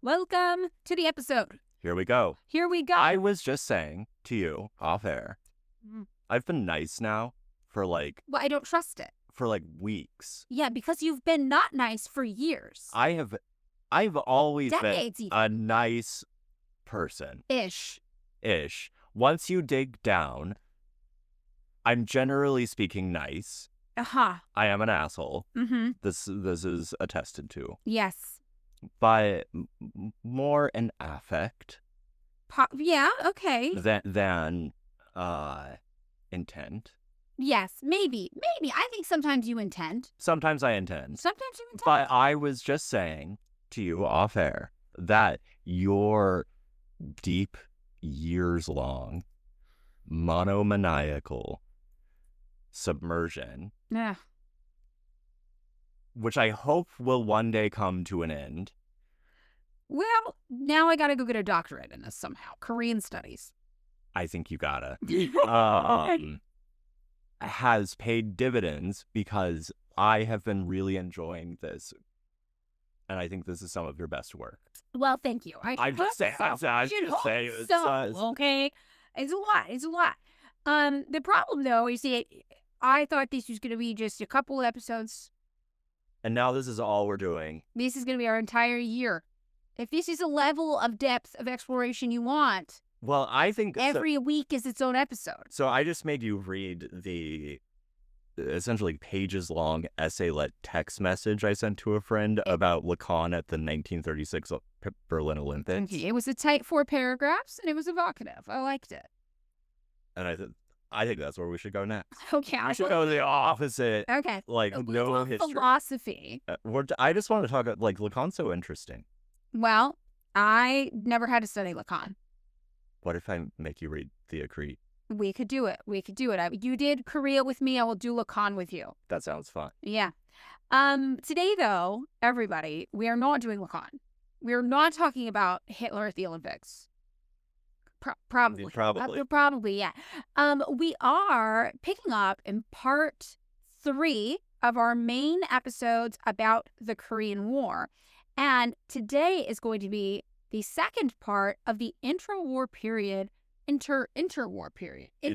Welcome to the episode. Here we go. Here we go. I was just saying to you off air, Mm. I've been nice now for Well, I don't trust it. weeks. Yeah, because you've been not nice for years. I've always Decades been even. a nice person. Ish. Once you dig down, I'm generally speaking nice. Uh-huh. I am an asshole. Mm-hmm. This is attested to. Yes. But more an affect Yeah, okay. than intent. Yes, maybe. I think sometimes you intend. Sometimes I intend. Sometimes you intend. But I was just saying to you off air that your deep, years-long, monomaniacal submersion, Yeah. which I hope will one day come to an end. Well, now I gotta go get a doctorate in this somehow. Korean studies. I think you gotta. Has paid dividends because I have been really enjoying this. And I think this is some of your best work. Well, thank you. I'm just saying. Okay. It's a lot. The problem, though, you see, I thought this was going to be just a couple episodes. And now this is all we're doing. This is going to be our entire year. If this is a level of depth of exploration you want, Well, I think every week is its own episode. So I just made you read the essentially pages-long essay-let text message I sent to a friend about Lacan at the 1936 Berlin Olympics. It was a tight 4 paragraphs, and it was evocative. I liked it. And I think that's where we should go next. Okay. I should go the opposite. Okay. No history. Philosophy. I just want to talk about, Lacan's so interesting. Well, I never had to study Lacan. What if I make you read Theocrete? We could do it. You did Korea with me. I will do Lacan with you. That sounds fun. Yeah. Today, though, everybody, we are not doing Lacan. We are not talking about Hitler at the Olympics. Probably. Probably, yeah. We are picking up in part 3 of our main episodes about the Korean War. And today is going to be the second part of the interwar period. Interwar period. In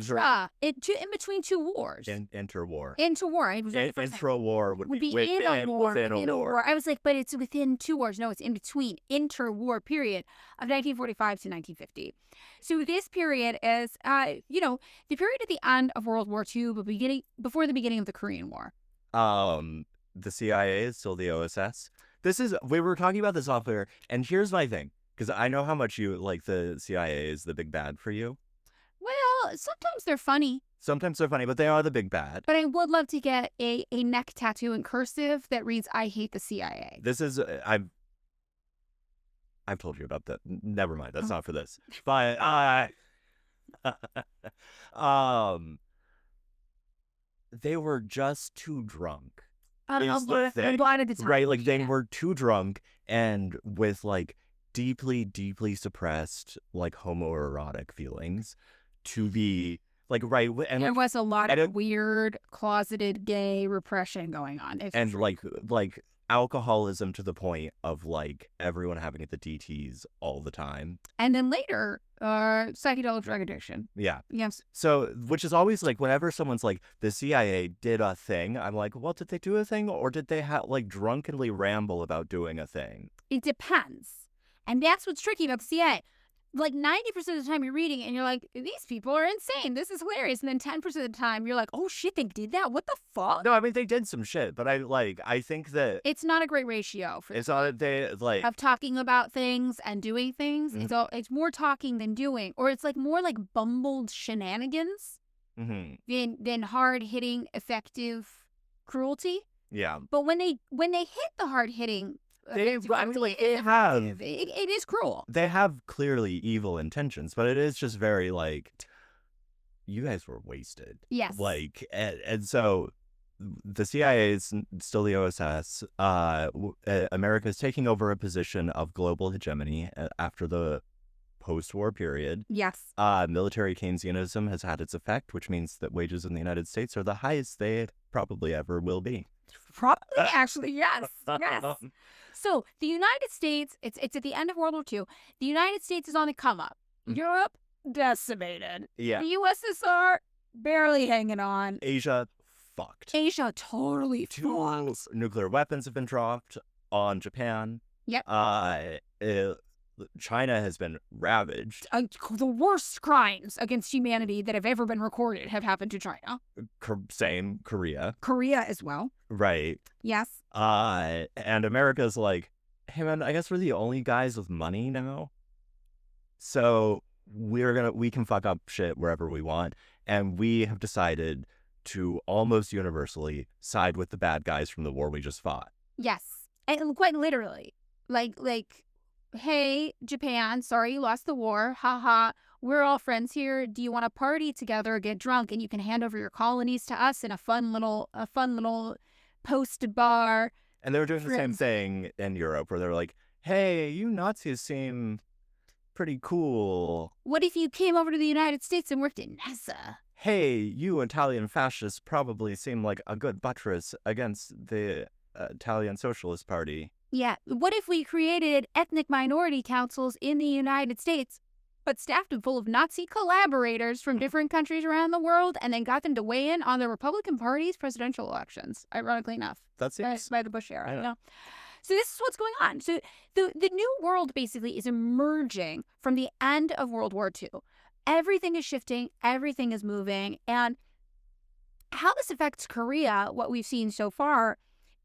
between two wars. Interwar. Interwar. Intrawar would be in a war. Within a war. I was like, but it's within 2 wars. No, it's in between. Interwar period of 1945 to 1950. So this period is, the period at the end of World War II, but before the beginning of the Korean War. The CIA is still the OSS. We were talking about this off air, and here's my thing. Because I know how much you like the CIA is the big bad for you. Well, sometimes they're funny. Sometimes they're funny, but they are the big bad. But I would love to get a neck tattoo in cursive that reads, "I hate the CIA." This is, I've told you about that. Never mind. That's not for this. But, they were just too drunk. Right, they were too drunk and with, deeply, deeply suppressed, homoerotic feelings to be, and there was a lot of weird, closeted gay repression going on. And, alcoholism to the point of, everyone having the DTs all the time. And then later, psychedelic drug addiction. Yeah. Yes. So, which is always, whenever someone's the CIA did a thing, I'm like, well, did they do a thing? Or did they, drunkenly ramble about doing a thing? It depends. And that's what's tricky about the CIA. 90% of the time you're reading it and you're like, these people are insane. This is hilarious. And then 10% of the time you're like, oh shit, they did that? What the fuck? No, I mean, they did some shit, but I think that it's not a great ratio for it's not of talking about things and doing things. Mm-hmm. It's more talking than doing, or it's more bumbled shenanigans than hard hitting, effective cruelty. Yeah. But when they hit the hard hitting, it is cruel. They have clearly evil intentions, but it is just very you guys were wasted. Yes. And so the CIA is still the OSS. America is taking over a position of global hegemony after the post-war period. Yes. Military Keynesianism has had its effect, which means that wages in the United States are the highest they probably ever will be. Probably, actually, yes. So the United States, it's at the end of World War II. The United States is on the come up. Europe, decimated. Yeah. The USSR, barely hanging on. Asia, fucked. Asia, totally fucked. Nuclear weapons have been dropped on Japan. Yep. China has been ravaged. The worst crimes against humanity that have ever been recorded have happened to China. Same, Korea. Korea as well. Right. Yes. And America's like, hey man, I guess we're the only guys with money now. So we can fuck up shit wherever we want. And we have decided to almost universally side with the bad guys from the war we just fought. Yes. And quite literally. Like, hey, Japan, sorry you lost the war. Haha. We're all friends here. Do you want to party together, get drunk, and you can hand over your colonies to us in a fun little post bar? And they were doing the same thing in Europe, where they're like, hey, you Nazis seem pretty cool. What if you came over to the United States and worked at NASA? Hey, you Italian fascists probably seem like a good buttress against the Italian Socialist Party. Yeah. What if we created ethnic minority councils in the United States, but staffed them full of Nazi collaborators from different countries around the world, and then got them to weigh in on the Republican Party's presidential elections? Ironically enough, that's it. By the Bush era. You know? So this is what's going on. So the new world basically is emerging from the end of World War II. Everything is shifting. Everything is moving. And how this affects Korea, what we've seen so far,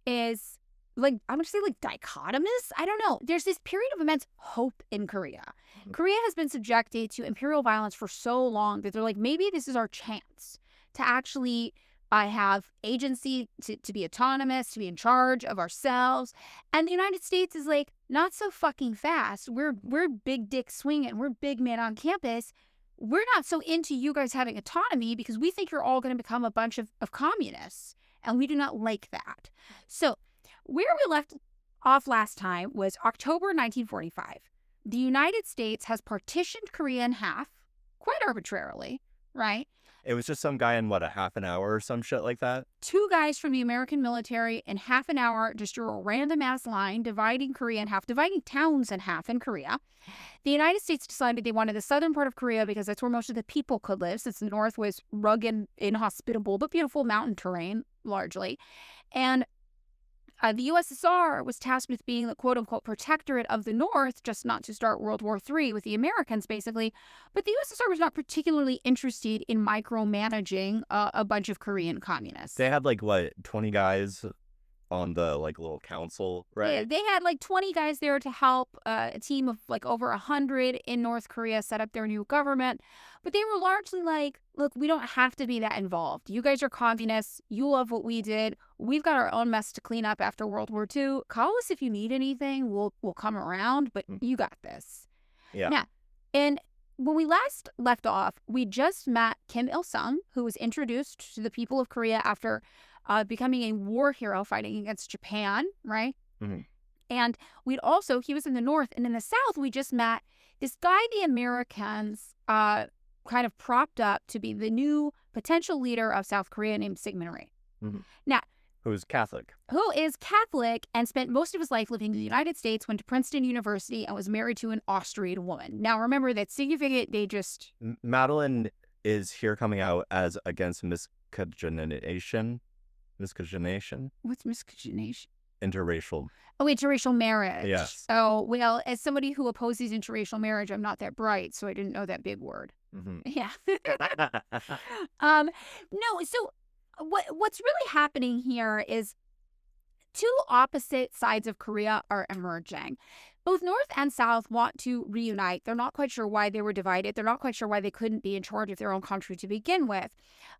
is like, I'm going to say like dichotomous. I don't know. There's this period of immense hope in Korea. Korea has been subjected to imperial violence for so long that they're like, maybe this is our chance to actually have agency, to be autonomous, to be in charge of ourselves. And the United States is like, not so fucking fast. We're big dick swinging. We're big men on campus. We're not so into you guys having autonomy because we think you're all going to become a bunch of communists. And we do not like that. So where we left off last time was October 1945. The United States has partitioned Korea in half, quite arbitrarily, right? It was just some guy in, what, a half an hour or some shit like that? 2 guys from the American military in half an hour just drew a random-ass line dividing Korea in half, dividing towns in half in Korea. The United States decided they wanted the southern part of Korea because that's where most of the people could live, since the north was rugged, inhospitable, but beautiful mountain terrain, largely. And the USSR was tasked with being the quote-unquote protectorate of the North, just not to start World War III with the Americans, basically. But the USSR was not particularly interested in micromanaging a bunch of Korean communists. They had, like, what, 20 guys on the, like, little council, right? Yeah, they had, like, 20 guys there to help a team of, like, over 100 in North Korea set up their new government. But they were largely like, look, we don't have to be that involved. You guys are communists. You love what we did. We've got our own mess to clean up after World War II. Call us if you need anything. We'll come around, but you got this. Yeah. Now, and when we last left off, we just met Kim Il-sung, who was introduced to the people of Korea after becoming a war hero fighting against Japan, right? Mm-hmm. And he was in the North, and in the South, we just met this guy the Americans kind of propped up to be the new potential leader of South Korea, named Syngman Rhee. Mm-hmm. Now, who is Catholic and spent most of his life living in the United States, went to Princeton University, and was married to an Austrian woman. Now, remember, that's significant. They just... Madeline is here coming out as against miscegenation. Miscegenation? What's miscegenation? Interracial. Oh, interracial marriage. Yes. Oh, well, as somebody who opposes interracial marriage, I'm not that bright, so I didn't know that big word. Mm-hmm. Yeah. No, so what's really happening here is 2 opposite sides of Korea are emerging. Both North and South want to reunite. They're not quite sure why they were divided. They're not quite sure why they couldn't be in charge of their own country to begin with.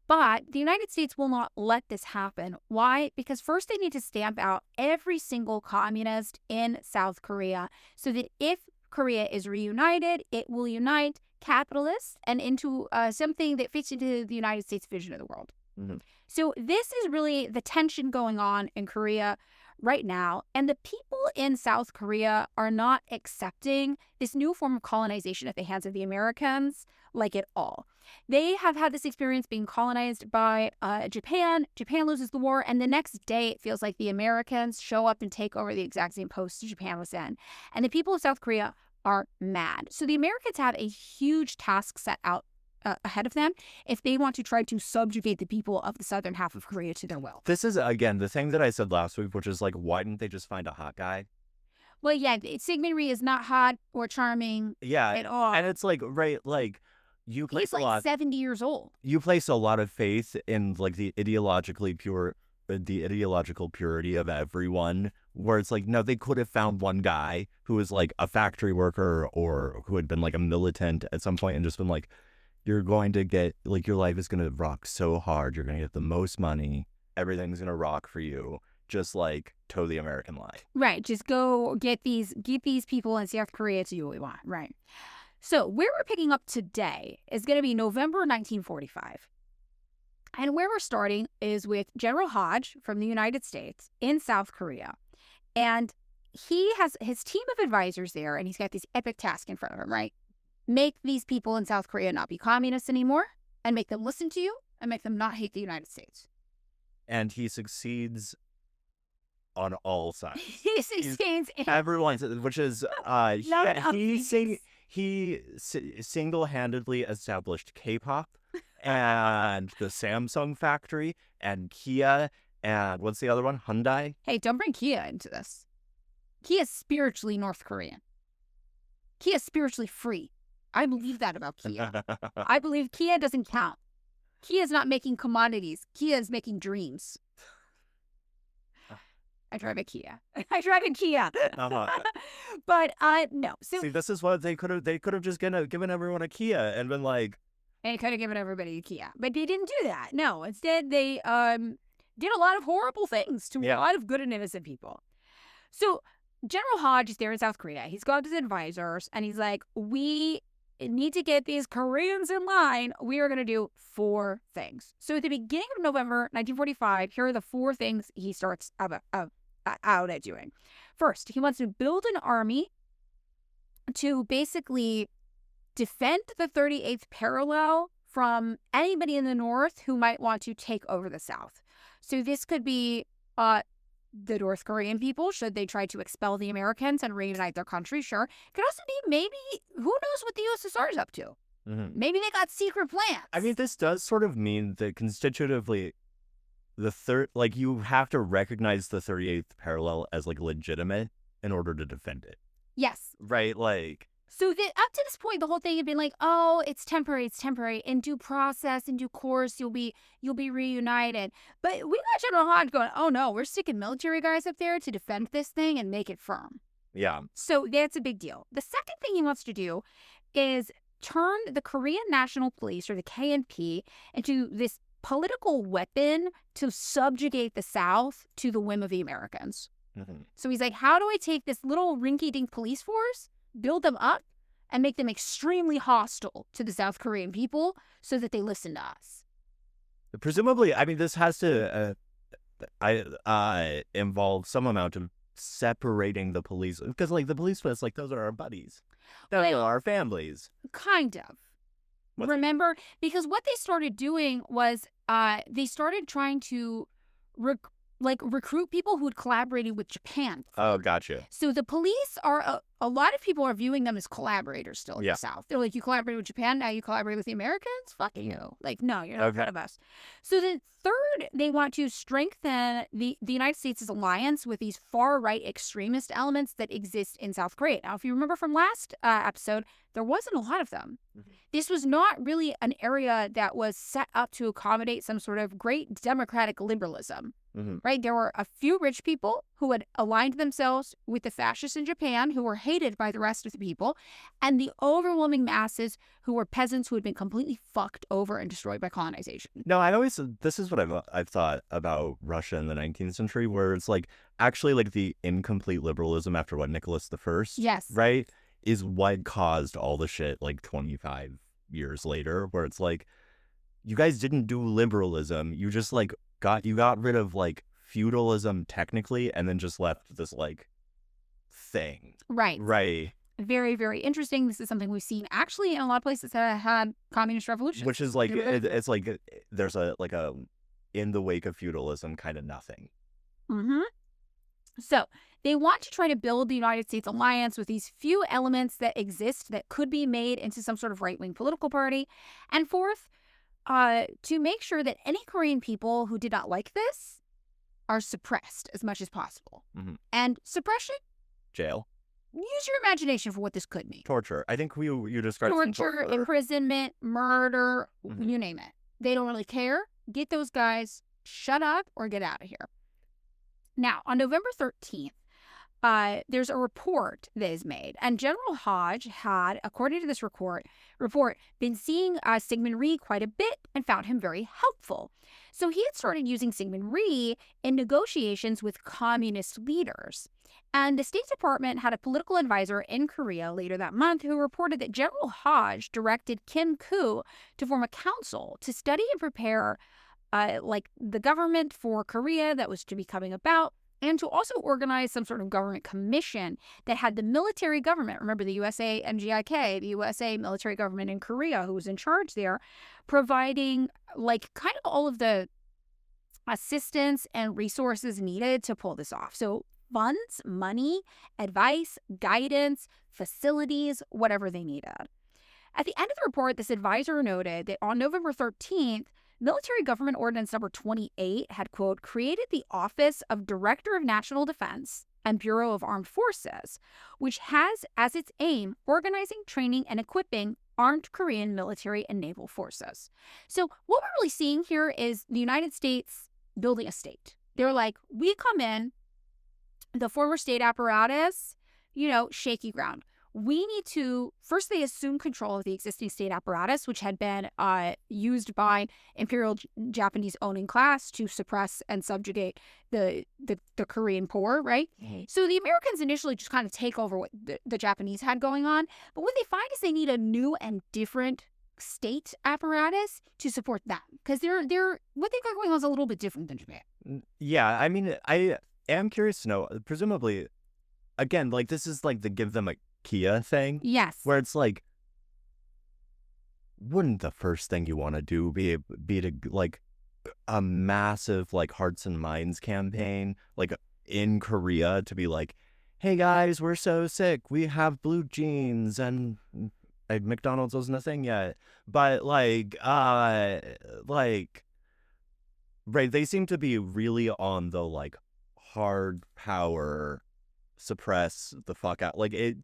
But the United States will not let this happen. Why? Because first they need to stamp out every single communist in South Korea, so that if Korea is reunited, it will unite capitalists and into something that fits into the United States vision of the world. Mm-hmm. So this is really the tension going on in Korea right now. And the people in South Korea are not accepting this new form of colonization at the hands of the Americans like at all. They have had this experience being colonized by Japan. Japan loses the war, and the next day it feels like the Americans show up and take over the exact same post Japan was in. And the people of South Korea are mad. So the Americans have a huge task set out ahead of them if they want to try to subjugate the people of the southern half of Korea to their will. This is, again, the thing that I said last week, which is like, why didn't they just find a hot guy? Well, yeah, Syngman Rhee is not hot or charming at all. And it's like, right, like, you place He's like 70 years old. You place a lot of faith in like the ideological purity of everyone, where it's like, no, they could have found one guy who was like a factory worker or who had been like a militant at some point and just been like, you're going to get, like, your life is going to rock so hard. You're going to get the most money. Everything's going to rock for you. Just like toe the American line. Right. Just go get these people in South Korea to do what we want. Right. So where we're picking up today is going to be November 1945. And where we're starting is with General Hodge from the United States in South Korea. And he has his team of advisors there, and he's got this epic task in front of him, right? Make these people in South Korea not be communists anymore, and make them listen to you, and make them not hate the United States. And he succeeds on all sides. He succeeds. Everyone's, which is, he single-handedly established K-pop and the Samsung factory and Kia and what's the other one? Hyundai? Hey, don't bring Kia into this. Kia's spiritually North Korean. Kia's spiritually free. I believe that about Kia. I believe Kia doesn't count. Kia's not making commodities. Kia is making dreams. I drive a Kia. But no. So, see, this is what they could have just given everyone a Kia and been like. And could have given everybody a Kia, but they didn't do that. No, instead they did a lot of horrible things to a lot of good and innocent people. So General Hodge is there in South Korea. He's got his advisors, and he's like, we need to get these Koreans in line. We are going to do 4 things. So at the beginning of November 1945, here are the 4 things he starts out at doing. First, he wants to build an army to basically defend the 38th parallel from anybody in the North who might want to take over the South. So this could be the North Korean people, should they try to expel the Americans and reunite their country, sure. It could also be maybe, who knows what the USSR is up to? Mm-hmm. Maybe they got secret plans. I mean, this does sort of mean that constitutively, you have to recognize the 38th parallel as, like, legitimate in order to defend it. Yes. Right? Like. So up to this point, the whole thing had been like, oh, it's temporary. In due process, in due course, you'll be reunited. But we got General Hodge going, oh no, we're sticking military guys up there to defend this thing and make it firm. Yeah. So that's a big deal. The second thing he wants to do is turn the Korean National Police, or the KNP, into this political weapon to subjugate the South to the whim of the Americans. Mm-hmm. So he's like, how do I take this little rinky-dink police force, build them up, and make them extremely hostile to the South Korean people so that they listen to us? Presumably, I mean, this has to involve some amount of separating the police, because, like, the police was like, those are our buddies. Those are our families. Kind of. Remember? Because what they started doing was they started trying to recruit people who had collaborated with Japan. Oh, gotcha. So the police are, a lot of people are viewing them as collaborators still in the South. They're like, you collaborated with Japan, now you collaborate with the Americans? Fuck you. Like, no, you're not part of us. So the third, they want to strengthen the United States' alliance with these far-right extremist elements that exist in South Korea. Now, if you remember from last episode, there wasn't a lot of them. Mm-hmm. This was not really an area that was set up to accommodate some sort of great democratic liberalism. Mm-hmm. Right? There were a few rich people who had aligned themselves with the fascists in Japan, who were hated by the rest of the people, and the overwhelming masses who were peasants who had been completely fucked over and destroyed by colonization. No, this is what I've thought about Russia in the 19th century, where it's like, actually, like, the incomplete liberalism after Nicholas I, yes, right, is what caused all the shit, like, 25 years later, where it's like, you guys didn't do liberalism, you just, like, got rid of, like, feudalism technically, and then just left this like thing. Right. Right. Very, very interesting. This is something we've seen actually in a lot of places that had communist revolutions. Which is like, it's like there's a in the wake of feudalism kind of nothing. Mm-hmm. So they want to try to build the United States alliance with these few elements that exist that could be made into some sort of right-wing political party. And fourth, to make sure that any Korean people who did not like this are suppressed as much as possible. Mm-hmm. And suppression? Jail. Use your imagination for what this could mean. Torture. I think you described torture, imprisonment, murder, you name it. They don't really care. Get those guys shut up or get out of here. Now, on November 13th, there's a report that is made. And General Hodge had, according to this report, been seeing Syngman Rhee quite a bit and found him very helpful. So he had started using Syngman Rhee in negotiations with communist leaders. And the State Department had a political advisor in Korea later that month who reported that General Hodge directed Kim Koo to form a council to study and prepare like the government for Korea that was to be coming about, and to also organize some sort of government commission that had the military government, remember the USA MGIK, the USA military government in Korea, who was in charge there, providing like kind of all of the assistance and resources needed to pull this off. So funds, money, advice, guidance, facilities, whatever they needed. At the end of the report, this advisor noted that on November 13th, Military Government Ordinance Number 28 had, quote, created the Office of Director of National Defense and Bureau of Armed Forces, which has as its aim organizing, training, and equipping armed Korean military and naval forces. So what we're really seeing here is the United States building a state. They're like, we come in, the former state apparatus, shaky ground. We need to, first they assume control of the existing state apparatus, which had been used by Imperial Japanese owning class to suppress and subjugate the Korean poor, right? Mm-hmm. So the Americans initially just kind of take over what the Japanese had going on. But what they find is they need a new and different state apparatus to support them. Because they're what they got going on is a little bit different than Japan. Yeah, I mean, I am curious to know, presumably, again, like this is like the give them a Kia thing. Yes. Where it's like, wouldn't the first thing you want to do be to like a massive like hearts and minds campaign like in Korea to be like, hey guys, we're so sick, we have blue jeans, and McDonald's wasn't a thing yet, but like right, they seem to be really on the like hard power, suppress the fuck out, like it.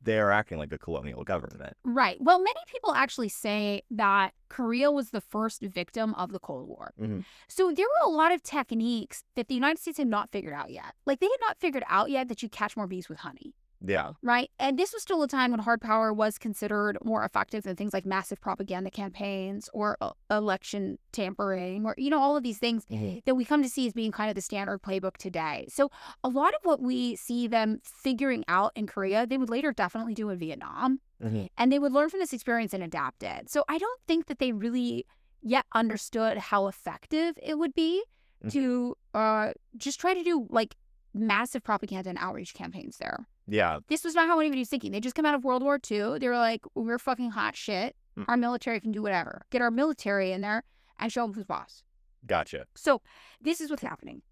They're acting like a colonial government. Right. Well, many people actually say that Korea was the first victim of the Cold War. Mm-hmm. So there were a lot of techniques that the United States had not figured out yet. Like they had not figured out yet that you catch more bees with honey. Yeah. Right. And this was still a time when hard power was considered more effective than things like massive propaganda campaigns or election tampering or, all of these things that we come to see as being kind of the standard playbook today. So a lot of what we see them figuring out in Korea, they would later definitely do in Vietnam. Mm-hmm. And they would learn from this experience and adapt it. So I don't think that they really yet understood how effective it would be to just try to do like massive propaganda and outreach campaigns there. Yeah. This was not how anybody was thinking. They just come out of World War II. They were like, we're fucking hot shit. Our military can do whatever. Get our military in there and show them who's boss. Gotcha. So this is what's happening.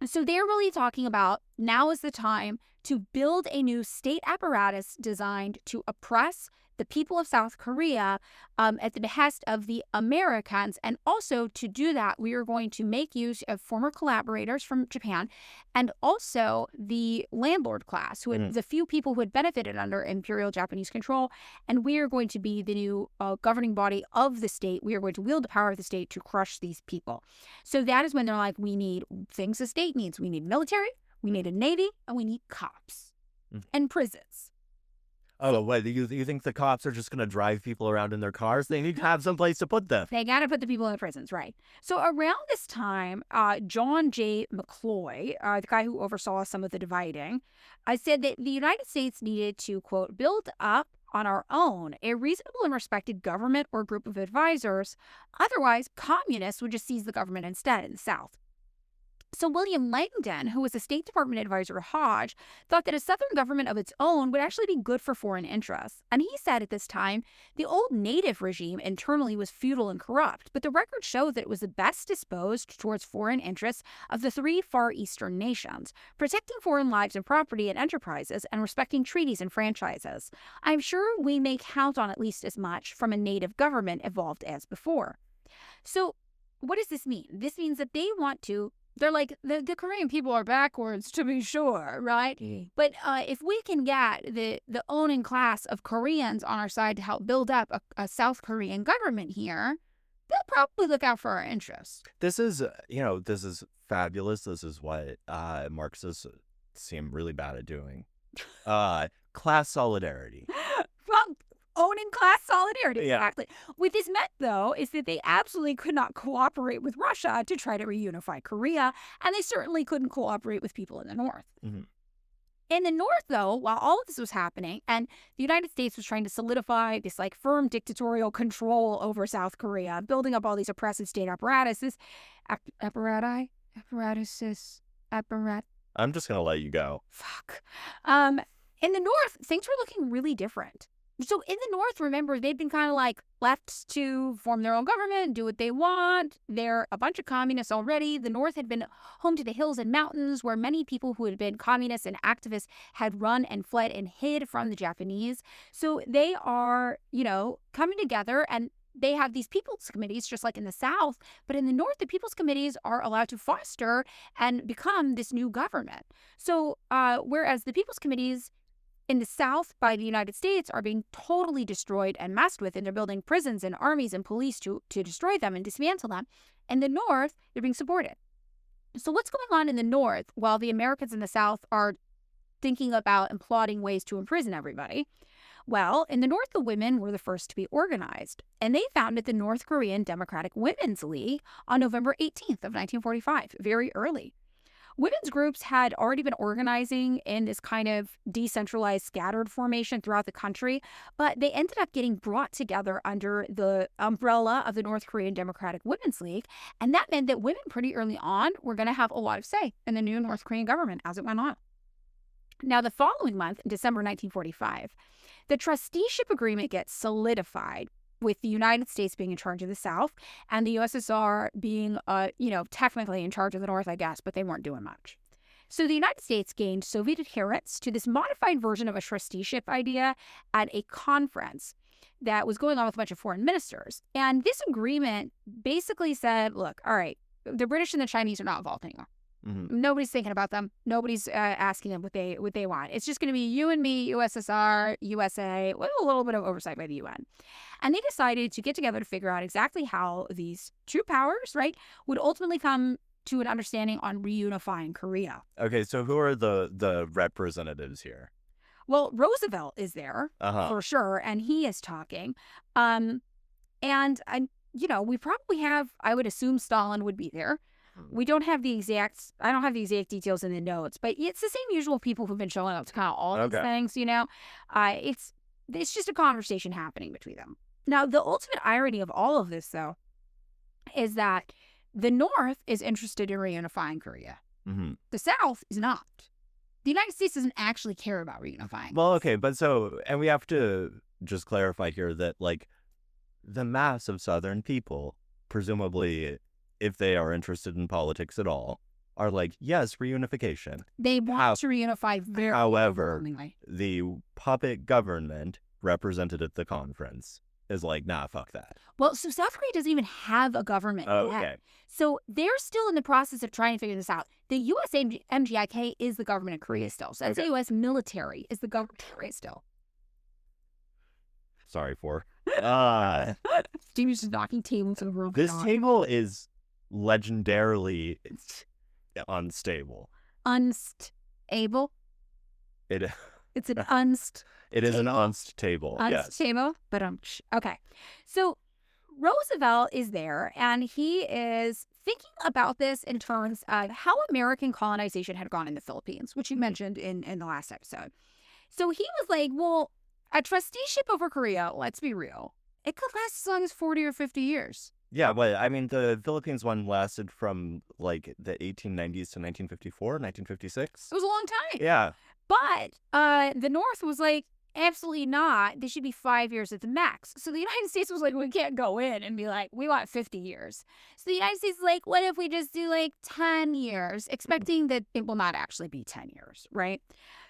So they're really talking about now is the time to build a new state apparatus designed to oppress the people of South Korea at the behest of the Americans. And also to do that, we are going to make use of former collaborators from Japan and also the landlord class, who had the few people who had benefited under Imperial Japanese control. And we are going to be the new governing body of the state. We are going to wield the power of the state to crush these people. So that is when they're like, we need things the state needs. We need military, we need a navy, and we need cops and prisons. Oh, what, you think the cops are just going to drive people around in their cars? They need to have some place to put them. They got to put the people in the prisons, right? So around this time, John J. McCloy, the guy who oversaw some of the dividing, said that the United States needed to, quote, build up on our own a reasonable and respected government or group of advisors. Otherwise, communists would just seize the government instead in the South. So William Langdon, who was a State Department advisor to Hodge, thought that a Southern government of its own would actually be good for foreign interests. And he said at this time, the old native regime internally was feudal and corrupt, but the records show that it was the best disposed towards foreign interests of the three Far Eastern nations, protecting foreign lives and property and enterprises, and respecting treaties and franchises. I'm sure we may count on at least as much from a native government evolved as before. So what does this mean? This means that they want to they're like, the Korean people are backwards, to be sure, right? But if we can get the owning class of Koreans on our side to help build up a South Korean government here, they'll probably look out for our interests. This is, this is fabulous. This is what Marxists seem really bad at doing. Class solidarity. Well, owning class solidarity, exactly. What this meant, though, is that they absolutely could not cooperate with Russia to try to reunify Korea, and they certainly couldn't cooperate with people in the North. Mm-hmm. In the North, though, while all of this was happening, and the United States was trying to solidify this firm dictatorial control over South Korea, building up all these oppressive state apparatuses. I'm just gonna let you go. Fuck. In the North, things were looking really different. So in the North, remember, they'd been kind of left to form their own government, do what they want. They're a bunch of communists already. The North had been home to the hills and mountains where many people who had been communists and activists had run and fled and hid from the Japanese. So they are, coming together, and they have these people's committees just like in the South. But in the North, the people's committees are allowed to foster and become this new government. So whereas the people's committees in the South by the United States are being totally destroyed and messed with, and they're building prisons and armies and police to destroy them and dismantle them. In the North, they're being supported. So what's going on in the North while the Americans in the South are thinking about and plotting ways to imprison everybody? Well, in the North, the women were the first to be organized, and they founded the North Korean Democratic Women's League on November 18th of 1945, very early. Women's groups had already been organizing in this kind of decentralized, scattered formation throughout the country, but they ended up getting brought together under the umbrella of the North Korean Democratic Women's League, and that meant that women pretty early on were going to have a lot of say in the new North Korean government as it went on. Now, the following month, in December 1945, the trusteeship agreement gets solidified, with the United States being in charge of the South and the USSR being, technically in charge of the North, I guess, but they weren't doing much. So the United States gained Soviet adherence to this modified version of a trusteeship idea at a conference that was going on with a bunch of foreign ministers. And this agreement basically said, look, all right, the British and the Chinese are not involved anymore. Mm-hmm. Nobody's thinking about them. Nobody's asking them what they want. It's just going to be you and me, USSR, USA, with a little bit of oversight by the UN. And they decided to get together to figure out exactly how these two powers, right, would ultimately come to an understanding on reunifying Korea. Okay, so who are the representatives here? Well, Roosevelt is there for sure, and he is talking. We probably have, I would assume Stalin would be there. We don't have the exact, I don't have the exact details in the notes, but it's the same usual people who've been showing up to kind of all these things, It's just a conversation happening between them. Now, the ultimate irony of all of this, though, is that the North is interested in reunifying Korea. Mm-hmm. The South is not. The United States doesn't actually care about reunifying. Well, okay, but and we have to just clarify here that, the mass of Southern people, presumably, if they are interested in politics at all, are yes, reunification. They want to reunify very overwhelmingly. The puppet government represented at the conference is nah, fuck that. Well, so South Korea doesn't even have a government yet. Okay. So they're still in the process of trying to figure this out. The U.S. MGIK is the government of Korea still. So that's the U.S. military is the government of Korea still. Sorry for. Steve's just knocking tables over. This table is legendarily unstable. Unstable? It's an unst. It is an unst table. Unst table? But okay. So Roosevelt is there, and he is thinking about this in terms of how American colonization had gone in the Philippines, which you mentioned in the last episode. So he was like, a trusteeship over Korea, let's be real, it could last as long as 40 or 50 years. Yeah, but I mean, the Philippines one lasted from like the 1890s to 1954, 1956. It was a long time. Yeah. But the North was like, absolutely not. They should be 5 years at the max. So the United States was like, we can't go in and be like, we want 50 years. So the United States is like, what if we just do like 10 years, expecting that it will not actually be 10 years, right?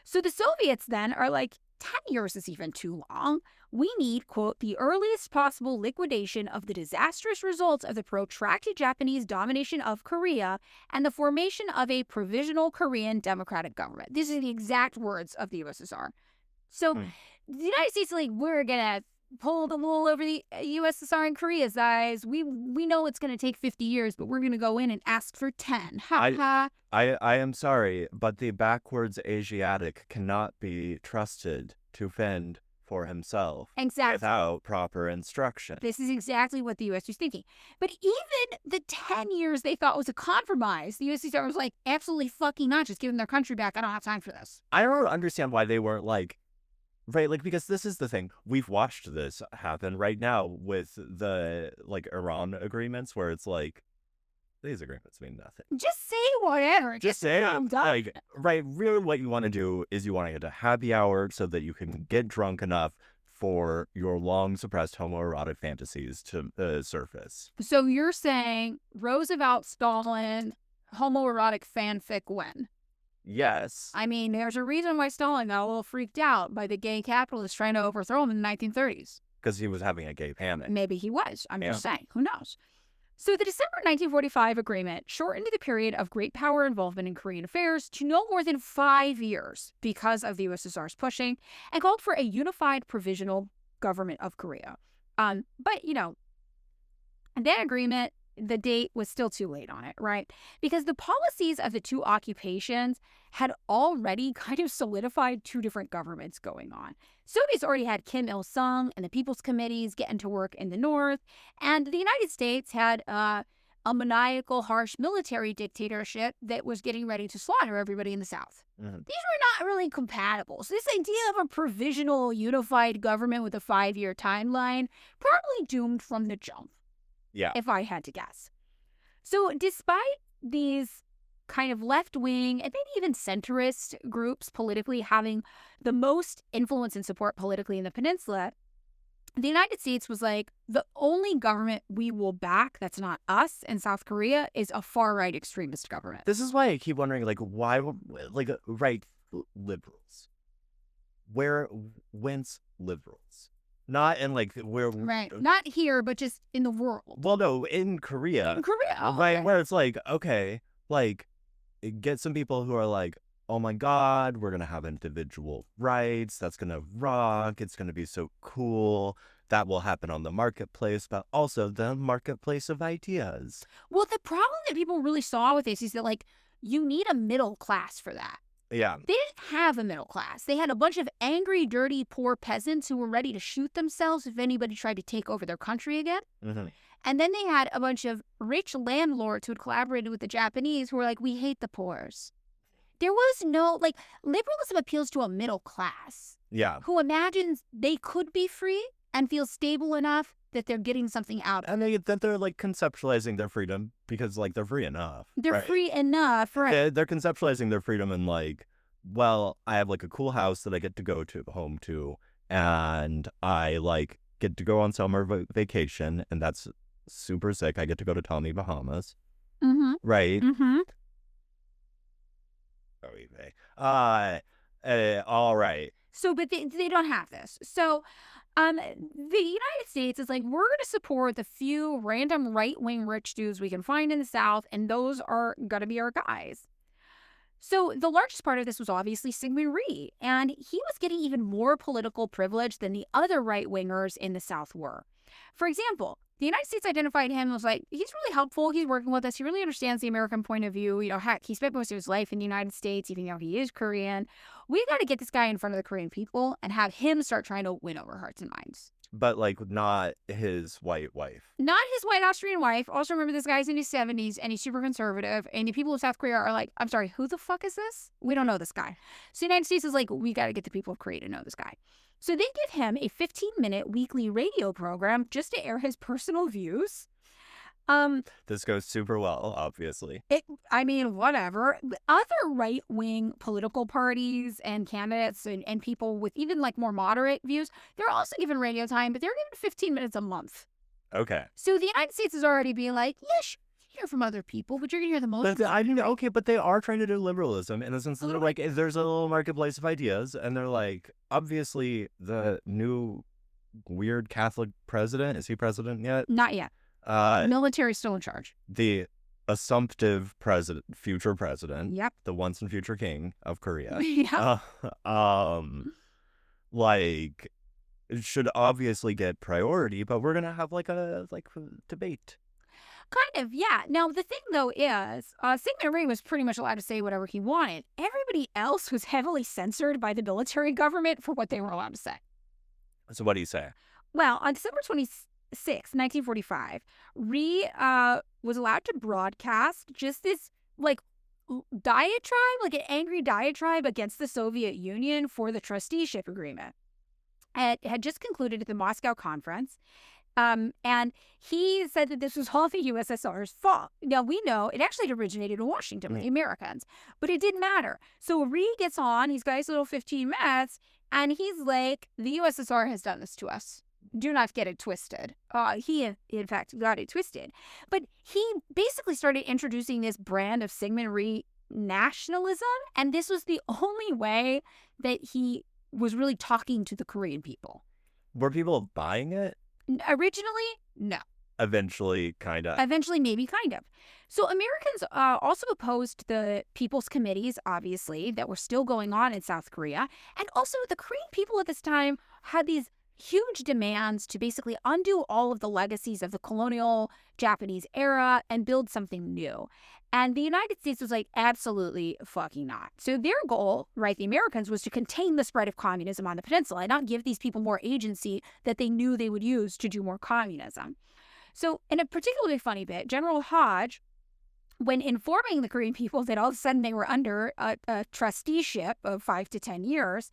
So the Soviets then are like, 10 years is even too long. We need, quote, the earliest possible liquidation of the disastrous results of the protracted Japanese domination of Korea and the formation of a provisional Korean democratic government. These are the exact words of the USSR. So the United States is like, we're going to pull the wool over the USSR and Korea's eyes. We know it's going to take 50 years, but we're going to go in and ask for 10. Ha ha. I am sorry, but the backwards Asiatic cannot be trusted to fend for himself without proper instruction. This is exactly what the U.S. was thinking. But even the 10 years they thought was a compromise, the USSR was like, absolutely fucking not. Just give them their country back. I don't have time for this. I don't understand why they weren't like, right, like, because this is the thing. We've watched this happen right now with the, like, Iran agreements where it's like, these agreements mean nothing. Just say whatever. Just say, like, right, really what you want to do is you want to get a happy hour so that you can get drunk enough for your long-suppressed homoerotic fantasies to surface. So you're saying Roosevelt, Stalin, homoerotic fanfic win? Yes. I mean, there's a reason why Stalin got a little freaked out by the gay capitalists trying to overthrow him in the 1930s. Because he was having a gay panic. Maybe he was. I'm just saying. Who knows? So the December 1945 agreement shortened the period of great power involvement in Korean affairs to no more than 5 years because of the USSR's pushing, and called for a unified provisional government of Korea. But, you know, that agreement, the date was still too late on it, right? Because the policies of the two occupations had already kind of solidified two different governments going on. Soviets already had Kim Il-sung and the People's Committees getting to work in the North, and the United States had a maniacal, harsh military dictatorship that was getting ready to slaughter everybody in the South. These were not really compatible. So this idea of a provisional, unified government with a 5-year timeline, probably doomed from the jump. Yeah. If I had to guess. So despite these kind of left-wing and maybe even centrist groups politically having the most influence and support politically in the peninsula, the United States was like, the only government we will back that's not us in South Korea is a far-right extremist government. This is why I keep wondering, like, why, like, right liberals? Whence liberals? Not in, like, where... Right. Not here, but just in the world. Well, no, in Korea. In Korea. Oh, right, okay. where it's like, okay, like, get some people who are like, oh my God, we're going to have individual rights. That's going to rock. It's going to be so cool. That will happen on the marketplace, but also the marketplace of ideas. Well, the problem that people really saw with this is that, like, you need a middle class for that. Yeah. They didn't have a middle class. They had a bunch of angry, dirty, poor peasants who were ready to shoot themselves if anybody tried to take over their country again. Mm-hmm. And then they had a bunch of rich landlords who had collaborated with the Japanese who were like, we hate the poors. There was no, like, liberalism appeals to a middle class. Yeah. Who imagines they could be free and feel stable enough that they're getting something out of it. And they're, like, conceptualizing their freedom because, like, they're free enough. They're free enough, right? They're conceptualizing their freedom and, like, well, I have, like, a cool house that I get to go home to, and I, like, get to go on summer vacation, and that's super sick. I get to go to Tommy, Bahamas. Mm-hmm. Right? Mm-hmm. All right. So, but they don't have this. So, the United States is like, we're going to support the few random right-wing rich dudes we can find in the South, and those are going to be our guys. So the largest part of this was obviously Syngman Rhee, and he was getting even more political privilege than the other right-wingers in the South were. For example, the United States identified him and was like, he's really helpful, he's working with us, he really understands the American point of view, you know, heck, he spent most of his life in the United States, even though he is Korean. We got to get this guy in front of the Korean people and have him start trying to win over hearts and minds. But, like, not his white wife. Not his white Austrian wife. Also, remember, this guy's in his 70s, and he's super conservative, and the people of South Korea are like, I'm sorry, who the fuck is this? We don't know this guy. So the United States is like, we got to get the people of Korea to know this guy. So they give him a 15-minute weekly radio program just to air his personal views. This goes super well, obviously. Whatever. Other right-wing political parties and candidates and people with even like more moderate views, they're also given radio time, but they're given 15 minutes a month. Okay. So the United States is already being like, yes, you hear from other people, but you're going to hear the most. But they are trying to do liberalism in the sense that they're like, there's a little marketplace of ideas, and they're like, obviously, the new weird Catholic president, is he president yet? Not yet. Military's still in charge. The assumptive future president. Yep. The once and future king of Korea. Yep. It should obviously get priority, but we're gonna have a debate. Kind of, yeah. Now, the thing, though, is Syngman Rhee was pretty much allowed to say whatever he wanted. Everybody else was heavily censored by the military government for what they were allowed to say. So what do you say? Well, on December 26, 1945, Rhee was allowed to broadcast just this, diatribe, an angry diatribe against the Soviet Union for the trusteeship agreement. It had just concluded at the Moscow conference. And he said that this was all the USSR's fault. Now, we know it actually originated in Washington with the Americans, but it didn't matter. So Rhee gets on, he's got his little 15 minutes, and he's like, the USSR has done this to us. Do not get it twisted. He, in fact, got it twisted. But he basically started introducing this brand of Syngman Rhee nationalism, and this was the only way that he was really talking to the Korean people. Were people buying it? Originally, no. Eventually, kind of. Eventually, maybe kind of. So Americans also opposed the People's Committees, obviously, that were still going on in South Korea. And also, the Korean people at this time had these huge demands to basically undo all of the legacies of the colonial Japanese era and build something new. And the United States was like, absolutely fucking not. So their goal, right, the Americans, was to contain the spread of communism on the peninsula and not give these people more agency that they knew they would use to do more communism. So in a particularly funny bit, General Hodge, when informing the Korean people that all of a sudden they were under a trusteeship of 5 to 10 years,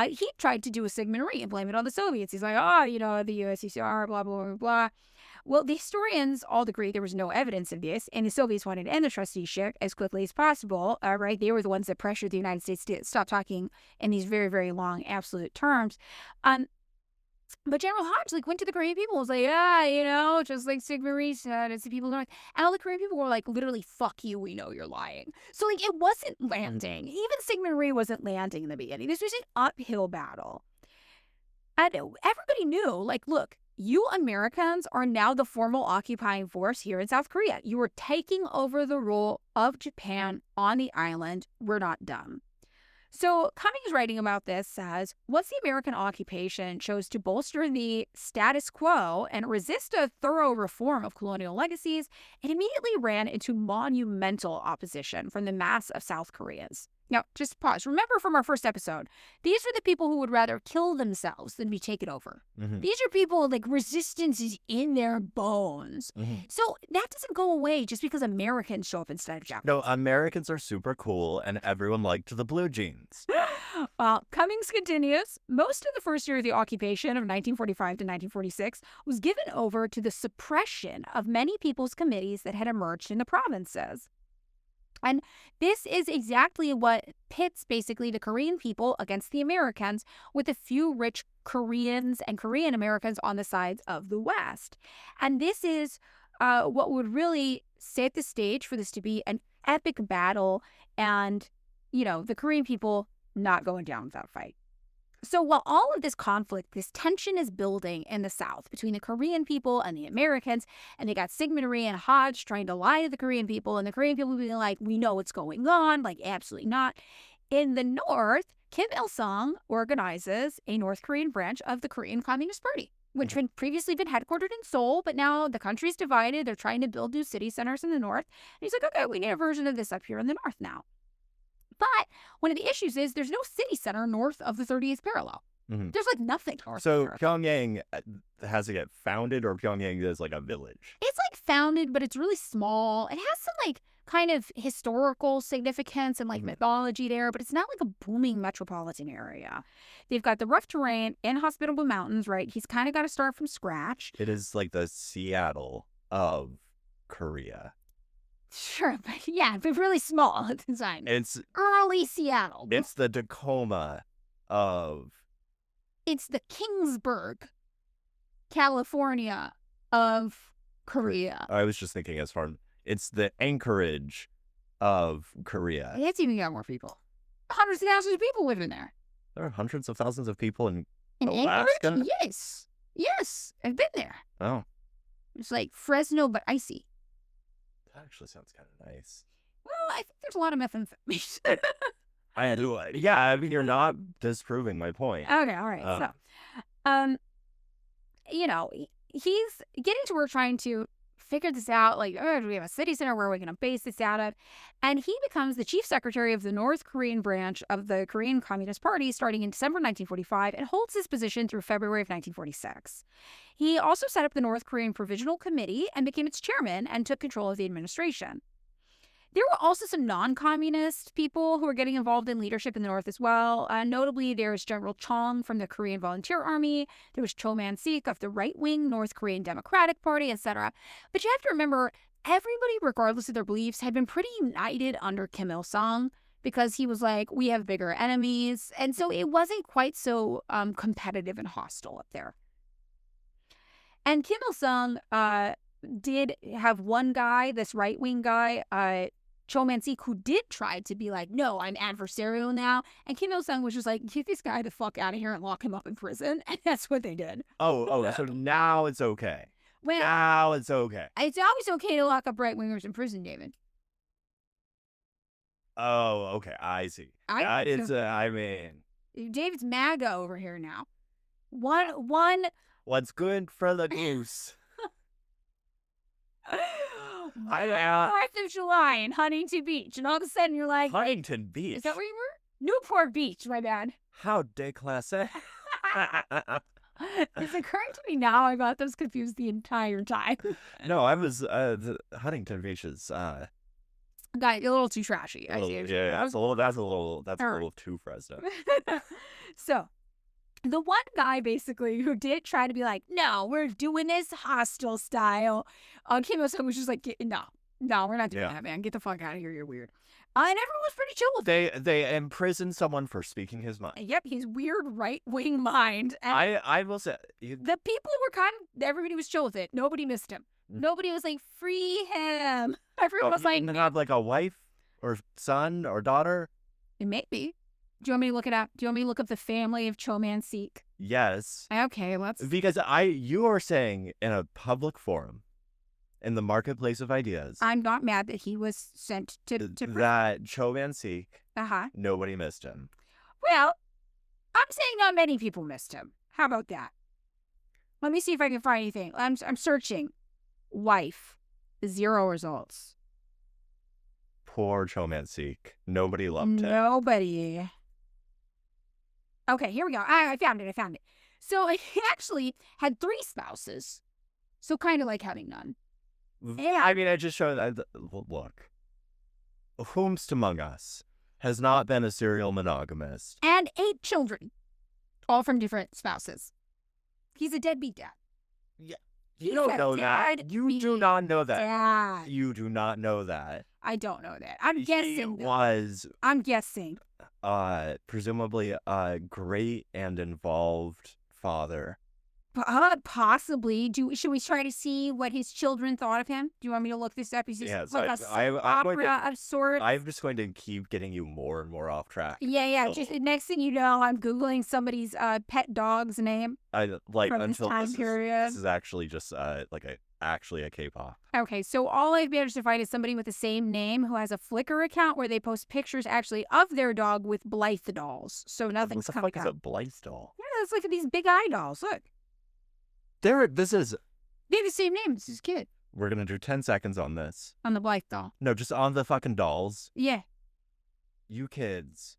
he tried to do a Syngman Rhee and blame it on the Soviets. He's like, the USSR, blah, blah, blah, blah. Well, the historians all agree there was no evidence of this, and the Soviets wanted to end the trusteeship as quickly as possible, right? They were the ones that pressured the United States to stop talking in these very, very long absolute terms. But General Hodge, went to the Korean people and was like, just like Syngman Rhee said, it's the people north. And all the Korean people were like, literally, fuck you, we know you're lying. So, it wasn't landing. Even Syngman Rhee wasn't landing in the beginning. This was an uphill battle. And everybody knew, look, you Americans are now the formal occupying force here in South Korea. You are taking over the role of Japan on the island. We're not dumb. So Cummings, writing about this, says, once the American occupation chose to bolster the status quo and resist a thorough reform of colonial legacies, it immediately ran into monumental opposition from the mass of South Koreans. Now, just pause. Remember from our first episode, these are the people who would rather kill themselves than be taken over. Mm-hmm. These are people resistance is in their bones. Mm-hmm. So that doesn't go away just because Americans show up instead of Japanese. No, Americans are super cool and everyone liked the blue jeans. Well, Cummings continues. Most of the first year of the occupation of 1945 to 1946 was given over to the suppression of many people's committees that had emerged in the provinces. And this is exactly what pits basically the Korean people against the Americans, with a few rich Koreans and Korean Americans on the sides of the West. And this is what would really set the stage for this to be an epic battle and, the Korean people not going down without a fight. So while all of this conflict, this tension is building in the South between the Korean people and the Americans, and they got Syngman Rhee and Hodge trying to lie to the Korean people, and the Korean people being like, we know what's going on, absolutely not. In the North, Kim Il-sung organizes a North Korean branch of the Korean Communist Party, which had previously been headquartered in Seoul, but now the country's divided. They're trying to build new city centers in the North. And he's like, okay, we need a version of this up here in the North now. But one of the issues is there's no city center north of the 30th parallel. Mm-hmm. There's nothing north. So Pyongyang has to get founded, or Pyongyang is a village? It's founded, but it's really small. It has some kind of historical significance and mythology there, but it's not a booming metropolitan area. They've got the rough terrain, inhospitable mountains, right? He's kind of got to start from scratch. It is the Seattle of Korea. Sure, but yeah, but really small at the time. It's early Seattle. It's the Tacoma of... It's the Kingsburg, California of Korea. I was just thinking as far... It's the Anchorage of Korea. It's even got more people. Hundreds of thousands of people live in there. There are hundreds of thousands of people in Alaska? Anchorage? Yes. Yes. I've been there. Oh. It's like Fresno, but icy. That actually sounds kind of nice. Well, I think there's a lot of methamphetamine. I do. Yeah, I mean, you're not disproving my point. Okay, all right. So, he's getting to work trying to figure this out. Like, do we have a city center? Where are we going to base this out of? And he becomes the chief secretary of the North Korean branch of the Korean Communist Party starting in December 1945 and holds his position through February of 1946. He also set up the North Korean Provisional Committee and became its chairman and took control of the administration. There were also some non-communist people who were getting involved in leadership in the North as well. Notably, there's General Chong from the Korean Volunteer Army. There was Cho Man-sik of the right-wing North Korean Democratic Party, etc. But you have to remember, everybody, regardless of their beliefs, had been pretty united under Kim Il-sung because he was like, we have bigger enemies. And so it wasn't quite so competitive and hostile up there. And Kim Il-sung did have one guy, this right-wing guy, Cho Man-sik, who did try to be like, no, I'm adversarial now. And Kim Il-sung was just like, get this guy the fuck out of here and lock him up in prison. And that's what they did. Oh, so now it's okay. Well, now it's okay. It's always okay to lock up right-wingers in prison, David. Oh, okay. I see. I mean... David's MAGA over here now. One... What's good for the goose? 4th of July in Huntington Beach, and all of a sudden you're like, Huntington Beach? Is that where you were? Newport Beach, my bad. How déclassé. It's occurring to me now I got those confused the entire time. No, I was, the Huntington Beach is, got a little too trashy. Yeah, that's a little too Fresno. So, the one guy, basically, who did try to be like, no, we're doing this hostile style. Kim Il-sung was just like, no, we're not doing that, man. Get the fuck out of here. You're weird. And everyone was pretty chill with it. They imprisoned someone for speaking his mind. Yep, his weird right-wing mind. And I will say... the people were everybody was chill with it. Nobody missed him. Nobody was like, free him. Everyone was like... Not like a wife or son or daughter? It may be. Do you want me to look it up? Do you want me to look up the family of Cho Man-sik? Yes. Okay, let's... Because you are saying in a public forum, in the marketplace of ideas... I'm not mad that he was sent to that Cho Man-sik, nobody missed him. Well, I'm saying not many people missed him. How about that? Let me see if I can find anything. I'm searching. Wife. 0 results. Poor Cho Man-sik. Nobody loved him. Nobody. Okay, here we go. I found it. So he actually had 3 spouses. So kind of like having none. Yeah. I mean, I just showed... Look. Whomst among us has not been a serial monogamist? And 8 children. All from different spouses. He's a deadbeat dad. Yeah. You don't know that. You do not know that. Dad. You do not know that. I don't know that. I'm guessing. I'm guessing. Presumably a great and involved father. Possibly. Should we try to see what his children thought of him? Do you want me to look this up? Is this like a opera of sorts? I'm just going to keep getting you more and more off track. Yeah. Just next thing you know, I'm Googling somebody's pet dog's name. From this time period. This is actually just actually a K-pop. Okay, so all I've managed to find is somebody with the same name who has a Flickr account where they post pictures actually of their dog with Blythe dolls. So nothing's coming up. What the fuck is a Blythe doll? Yeah, it's like these big eye dolls. Look. They have the same name. It's his kid. We're going to do 10 seconds on this. On the Blythe doll. No, just on the fucking dolls. Yeah. You kids.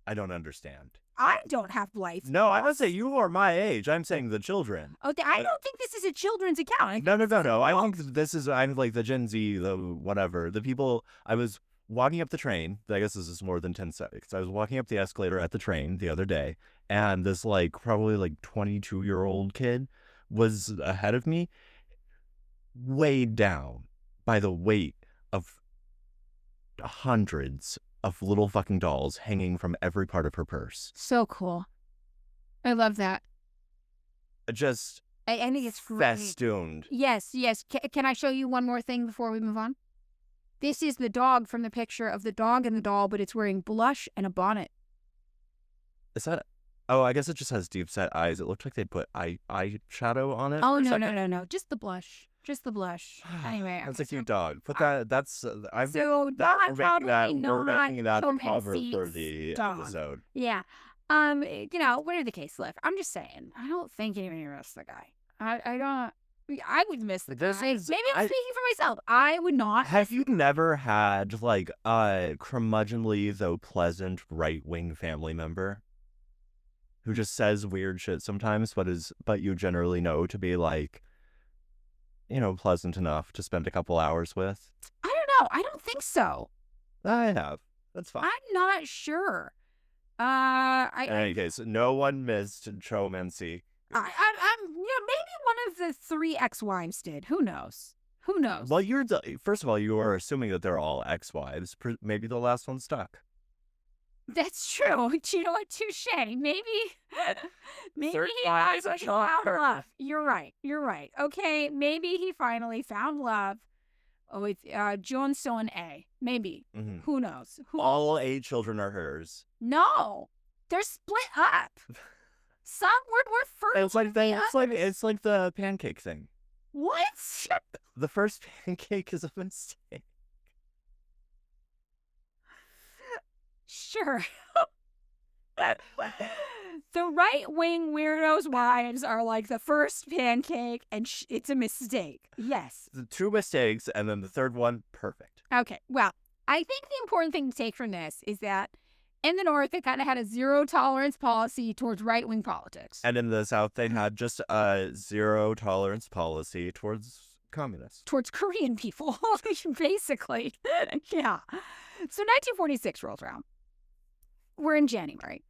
I don't understand. I don't have Blythe. No, I would say you are my age. I'm saying the children. Oh, I don't think this is a children's account. No. I think I'm like the Gen Z, the whatever. The people, I was walking up the train. I guess this is more than 10 seconds. I was walking up the escalator at the train the other day, and this probably 22-year-old kid was ahead of me, way down. by the weight of hundreds of little fucking dolls hanging from every part of her purse. So cool. I love that. Just I think it's festooned. Yes. Can I show you one more thing before we move on? This is the dog from the picture of the dog and the doll, but it's wearing blush and a bonnet. Is that... Oh, I guess it just has deep set eyes. It looked like they put eyeshadow on it. Oh, no. Just the blush. Anyway. That's a cute dog. But that's... so that probably we're making that Tom cover Hanks' for the dog. episode. Yeah. Whatever the case, Liv, I'm just saying, I don't think anybody missed the guy. I would miss the guy. Maybe I'm speaking for myself. I would not. Have you never had, like, a curmudgeonly, though pleasant, right-wing family member who just says weird shit sometimes, but you generally know to be, like, pleasant enough to spend a couple hours with? I don't know. I don't think so. I have. That's fine. I'm not sure. In any case, no one missed Chomancy. I'm maybe one of the 3 ex-wives did. Who knows? Well, first of all, you are assuming that they're all ex-wives. Maybe the last one stuck. That's true. You know what? Touche. Maybe he has found love. You're right. Okay, maybe he finally found love with John Son A. Maybe. Mm-hmm. Who knows? All 8 children are hers. No, they're split up. Some were first. It's like the pancake thing. What? The first pancake is a mistake. Sure. The right-wing weirdos' wives are like the first pancake, and it's a mistake. Yes. The 2 mistakes, and then the third one, perfect. Okay. Well, I think the important thing to take from this is that in the North, they kind of had a zero-tolerance policy towards right-wing politics. And in the South, they had just a zero-tolerance policy towards communists. Towards Korean people, basically. Yeah. So 1946 rolls around. We're in January.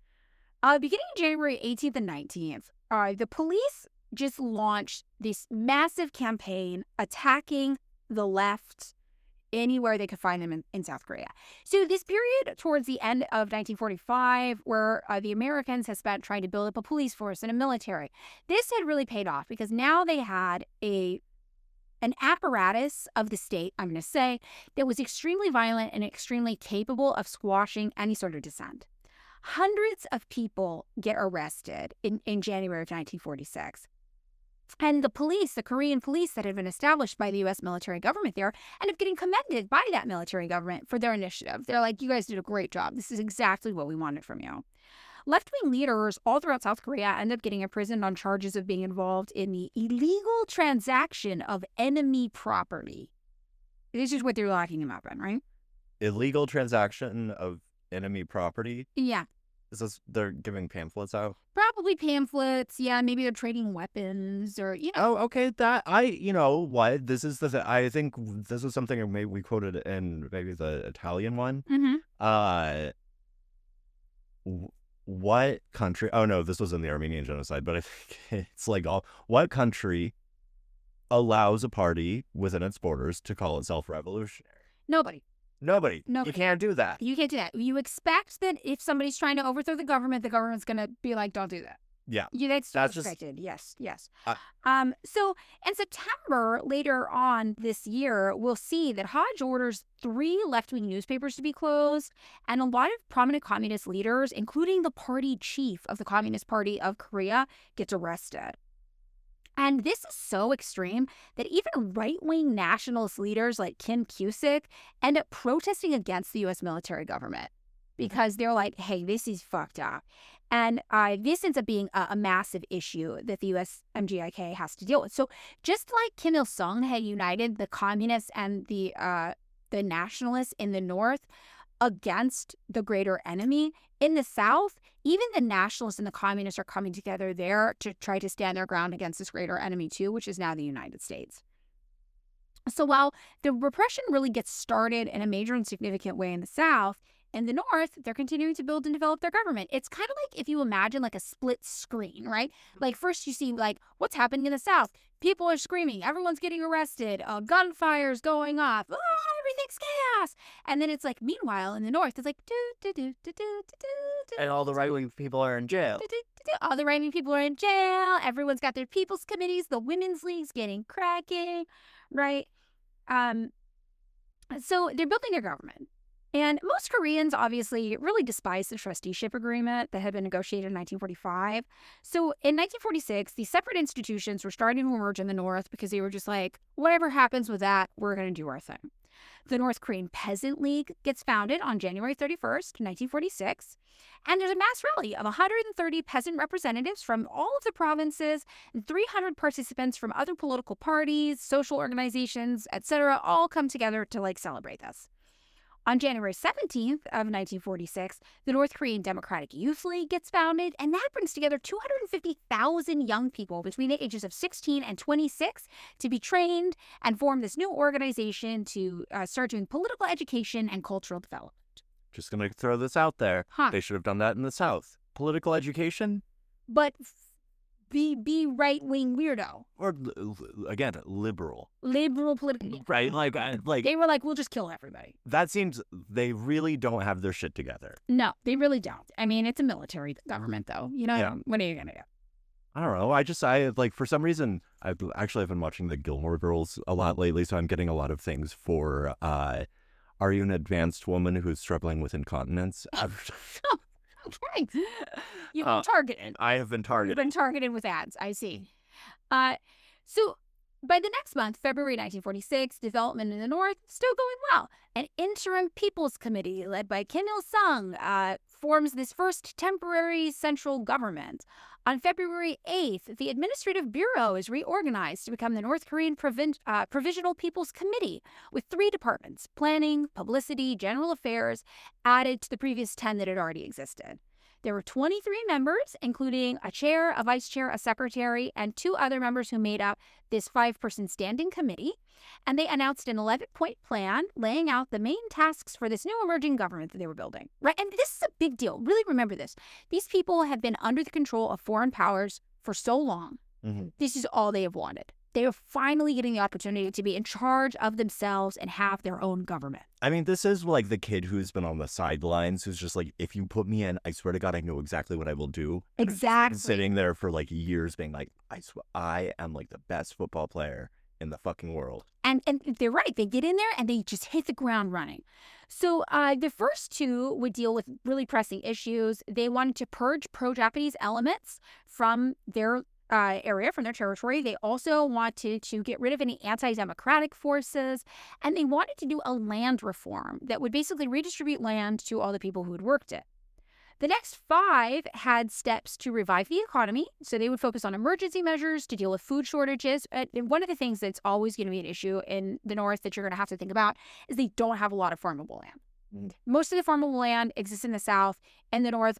Beginning January 18th and 19th, the police just launched this massive campaign attacking the left anywhere they could find them in South Korea. So this period towards the end of 1945, where the Americans had spent trying to build up a police force and a military, this had really paid off because now they had an apparatus of the state, I'm going to say, that was extremely violent and extremely capable of squashing any sort of dissent. Hundreds of people get arrested in January of 1946. And the police, the Korean police that had been established by the U.S. military government there, end up getting commended by that military government for their initiative. They're like, you guys did a great job. This is exactly what we wanted from you. Left-wing leaders all throughout South Korea end up getting imprisoned on charges of being involved in the illegal transaction of enemy property. This is what they're locking them up in, right? Illegal transaction of enemy property? Yeah. Is this, they're giving pamphlets out? Probably pamphlets. Yeah, maybe they're trading weapons or, Oh, okay. This is I think this is something maybe we quoted in maybe the Italian one. Mm-hmm. What country? Oh, no, this was in the Armenian genocide, but I think it's like what country allows a party within its borders to call itself revolutionary? Nobody. You can't do that. You can't do that. You expect that if somebody's trying to overthrow the government's going to be like, don't do that. Yeah. That's expected. Yes. So in September, later on this year, we'll see that Hodge orders 3 left-wing newspapers to be closed, and a lot of prominent communist leaders, including the party chief of the Communist Party of Korea, gets arrested. And this is so extreme that even right-wing nationalist leaders like Kim Cusick end up protesting against the U.S. military government because they're like, hey, this is fucked up. And this ends up being a massive issue that the U.S. MGIK has to deal with. So just like Kim Il-sung had united the communists and the nationalists in the North against the greater enemy, in the South, even the nationalists and the communists are coming together there to try to stand their ground against this greater enemy too, which is now the United States. So while the repression really gets started in a major and significant way in the South, In the North, they're continuing to build and develop their government. It's kind of like if you imagine like a split screen, right? Like first you see like what's happening in the South. People are screaming. Everyone's getting arrested. Gunfire's going off. Everything's chaos. And then it's like, meanwhile, in the North, it's like, and all the right-wing people are in jail. All the right-wing people are in jail. Everyone's got their people's committees. The women's league's getting cracking, right? So they're building their government. And most Koreans obviously really despise the trusteeship agreement that had been negotiated in 1945. So in 1946, these separate institutions were starting to emerge in the North because they were just like, whatever happens with that, we're going to do our thing. The North Korean Peasant League gets founded on January 31st, 1946. And there's a mass rally of 130 peasant representatives from all of the provinces and 300 participants from other political parties, social organizations, etc., all come together to like celebrate this. On January 17th of 1946, the North Korean Democratic Youth League gets founded, and that brings together 250,000 young people between the ages of 16 and 26 to be trained and form this new organization to start doing political education and cultural development. Just going to throw this out there. They should have done that in the South. Political education? But be right-wing weirdo. Or, again, liberal. Liberal political. Right, like... They were like, we'll just kill everybody. That seems... They really don't have their shit together. No, they really don't. I mean, it's a military government, though. You know, yeah. What are you going to do? I don't know. I like, for some reason, I've been watching the Gilmore Girls a lot lately, so I'm getting a lot of things for, are you an advanced woman who's struggling with incontinence? Okay. You've been targeted. I have been targeted. You've been targeted with ads. I see. So by the next month, February 1946, development in the North still going well. An interim People's Committee led by Kim Il-sung forms this first temporary central government. On February 8th, the Administrative Bureau is reorganized to become the North Korean Provisional People's Committee, with 3 departments, planning, publicity, general affairs, added to the previous 10 that had already existed. There were 23 members, including a chair, a vice chair, a secretary, and 2 other members who made up this 5-person standing committee. And they announced an 11-point plan laying out the main tasks for this new emerging government that they were building. Right? And this is a big deal. Really remember this. These people have been under the control of foreign powers for so long. Mm-hmm. This is all they have wanted. They are finally getting the opportunity to be in charge of themselves and have their own government. I mean, this is like the kid who's been on the sidelines, who's just like, if you put me in, I swear to God, I know exactly what I will do. Exactly. Sitting there for like years being like, I am like the best football player in the fucking world. And they're right. They get in there and they just hit the ground running. So the first 2 would deal with really pressing issues. They wanted to purge pro-Japanese elements from their area, from their territory. They also wanted to get rid of any anti-democratic forces, and they wanted to do a land reform that would basically redistribute land to all the people who had worked it. The next 5 had steps to revive the economy, so they would focus on emergency measures to deal with food shortages. And one of the things that's always going to be an issue in the North that you're going to have to think about is they don't have a lot of farmable land. Most of the farmable land exists in the South. In the North,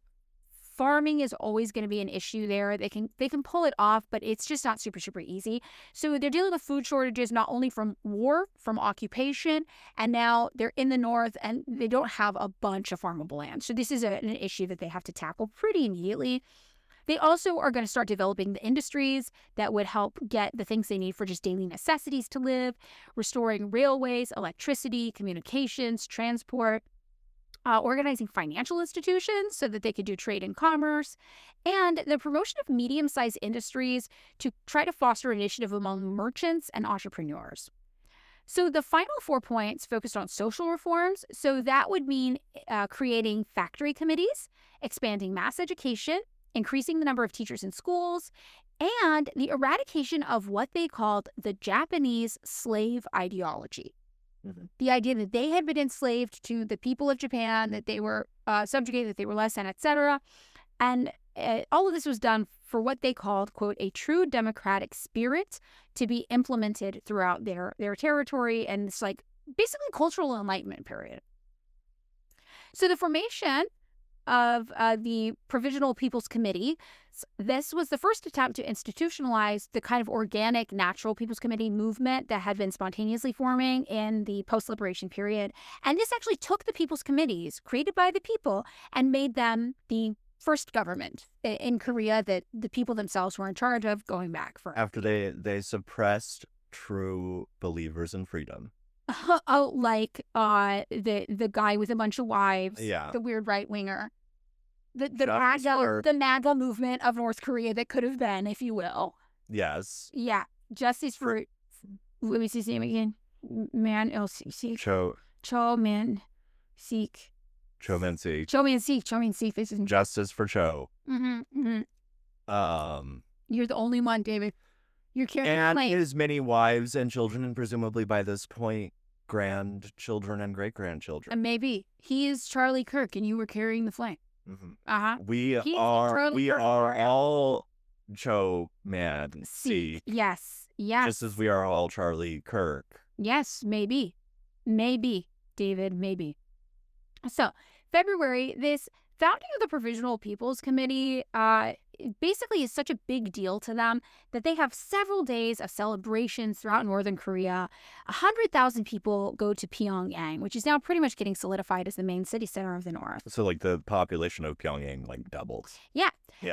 farming is always going to be an issue there. They can pull it off, but it's just not super easy. So they're dealing with food shortages, not only from war, from occupation, and now they're in the North and they don't have a bunch of farmable land. So this is an issue that they have to tackle pretty immediately. They also are going to start developing the industries that would help get the things they need for just daily necessities to live, restoring railways, electricity, communications, transport, organizing financial institutions so that they could do trade and commerce, and the promotion of medium-sized industries to try to foster initiative among merchants and entrepreneurs. So the final 4 points focused on social reforms. So that would mean creating factory committees, expanding mass education, increasing the number of teachers in schools, and the eradication of what they called the Japanese slave ideology. Mm-hmm. The idea that they had been enslaved to the people of Japan, that they were subjugated, that they were less than, etc. And all of this was done for what they called, quote, a true democratic spirit to be implemented throughout their territory, and it's like basically cultural enlightenment period. So the formation of the Provisional People's Committee. This was the first attempt to institutionalize the kind of organic, natural People's Committee movement that had been spontaneously forming in the post-liberation period. And this actually took the People's Committees, created by the people, and made them the first government in Korea that the people themselves were in charge of going back for. After they suppressed true believers in freedom. Oh, like the guy with a bunch of wives, the weird right winger, the MAGA movement of North Korea that could have been, if you will. Yes. Yeah, justice for. Let me see his name again. Man, Seek. Cho Man Seek. Cho Man Seek. Cho Man Seek. Cho Man Seek. This is justice for Cho. Mm-hmm. You're the only one, David. You're carrying and his many wives and children, and presumably by this point, grandchildren and great-grandchildren. And maybe he is Charlie Kirk, and you were carrying the flame. Mm-hmm. We are all Cho Man Seek. Yes. Just as we are all Charlie Kirk. Yes, maybe, David, maybe. So, February, this founding of the Provisional People's Committee basically is such a big deal to them that they have several days of celebrations throughout northern Korea. 100,000 people go to Pyongyang, which is now pretty much getting solidified as the main city center of the north. So like the population of Pyongyang like doubles. Yeah.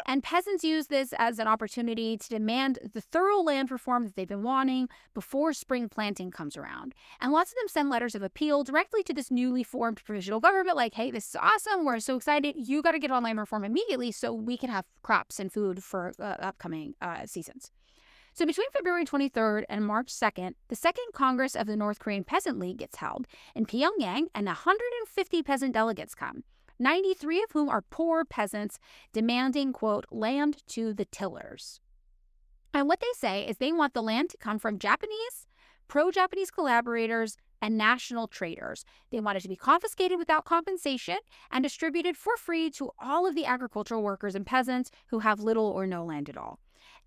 And peasants use this as an opportunity to demand the thorough land reform that they've been wanting before spring planting comes around. And lots of them send letters of appeal directly to this newly formed provisional government like, hey, this is awesome. We're so excited. You got to get on land reform immediately so we can have crops and food for upcoming seasons. So between February 23rd and March 2nd, the Second Congress of the North Korean Peasant League gets held in Pyongyang, and 150 peasant delegates come, 93 of whom are poor peasants demanding, quote, land to the tillers. And what they say is they want the land to come from Japanese, pro-Japanese collaborators, and national traders. They want it to be confiscated without compensation and distributed for free to all of the agricultural workers and peasants who have little or no land at all.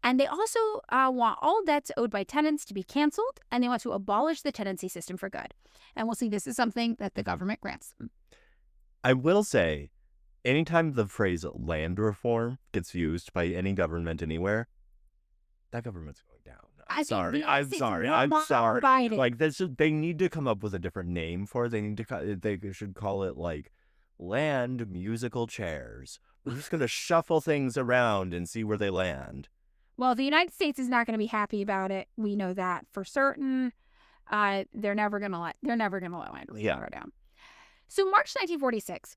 And they also want all debts owed by tenants to be canceled, and they want to abolish the tenancy system for good. And we'll see this is something that the government grants them. I will say, anytime the phrase land reform gets used by any government anywhere, that government's going down. I'm sorry. Like they need to come up with a different name for it. They should call it like land musical chairs. We're just going to shuffle things around and see where they land. Well, the United States is not going to be happy about it. We know that for certain. They're never going to let land reform go down. So March 1946,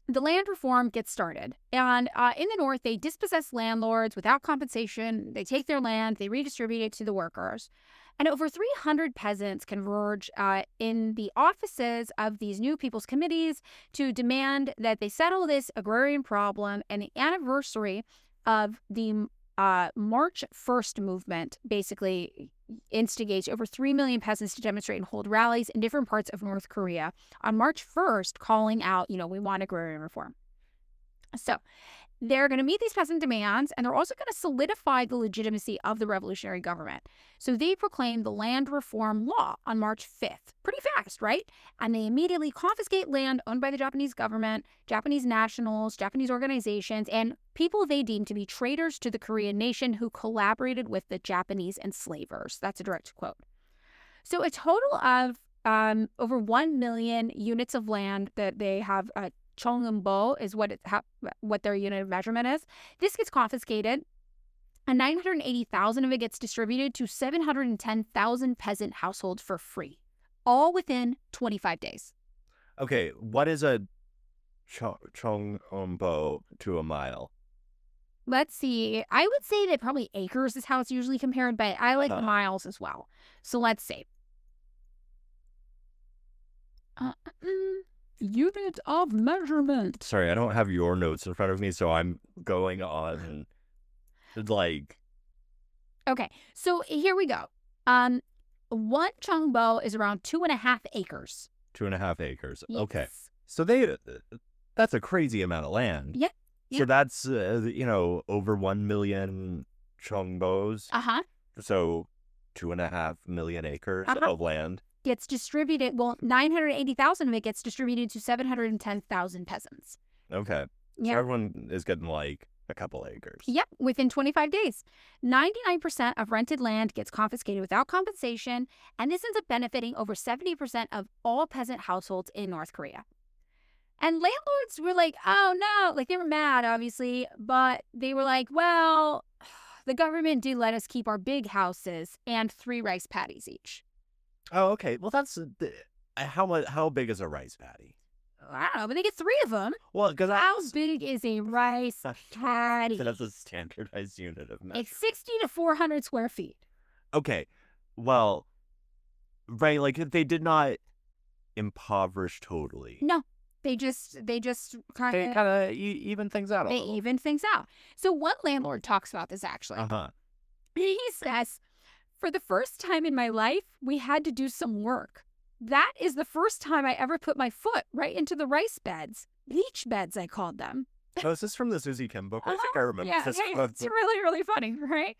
the land reform gets started. And in the north, they dispossess landlords without compensation. They take their land, they redistribute it to the workers. And over 300 peasants converge in the offices of these new people's committees to demand that they settle this agrarian problem. And the anniversary of the March 1st movement basically instigates over 3 million peasants to demonstrate and hold rallies in different parts of North Korea on March 1st, calling out, we want agrarian reform. So they're going to meet these peasant demands, and they're also going to solidify the legitimacy of the revolutionary government. So they proclaim the land reform law on March 5th. Pretty fast, right? And they immediately confiscate land owned by the Japanese government, Japanese nationals, Japanese organizations, and people they deem to be traitors to the Korean nation who collaborated with the Japanese enslavers. That's a direct quote. So a total of over 1 million units of land that they have Chongeumbo is what their unit of measurement is. This gets confiscated, and 980,000 of it gets distributed to 710,000 peasant households for free, all within 25 days. Okay, what is a Chongeumbo to a mile? Let's see. I would say that probably acres is how it's usually compared, but I like miles as well. So let's see. Unit of measurement. Sorry, I don't have your notes in front of me, so I'm going on like. Okay, so here we go. One Chongbo is around 2.5 acres. 2.5 acres. Yes. Okay, so that's a crazy amount of land. Yeah. So that's over 1 million Chongbos. So 2.5 million acres of land. Gets distributed, 980,000 of it gets distributed to 710,000 peasants. Okay. Yeah. So everyone is getting like a couple acres. Yep, within 25 days. 99% of rented land gets confiscated without compensation, and this ends up benefiting over 70% of all peasant households in North Korea. And landlords were like, oh no, like they were mad, obviously, but they were like, well, the government did let us keep our big houses and 3 rice paddies each. Oh, okay. Well, that's how big is a rice paddy? I don't know, but they get 3 of them. Well, because how big is a rice paddy? That's a standardized unit of measure. It's 60 to 400 square feet. Okay, well, right, like they did not impoverish totally. No, they just kind of even things out. They even things out. So one landlord talks about this actually. He says, for the first time in my life, we had to do some work. That is the first time I ever put my foot right into the rice beds. Leach beds, I called them. Oh, is this from the Susie Kim book? I think I remember this. Yeah, it's really, really funny, right?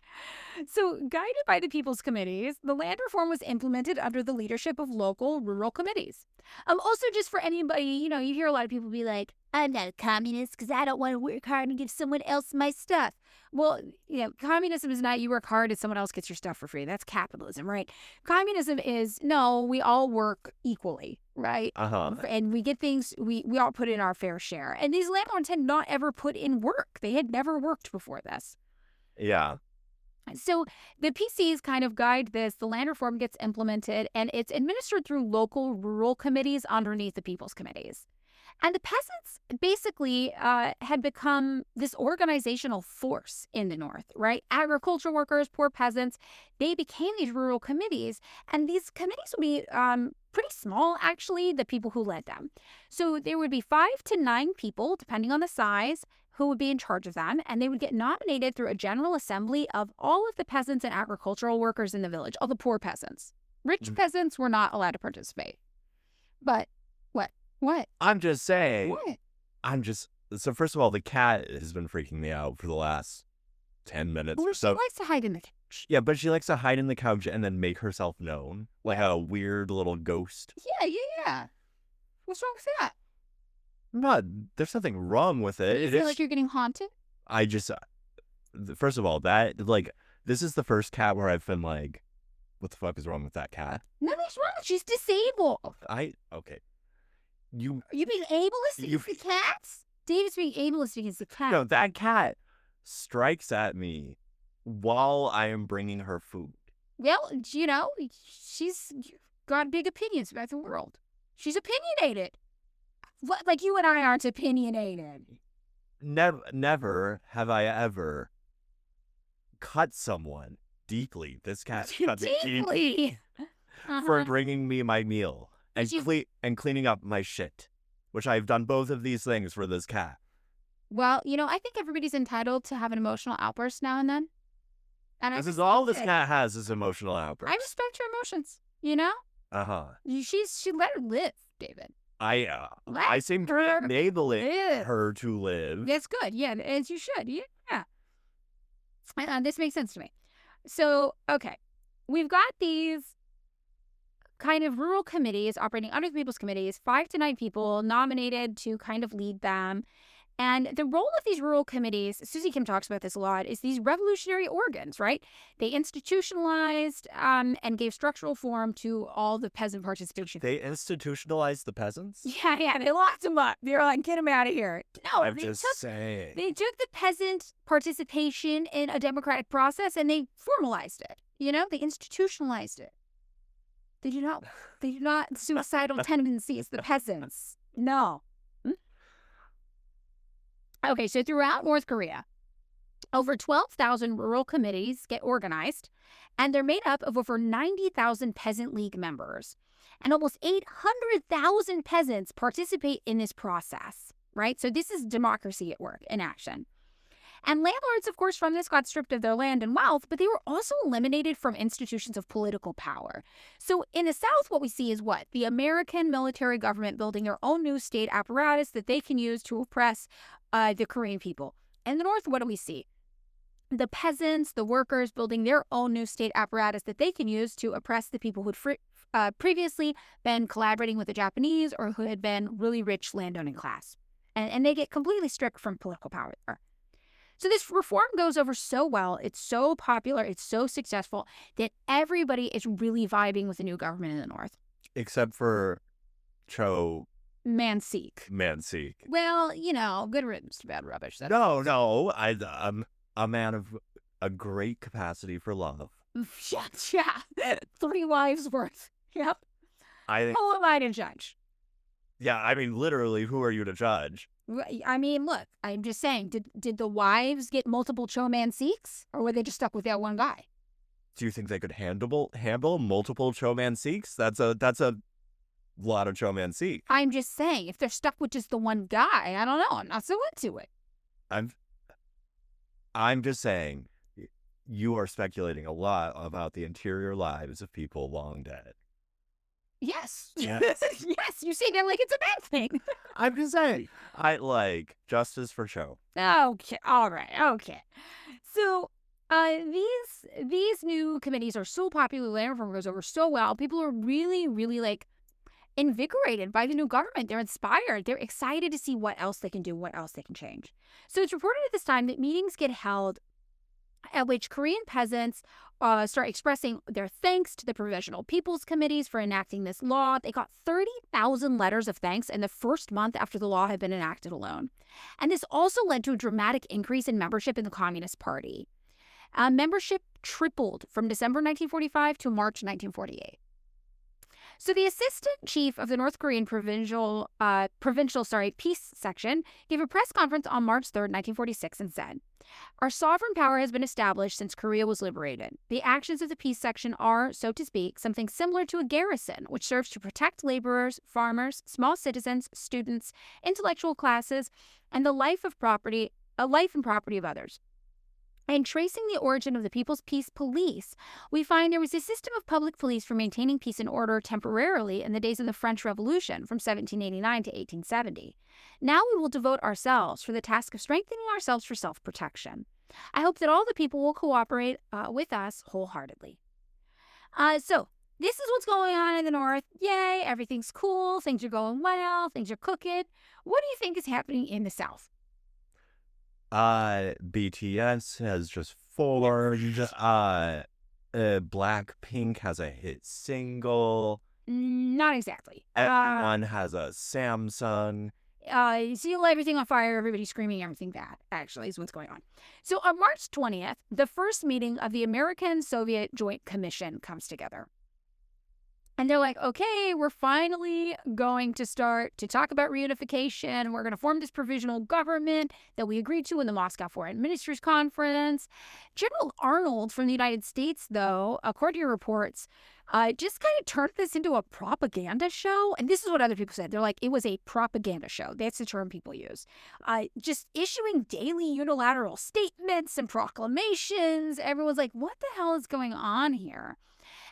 So, guided by the People's Committees, the land reform was implemented under the leadership of local rural committees. Also, just for anybody, you hear a lot of people be like, I'm not a communist because I don't want to work hard and give someone else my stuff. Well, communism is not you work hard and someone else gets your stuff for free. That's capitalism, right? Communism is, no, we all work equally, right? And we get things, we all put in our fair share. And these landlords had not ever put in work. They had never worked before this. Yeah. So the PCs kind of guide this. The land reform gets implemented, and it's administered through local rural committees underneath the People's Committees. And the peasants basically had become this organizational force in the North, right? Agricultural workers, poor peasants, they became these rural committees. And these committees would be pretty small, actually, the people who led them. So there would be 5 to 9 people, depending on the size, who would be in charge of them. And they would get nominated through a general assembly of all of the peasants and agricultural workers in the village, all the poor peasants. Rich peasants were not allowed to participate. But what? I'm just saying. What? So first of all, the cat has been freaking me out for the last 10 minutes. Well, she likes to hide in the couch. Yeah, but she likes to hide in the couch and then make herself known. Like a weird little ghost. Yeah. What's wrong with that? There's nothing wrong with it. You feel like you're getting haunted? First of all, this is the first cat where I've been like, what the fuck is wrong with that cat? Nothing's wrong. She's disabled. Okay. Are you being ableist against the cats? David's being ableist against the cat. No, that cat strikes at me while I am bringing her food. Well, she's got big opinions about the world. She's opinionated. What, like you and I aren't opinionated. Never have I ever cut someone deeply. This cat cut me deeply for bringing me my meal. And cleaning up my shit, which I've done both of these things for this cat. Well, I think everybody's entitled to have an emotional outburst now and then. And this is all this cat has is emotional outbursts. I respect her emotions, She let her live, David. I seem to enable her to live. That's good, yeah, as you should, yeah. This makes sense to me. So, okay, we've got these kind of rural committees operating under the People's Committees, 5 to 9 people nominated to kind of lead them. And the role of these rural committees, Susie Kim talks about this a lot, is these revolutionary organs, right? They institutionalized and gave structural form to all the peasant participation. They institutionalized the peasants? Yeah, they locked them up. They were like, get them out of here. No, I'm just saying. They took the peasant participation in a democratic process and they formalized it. They institutionalized it. They do not suicidal tendencies, the peasants. No. Okay, so throughout North Korea, over 12,000 rural committees get organized, and they're made up of over 90,000 peasant league members. And almost 800,000 peasants participate in this process, right? So this is democracy at work in action. And landlords, of course, from this got stripped of their land and wealth, but they were also eliminated from institutions of political power. So in the South, what we see is what? The American military government building their own new state apparatus that they can use to oppress the Korean people. In the North, what do we see? The peasants, the workers building their own new state apparatus that they can use to oppress the people who'd previously been collaborating with the Japanese or who had been really rich landowning class. And they get completely stripped from political power there. So this reform goes over so well, it's so popular, it's so successful that everybody is really vibing with the new government in the North. Except for Cho Manseek. Well, good riddance to bad rubbish. No, I'm a man of a great capacity for love. Yeah. 3 wives worth. Yep. Who am I to judge? Yeah, I mean, literally, who are you to judge? I mean, look, I'm just saying, did the wives get multiple Cho Manseeks, or were they just stuck with that one guy? Do you think they could handle multiple Cho Manseeks? That's a lot of Cho Manseek. I'm just saying, if they're stuck with just the one guy, I don't know. I'm not so into it. I'm just saying, you are speculating a lot about the interior lives of people long dead. Yes. Yes, you say that like it's a bad thing. I'm just saying. I like justice for Cho. Okay, all right, okay. So, these new committees are so popular, land reform goes over so well. People are really, really like invigorated by the new government. They're inspired. They're excited to see what else they can do, what else they can change. So it's reported at this time that meetings get held at which Korean peasants start expressing their thanks to the Provisional People's Committees for enacting this law. They got 30,000 letters of thanks in the first month after the law had been enacted alone. And this also led to a dramatic increase in membership in the Communist Party. Membership tripled from December 1945 to March 1948. So the assistant chief of the North Korean provincial peace section gave a press conference on March 3rd, 1946 and said, "Our sovereign power has been established since Korea was liberated. The actions of the peace section are, so to speak, something similar to a garrison, which serves to protect laborers, farmers, small citizens, students, intellectual classes, and the life and property of others. In tracing the origin of the People's Peace Police, we find there was a system of public police for maintaining peace and order temporarily in the days of the French Revolution from 1789 to 1870. Now we will devote ourselves for the task of strengthening ourselves for self-protection. I hope that all the people will cooperate with us wholeheartedly." So this is what's going on in the North. Yay, everything's cool, things are going well, things are cooking. What do you think is happening in the South? BTS has just formed. Blackpink has a hit single. Not exactly. Everyone has a Samsung. Seal everything on fire, everybody screaming everything bad, actually, is what's going on. So on March 20th, the first meeting of the American-Soviet Joint Commission comes together. And they're like, okay, we're finally going to start to talk about reunification. We're going to form this provisional government that we agreed to in the Moscow Foreign Ministers Conference. General Arnold from the United States, though, according to reports, just kind of turned this into a propaganda show. And this is what other people said. They're like, it was a propaganda show. That's the term people use. Just issuing daily unilateral statements and proclamations. Everyone's like, what the hell is going on here?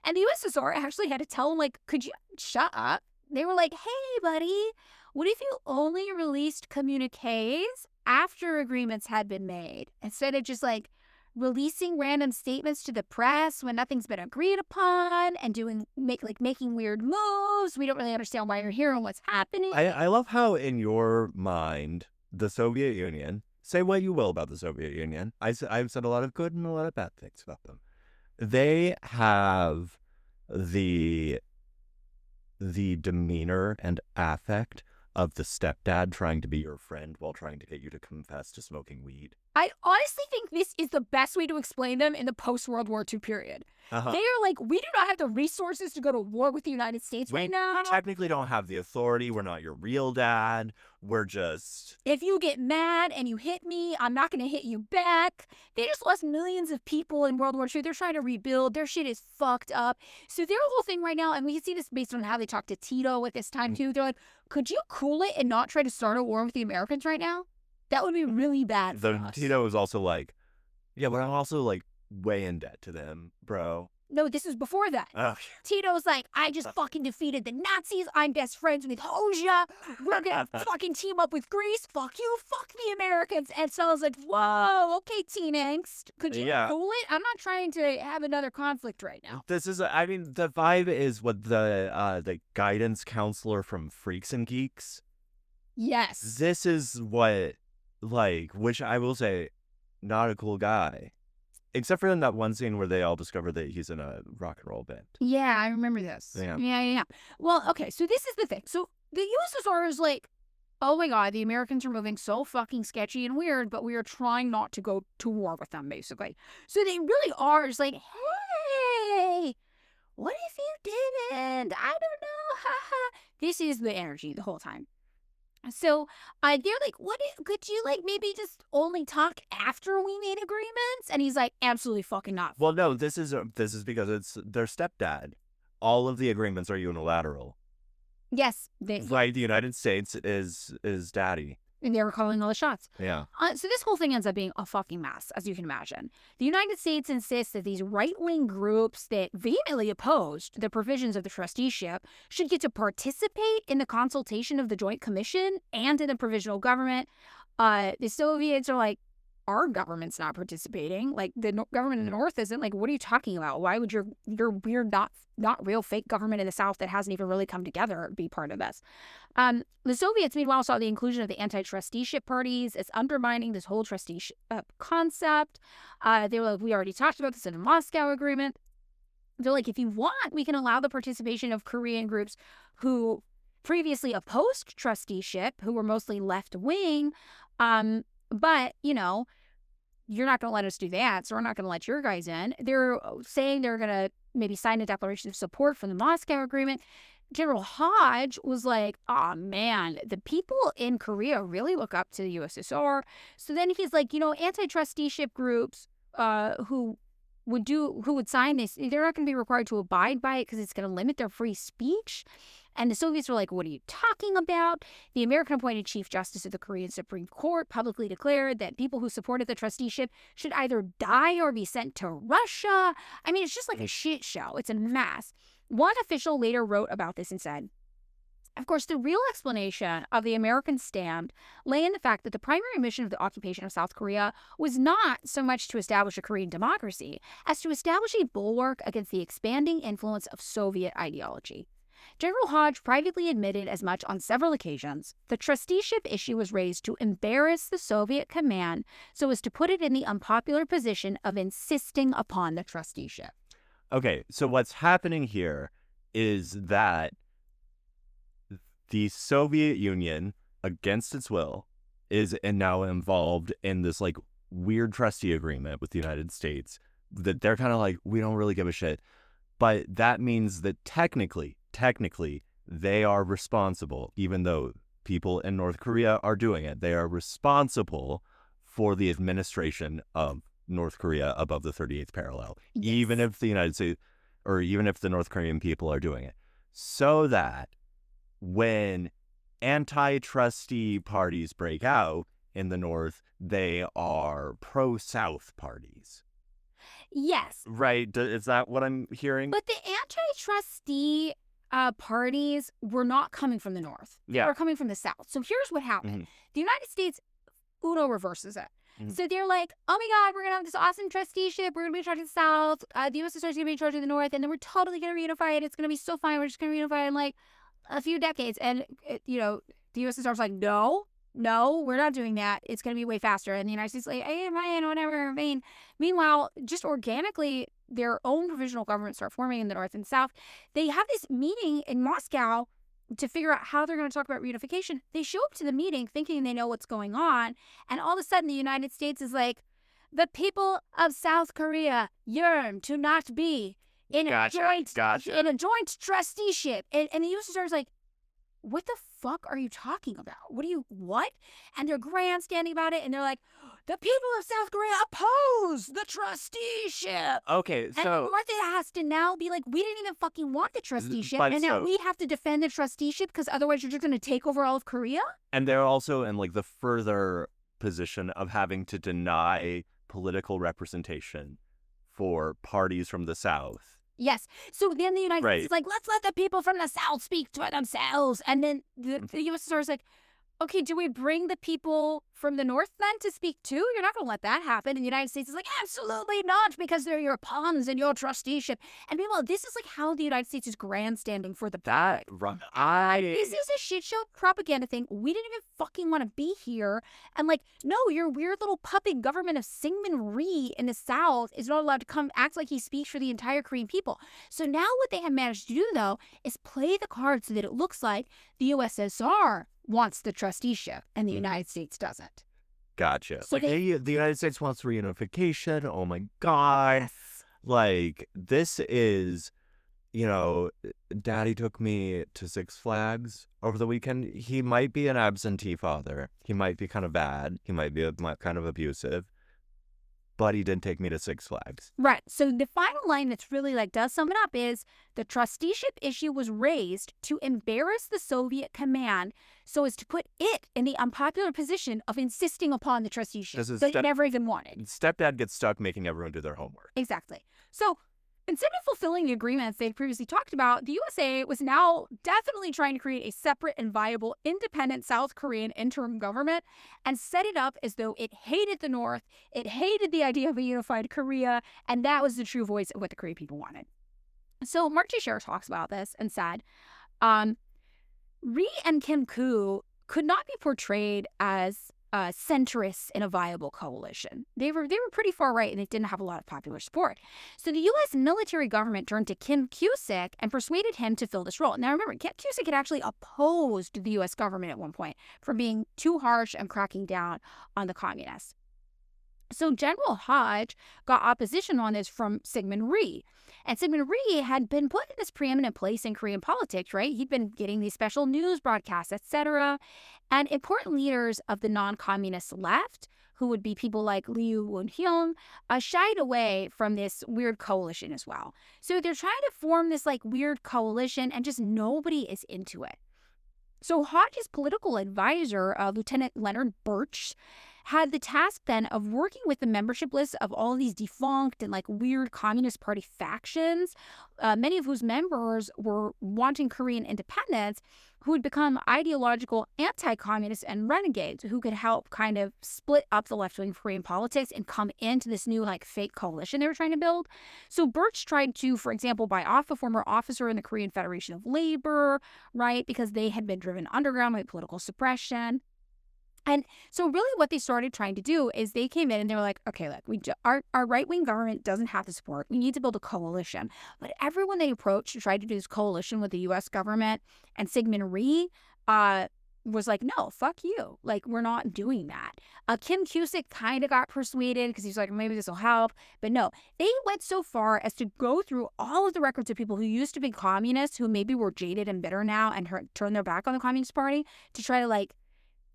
And the USSR actually had to tell them, like, could you shut up? They were like, hey, buddy, what if you only released communiques after agreements had been made, instead of just, like, releasing random statements to the press when nothing's been agreed upon and making weird moves? We don't really understand why you're here and what's happening. I love how, in your mind, the Soviet Union, say what you will about the Soviet Union, I've said a lot of good and a lot of bad things about them. They have the demeanor and affect of the stepdad trying to be your friend while trying to get you to confess to smoking weed. I honestly think this is the best way to explain them in the post-World War II period. They are like, we do not have the resources to go to war with the United States right now. We technically don't have the authority. We're not your real dad. We're just... If you get mad and you hit me, I'm not going to hit you back. They just lost millions of people in World War II. They're trying to rebuild. Their shit is fucked up. So their whole thing right now, and we can see this based on how they talk to Tito at this time too. They're like, could you cool it and not try to start a war with the Americans right now? That would be really bad for us. Tito was also like, yeah, but I'm also like way in debt to them, bro. No, this was before that. Tito's like, I just fucking defeated the Nazis. I'm best friends with Hoxha. We're going to fucking team up with Greece. Fuck you. Fuck the Americans. And so I was like, whoa, okay, teen angst. Could you cool it? I'm not trying to have another conflict right now. This is, I mean, the vibe is what the guidance counselor from Freaks and Geeks. Yes. This is what, like, which I will say, not a cool guy. Except for in that one scene where they all discover that he's in a rock and roll band. Yeah, I remember this. Yeah. Well, okay, so this is the thing. So the USSR is like, oh my God, the Americans are moving so fucking sketchy and weird, but we are trying not to go to war with them, basically. So they really are just like, hey, what if you didn't? I don't know. Ha ha. This is the energy the whole time. So they're like, could you like maybe just only talk after we made agreements? And he's like, absolutely fucking not. Well, no, this is because it's their stepdad. All of the agreements are unilateral. Yes. Like the United States is daddy. And they were calling all the shots. Yeah. So this whole thing ends up being a fucking mess, as you can imagine. The United States insists that these right-wing groups that vehemently opposed the provisions of the trusteeship should get to participate in the consultation of the Joint Commission and in the provisional government. The Soviets are like, our government's not participating. Like, the government in the North isn't. Like, what are you talking about? Why would your weird, not real fake government in the South that hasn't even really come together be part of this? The Soviets, meanwhile, saw the inclusion of the anti-trusteeship parties as undermining this whole trusteeship concept. They were like, we already talked about this in the Moscow Agreement. They're like, if you want, we can allow the participation of Korean groups who previously opposed trusteeship, who were mostly left-wing, but, you know, you're not going to let us do that, so we're not going to let your guys in. They're saying they're going to maybe sign a declaration of support for the Moscow Agreement. General Hodge was like, oh, man, the people in Korea really look up to the USSR. So then he's like, you know, anti-trusteeship groups who would sign this, they're not going to be required to abide by it because it's going to limit their free speech. And the Soviets were like, what are you talking about? The American-appointed Chief Justice of the Korean Supreme Court publicly declared that people who supported the trusteeship should either die or be sent to Russia. I mean, it's just like a shit show. It's a mess. One official later wrote about this and said, of course, the real explanation of the American stand lay in the fact that the primary mission of the occupation of South Korea was not so much to establish a Korean democracy as to establish a bulwark against the expanding influence of Soviet ideology. General Hodge privately admitted as much on several occasions. The trusteeship issue was raised to embarrass the Soviet command so as to put it in the unpopular position of insisting upon the trusteeship. Okay, so what's happening here is that the Soviet Union, against its will, is now involved in this like weird trustee agreement with the United States that they're kind of like, we don't really give a shit. But that means that technically, they are responsible, even though people in North Korea are doing it. They are responsible for the administration of North Korea above the 38th parallel, yes. Even if the United States, or even if the North Korean people are doing it. So that when anti-trustee parties break out in the North, they are pro-South parties. Yes. Right. Is that what I'm hearing? But the anti-trustee parties were not coming from the North. Yeah. They were coming from the South. So here's what happened. Mm-hmm. The United States, Uno reverses it. Mm-hmm. So they're like, oh my God, we're going to have this awesome trusteeship. We're going to be in charge of the South. The USSR is going to be in charge of the North. And then we're totally going to reunify it. It's going to be so fine. We're just going to reunify in like a few decades. And, the USSR was like, no, we're not doing that. It's going to be way faster. And the United States is like, hey, fine, whatever. Meanwhile, just organically, their own provisional governments start forming in the North and South. They have this meeting in Moscow to figure out how they're going to talk about reunification. They show up to the meeting thinking they know what's going on. And all of a sudden, the United States is like, the people of South Korea yearn to not be in a joint trusteeship. And the USSR is like, what the fuck are you talking about? What? And they're grandstanding about it, and they're like, the people of South Korea oppose the trusteeship. Okay, so... And North has to now be like, we didn't even fucking want the trusteeship, and now we have to defend the trusteeship because otherwise you're just going to take over all of Korea? And they're also in, like, the further position of having to deny political representation for parties from the South. Yes. So then the United States is like, let's let the people from the South speak for themselves. And then the USSR is like, okay, do we bring the people from the North then to speak too? You're not going to let that happen. And the United States is like, absolutely not, because they're your pawns in your trusteeship. And meanwhile, this is like how the United States is grandstanding for the public. This is a shit show propaganda thing. We didn't even fucking want to be here. And like, no, your weird little puppet government of Syngman Rhee in the South is not allowed to come act like he speaks for the entire Korean people. So now what they have managed to do, though, is play the card so that it looks like the USSR wants the trusteeship and the United States doesn't. Gotcha. So like, hey, the United States wants reunification. Oh my God. Yes. Like, this is, you know, Daddy took me to Six Flags over the weekend. He might be an absentee father. He might be kind of bad. He might be kind of abusive. But he didn't take me to Six Flags. Right. So the final line that's really like does sum it up is the trusteeship issue was raised to embarrass the Soviet command so as to put it in the unpopular position of insisting upon the trusteeship that it never even wanted. Stepdad gets stuck making everyone do their homework. Exactly. So instead of fulfilling the agreements they'd previously talked about, the USA was now definitely trying to create a separate and viable independent South Korean interim government and set it up as though it hated the North, it hated the idea of a unified Korea, and that was the true voice of what the Korean people wanted. So Mark Teixeira talks about this and said, Rhee and Kim Koo could not be portrayed as centrists in a viable coalition. They were pretty far right and they didn't have a lot of popular support. So the U.S. military government turned to Kim Cusick and persuaded him to fill this role. Now remember, Kim Cusick had actually opposed the U.S. government at one point for being too harsh and cracking down on the communists. So General Hodge got opposition on this from Syngman Rhee. And Syngman Rhee had been put in this preeminent place in Korean politics, right? He'd been getting these special news broadcasts, etc. And important leaders of the non-communist left, who would be people like Liu Woon-hyung, shied away from this weird coalition as well. So they're trying to form this like weird coalition and just nobody is into it. So Hodge's political advisor, Lieutenant Leonard Birch, had the task then of working with the membership lists of all of these defunct and like weird Communist Party factions, many of whose members were wanting Korean independence, who would become ideological anti-communists and renegades who could help kind of split up the left-wing Korean politics and come into this new like fake coalition they were trying to build. So Birch tried to, for example, buy off a former officer in the Korean Federation of Labor, right, because they had been driven underground by political suppression. And so really what they started trying to do is they came in and they were like, okay, look, our right-wing government doesn't have the support. We need to build a coalition. But everyone they approached to try to do this coalition with the U.S. government and Syngman Rhee was like, no, fuck you. Like, we're not doing that. Kim Cusick kind of got persuaded because he's like, maybe this will help. But no, they went so far as to go through all of the records of people who used to be communists, who maybe were jaded and bitter now and turned their back on the Communist Party to try to like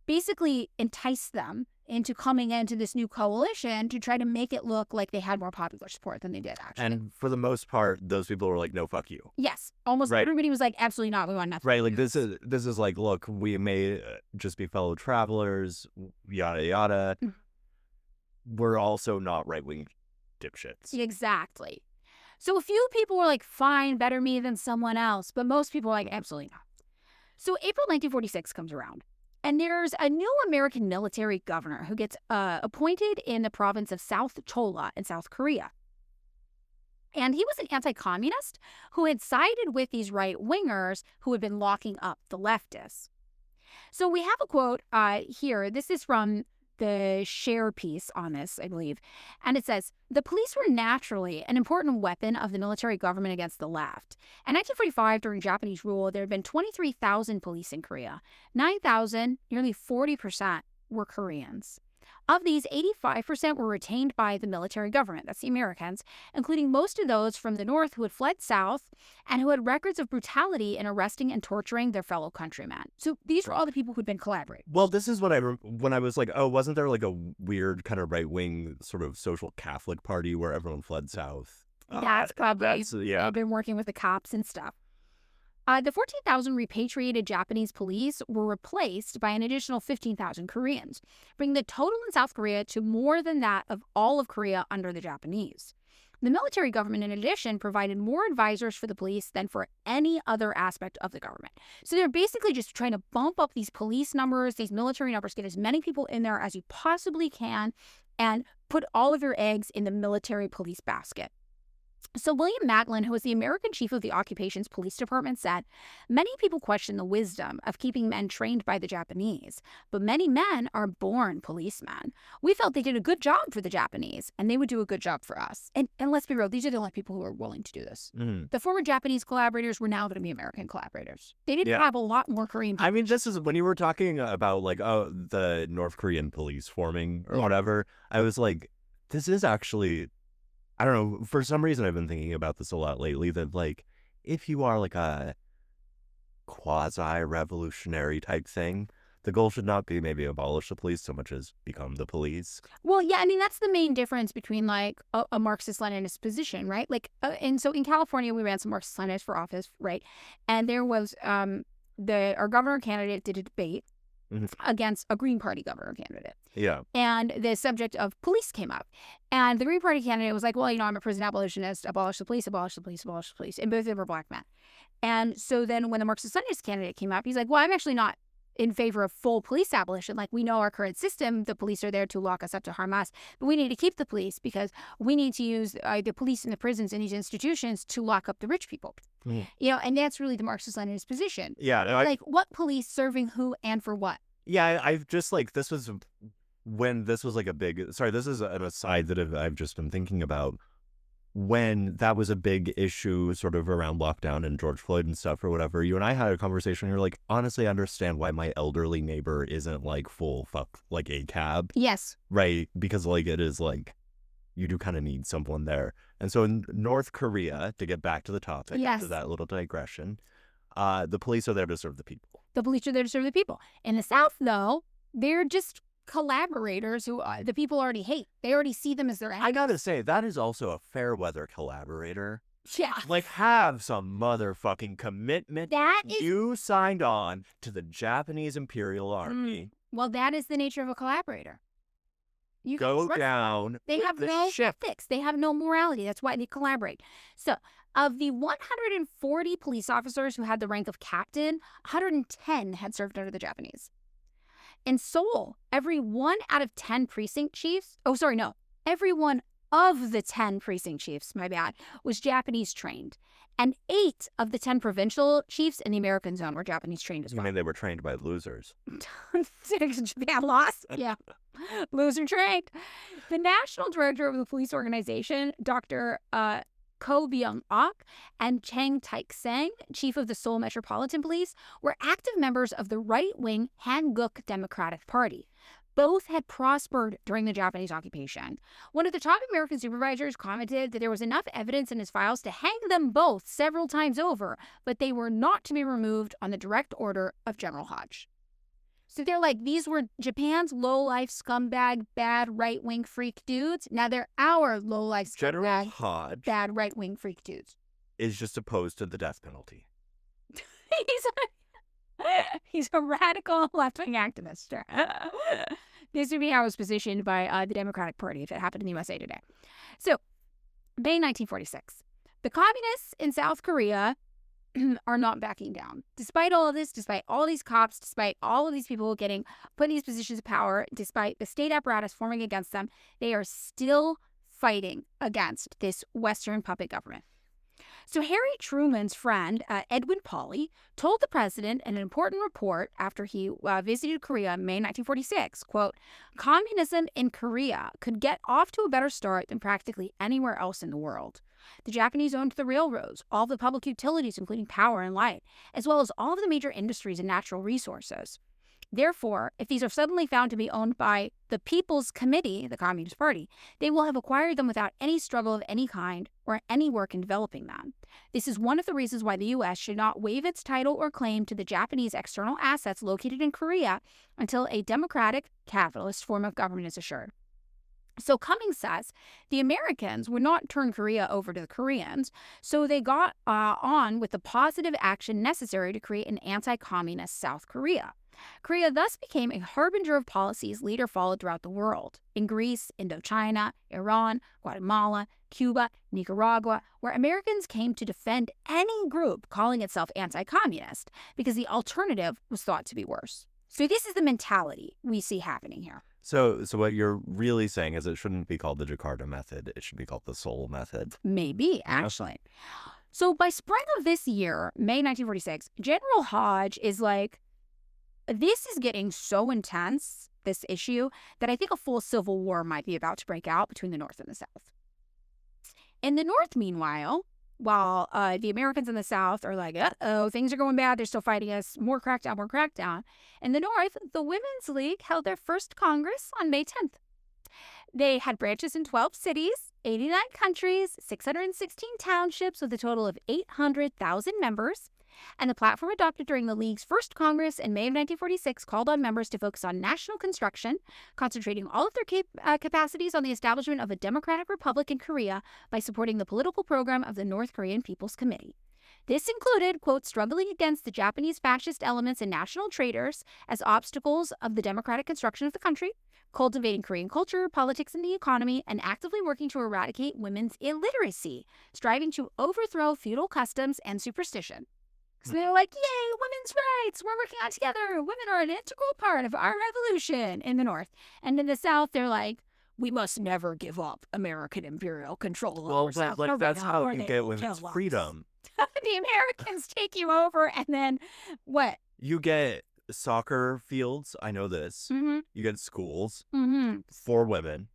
basically entice them into coming into this new coalition to try to make it look like they had more popular support than they did, actually. And for the most part, those people were like, no, fuck you. Yes. Almost everybody was like, absolutely not. We want nothing. Right. Like, this is like, look, we may just be fellow travelers, yada, yada. We're also not right-wing dipshits. Exactly. So a few people were like, fine, better me than someone else. But most people were like, absolutely not. So April 1946 comes around. And there's a new American military governor who gets appointed in the province of South Cholla in South Korea. And he was an anti-communist who had sided with these right-wingers who had been locking up the leftists. So we have a quote here. This is from the Share piece on this, I believe. And it says, the police were naturally an important weapon of the military government against the left. In 1945, during Japanese rule, there had been 23,000 police in Korea. 9,000, nearly 40%, were Koreans. Of these, 85% were retained by the military government, that's the Americans, including most of those from the North who had fled south and who had records of brutality in arresting and torturing their fellow countrymen. So these were all the people who'd been collaborating. Well, this is what when I was like, oh, wasn't there like a weird kind of right-wing sort of social Catholic party where everyone fled south? That's probably, they've been working with the cops and stuff. The 14,000 repatriated Japanese police were replaced by an additional 15,000 Koreans, bringing the total in South Korea to more than that of all of Korea under the Japanese. The military government, in addition, provided more advisors for the police than for any other aspect of the government. So they're basically just trying to bump up these police numbers, these military numbers, get as many people in there as you possibly can, and put all of your eggs in the military police basket. So William Madeline, who was the American chief of the occupation's police department, said, "Many people question the wisdom of keeping men trained by the Japanese, but many men are born policemen. We felt they did a good job for the Japanese, and they would do a good job for us." And let's be real, these are the only people who are willing to do this. The former Japanese collaborators were now going to be American collaborators. They didn't have a lot more Korean people. I mean, this is when you were talking about, like, the North Korean police forming or whatever, I was like, this is actually... I don't know, for some reason I've been thinking about this a lot lately, that, like, if you are, like, a quasi-revolutionary type thing, the goal should not be maybe abolish the police so much as become the police. Well, yeah, I mean, that's the main difference between, like, a Marxist-Leninist position, right? Like, and so in California, we ran some Marxist-Leninists for office, right? And there was, our governor candidate did a debate against a Green Party governor candidate. Yeah. And the subject of police came up. And the Green Party candidate was like, well, you know, I'm a prison abolitionist, abolish the police, abolish the police, abolish the police. And both of them were black men. And so then when the Marxist-Leninist candidate came up, he's like, well, I'm actually not in favor of full police abolition. Like, we know our current system, the police are there to lock us up, to harm us, but we need to keep the police because we need to use the police in the prisons and these institutions to lock up the rich people. You know, and that's really the Marxist-Leninist position. Yeah. Like, what police serving who and for what? Yeah, I've just, like, this was when this was, like, a big... Sorry, this is an aside that I've just been thinking about. When that was a big issue sort of around lockdown and George Floyd and stuff or whatever, you and I had a conversation. You're like, honestly, I understand why my elderly neighbor isn't, like, full fuck, like, a cab. Yes. Right? Because, like, it is, like, you do kind of need someone there. And so in North Korea, to get back to the topic, to that little digression, the police are there to serve the people. The police are there to serve the people. In the South, though, they're just collaborators who the people already hate. They already see them as their enemies. I gotta say, that is also a fair weather collaborator. Yeah. Like, have some motherfucking commitment. That is... You signed on to the Japanese Imperial Army. Well, that is the nature of a collaborator. You go down. They have no ethics. They have no morality. That's why they collaborate. So, of the 140 police officers who had the rank of captain, 110 had served under the Japanese. In Seoul, every 1 out of 10 precinct chiefs, every one of the 10 precinct chiefs, my bad, was Japanese trained. And 8 of the 10 provincial chiefs in the American zone were Japanese trained as well. I mean, they were trained by losers. Japan lost? Yeah. Loser trained. The national director of the police organization, Dr. Ko Byung-ok, and Chang Taek-sang, chief of the Seoul Metropolitan Police, were active members of the right-wing Hanguk Democratic Party. Both had prospered during the Japanese occupation. One of the top American supervisors commented that there was enough evidence in his files to hang them both several times over, but they were not to be removed on the direct order of General Hodge. So they're like, these were Japan's low-life scumbag, bad right-wing freak dudes. Now they're our low-life scumbag, General Hodge, bad right-wing freak dudes. Is just opposed to the death penalty. He's a radical left-wing activist. This would be how it was positioned by the Democratic Party if it happened in the USA today. So, May 1946. The communists in South Korea are not backing down. Despite all of this, despite all these cops, despite all of these people getting put in these positions of power, despite the state apparatus forming against them, they are still fighting against this Western puppet government. So Harry Truman's friend, Edwin Pauley, told the president in an important report after he visited Korea in May 1946, quote, "Communism in Korea could get off to a better start than practically anywhere else in the world. The Japanese owned the railroads, all the public utilities, including power and light, as well as all of the major industries and natural resources. Therefore, if these are suddenly found to be owned by the People's Committee, the Communist Party, they will have acquired them without any struggle of any kind or any work in developing them. This is one of the reasons why the U.S. should not waive its title or claim to the Japanese external assets located in Korea until a democratic, capitalist form of government is assured." So Cummings says the Americans would not turn Korea over to the Koreans, so they got on with the positive action necessary to create an anti-communist South Korea. Korea thus became a harbinger of policies later followed throughout the world. In Greece, Indochina, Iran, Guatemala, Cuba, Nicaragua, where Americans came to defend any group calling itself anti-communist because the alternative was thought to be worse. So this is the mentality we see happening here. So what you're really saying is it shouldn't be called the Jakarta method. It should be called the Seoul method. Maybe, actually. So by spring of this year, May 1946, General Hodge is like, this is getting so intense, this issue, that I think a full civil war might be about to break out between the North and the South. In the North, meanwhile, while the Americans in the South are like, uh-oh, things are going bad, they're still fighting us, more crackdown, more crackdown. In the North, the Women's League held their first Congress on May 10th. They had branches in 12 cities, 89 countries, 616 townships with a total of 800,000 members. And the platform adopted during the League's first Congress in May of 1946 called on members to focus on national construction, concentrating all of their capacities on the establishment of a democratic republic in Korea by supporting the political program of the North Korean People's Committee. This included, quote, struggling against the Japanese fascist elements and national traitors as obstacles of the democratic construction of the country, cultivating Korean culture, politics, and the economy, and actively working to eradicate women's illiteracy, striving to overthrow feudal customs and superstition. So they're like, yay, women's rights, we're working on together. Women are an integral part of our revolution in the North. And in the South, they're like, we must never give up American imperial control. Well, that's how you get women's freedom. The Americans take you over, and then what? You get soccer fields. I know this. Mm-hmm. You get schools Mm-hmm. for women.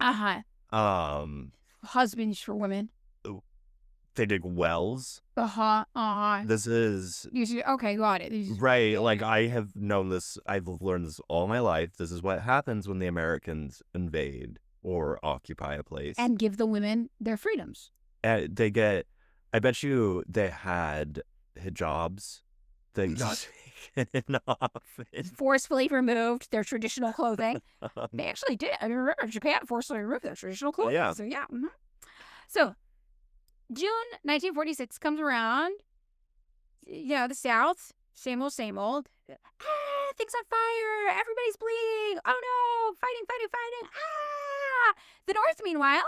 Uh-huh. Husbands for women. They dig wells. Uh-huh. This is... Okay, got it. Right, like I have known this, I've learned this all my life. This is what happens when the Americans invade or occupy a place. And give the women their freedoms. They get, I bet you they had hijabs. They got taken off. Forcefully removed their traditional clothing. They actually did. I mean, remember, Japan forcefully removed their traditional clothing. Yeah. So, yeah. Mm-hmm. So, June 1946 comes around. You know, the South, same old, same old. Things on fire. Everybody's bleeding. Oh no, fighting. The North, meanwhile,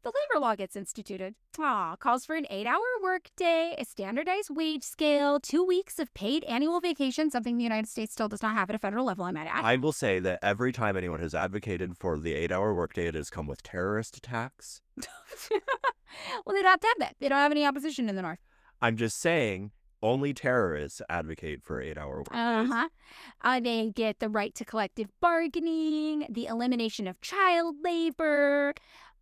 the labor law gets instituted. Calls for an 8-hour workday, a standardized wage scale, 2 weeks of paid annual vacation, something the United States still does not have at a federal level, I might add. I will say that every time anyone has advocated for the 8-hour workday, it has come with terrorist attacks. Well, they don't have to have that. They don't have any opposition in the North. I'm just saying, only terrorists advocate for 8-hour workdays. They get the right to collective bargaining, the elimination of child labor.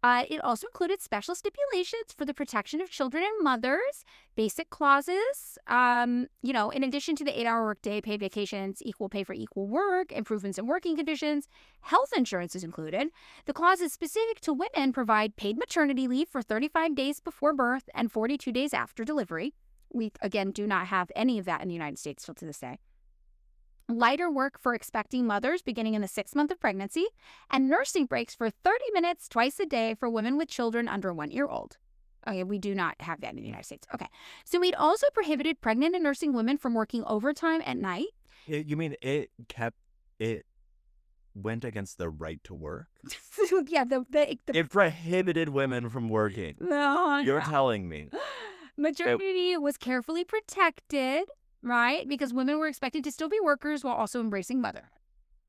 It also included special stipulations for the protection of children and mothers, basic clauses, in addition to the 8-hour workday, paid vacations, equal pay for equal work, improvements in working conditions, health insurance is included. The clauses specific to women provide paid maternity leave for 35 days before birth and 42 days after delivery. We, again, do not have any of that in the United States till to this day. Lighter work for expecting mothers beginning in the 6th month of pregnancy, and nursing breaks for 30 minutes twice a day for women with children under 1 year old. Okay, we do not have that in the United States. Okay, so we'd also prohibited pregnant and nursing women from working overtime at night. You mean it went against the right to work? Yeah, it prohibited women from working. No, You're telling me. Maternity was carefully protected. Right? Because women were expected to still be workers while also embracing motherhood.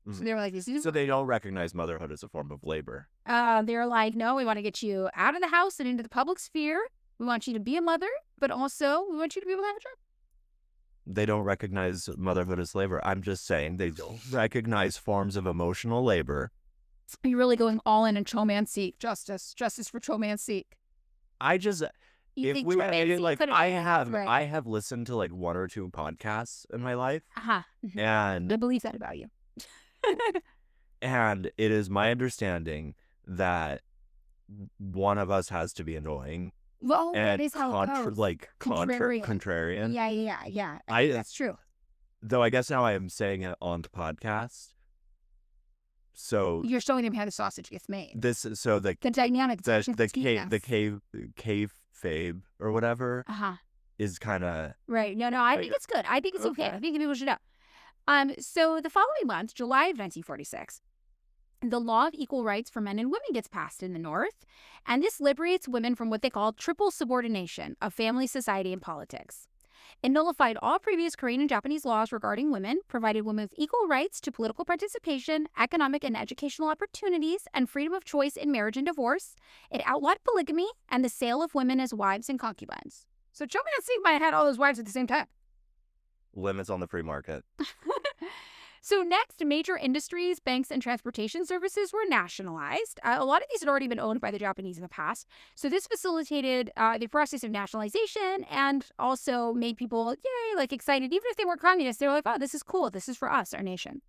Mm-hmm. So they were like, so they don't recognize motherhood as a form of labor. They're like, no, we want to get you out of the house and into the public sphere. We want you to be a mother, but also we want you to be able to have a job. They don't recognize motherhood as labor. I'm just saying they don't recognize forms of emotional labor. You're really going all in Cho Man Seek. Justice for Cho Man Seek. If we I have listened to like 1 or 2 podcasts in my life. And I believe that about you. And it is my understanding that one of us has to be annoying. Well, that is how it goes. Contrarian. Yeah. That's true. Though I guess now I am saying it on the podcast. So you're showing them how the sausage gets made. The dynamic, the cave fabe or whatever is kind of right. No, I think it's good. I think it's okay. I think people should know. So the following month, July of 1946, the Law of Equal Rights for Men and Women gets passed in the North, and this liberates women from what they call triple subordination of family, society, and politics. It nullified all previous Korean and Japanese laws regarding women, provided women with equal rights to political participation, economic and educational opportunities, and freedom of choice in marriage and divorce. It outlawed polygamy and the sale of women as wives and concubines. So Cho Man-sik had all those wives at the same time. Limits on the free market. So next, major industries, banks, and transportation services were nationalized. A lot of these had already been owned by the Japanese in the past. So this facilitated the process of nationalization and also made people, excited. Even if they weren't communists, they were like, oh, this is cool. This is for us, our nation.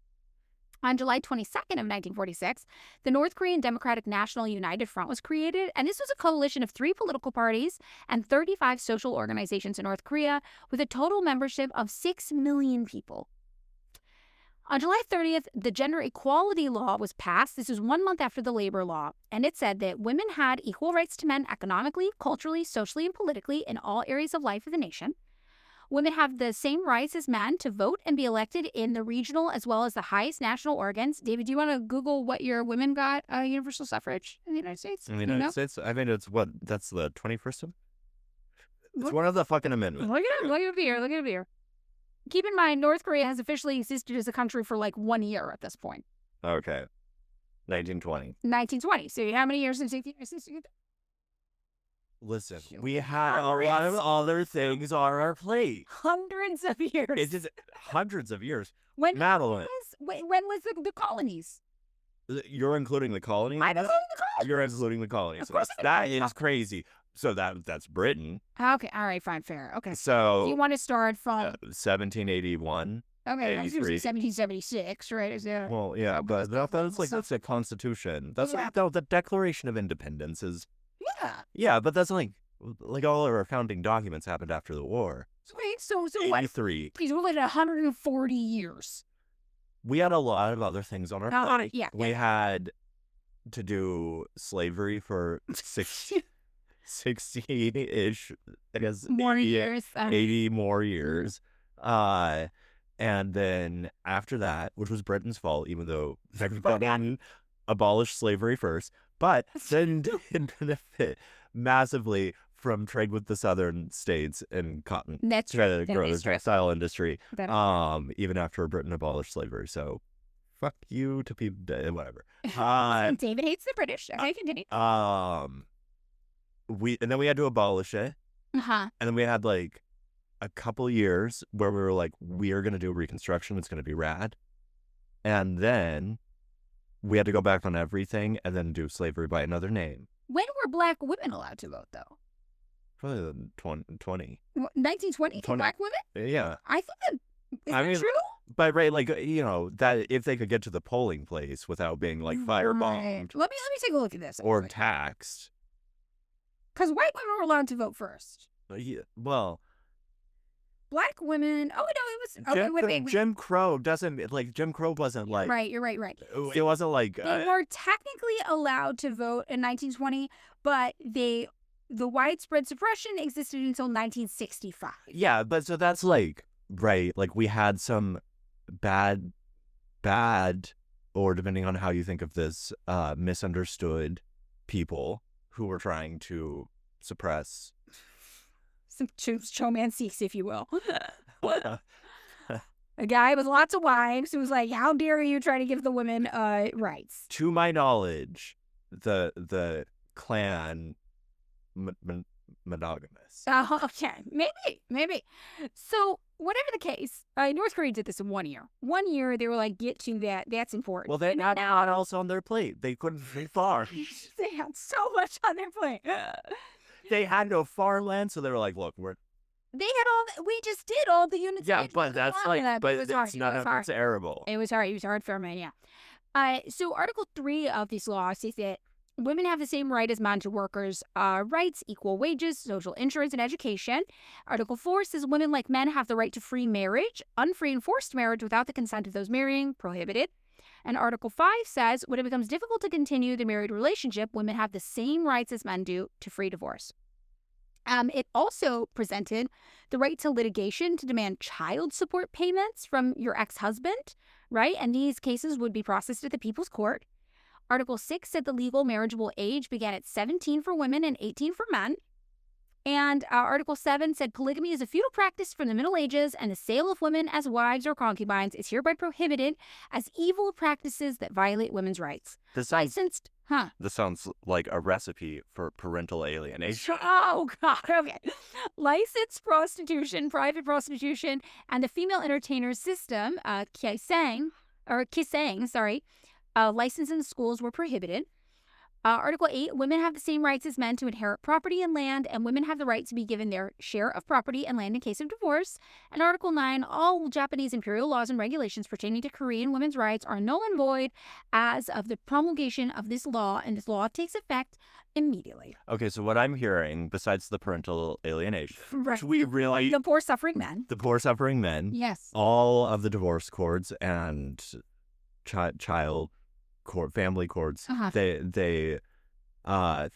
On July 22nd of 1946, the North Korean Democratic National United Front was created, and this was a coalition of 3 political parties and 35 social organizations in North Korea with a total membership of 6 million people. On July 30th, the gender equality law was passed. This was 1 month after the labor law, and it said that women had equal rights to men economically, culturally, socially, and politically in all areas of life of the nation. Women have the same rights as men to vote and be elected in the regional as well as the highest national organs. David, do you want to Google what year women got universal suffrage in the United States? In the United States? I mean, it's what? That's the 21st? It's one of the fucking amendments. Look at it here. Keep in mind, North Korea has officially existed as a country for 1 year at this point. Okay. 1920. 1920. So how many years since? Listen, we had a lot of other things on our plate. Hundreds of years. It is hundreds of years. Madeline. When was the colonies? You're including the colonies? I'm including the colonies. You're including the colonies. Of course That is crazy. So that's Britain. Okay, all right, fine, fair. Okay. So you want to start from 1781. Okay, that's 1776, right? Is there? Well, yeah, but that's a constitution. That's the Declaration of Independence is. Yeah. Yeah, but that's like all our founding documents happened after the war. Wait, so 83. Please, we're 140 years. We had a lot of other things on our plate. Yeah. We had to do slavery for 60-ish, I guess. More years. 80 more years. And then after that, which was Britain's fault, even though they abolished slavery first, but then did benefit massively from trade with the southern states and cotton. That's to grow the textile industry, even after Britain abolished slavery. So fuck you to people, whatever. David hates the British. Okay, continue. And then we had to abolish it. Uh-huh. And then we had a couple years where we were like, we are going to do Reconstruction. It's going to be rad. And then we had to go back on everything and then do slavery by another name. When were black women allowed to vote, though? Probably 20. 1920? Black women? Yeah. I think that is true? But that if they could get to the polling place without being firebombed. Right. Let me take a look at this. Or taxed. Because white women were allowed to vote first. Yeah, well, black women. Oh no, it was okay. Jim Crow doesn't Jim Crow wasn't right. You're right. It wasn't they were technically allowed to vote in 1920, but the widespread suppression existed until 1965. Yeah, but so that's right. We had some bad, or depending on how you think of this, misunderstood people who were trying to suppress some Cho Man-siks, if you will. A guy with lots of wives who was like, how dare you try to give the women rights? To my knowledge, the clan monogamous. Okay, maybe. So whatever the case, North Korea did this in 1 year. 1 year, they were like, get to that. That's important. Well, they had not else on their plate. They couldn't be far. They had so much on their plate. They had no farmland, so they were like, look, they had all. We just did all the units. Yeah, but that's but it's not terrible. It was hard. It was hard for men. Yeah. So Article 3 of this law says that women have the same right as men to workers' rights, equal wages, social insurance, and education. Article 4 says women, like men, have the right to free marriage, unfree and forced marriage without the consent of those marrying, prohibited. And Article 5 says when it becomes difficult to continue the married relationship, women have the same rights as men do to free divorce. It also presented the right to litigation to demand child support payments from your ex-husband, right? And these cases would be processed at the People's Court. Article 6 said the legal marriageable age began at 17 for women and 18 for men. And Article 7 said polygamy is a feudal practice from the Middle Ages, and the sale of women as wives or concubines is hereby prohibited as evil practices that violate women's rights. This sounds like a recipe for parental alienation. Oh, God. Okay. Licensed prostitution, private prostitution, and the female entertainer system, kissang, licensed in schools were prohibited. Article 8, women have the same rights as men to inherit property and land, and women have the right to be given their share of property and land in case of divorce. And Article 9, all Japanese imperial laws and regulations pertaining to Korean women's rights are null and void as of the promulgation of this law, and this law takes effect immediately. Okay, so what I'm hearing, besides the parental alienation, right. We really... The poor suffering men. The poor suffering men. Yes. All of the divorce courts and child court, family courts, they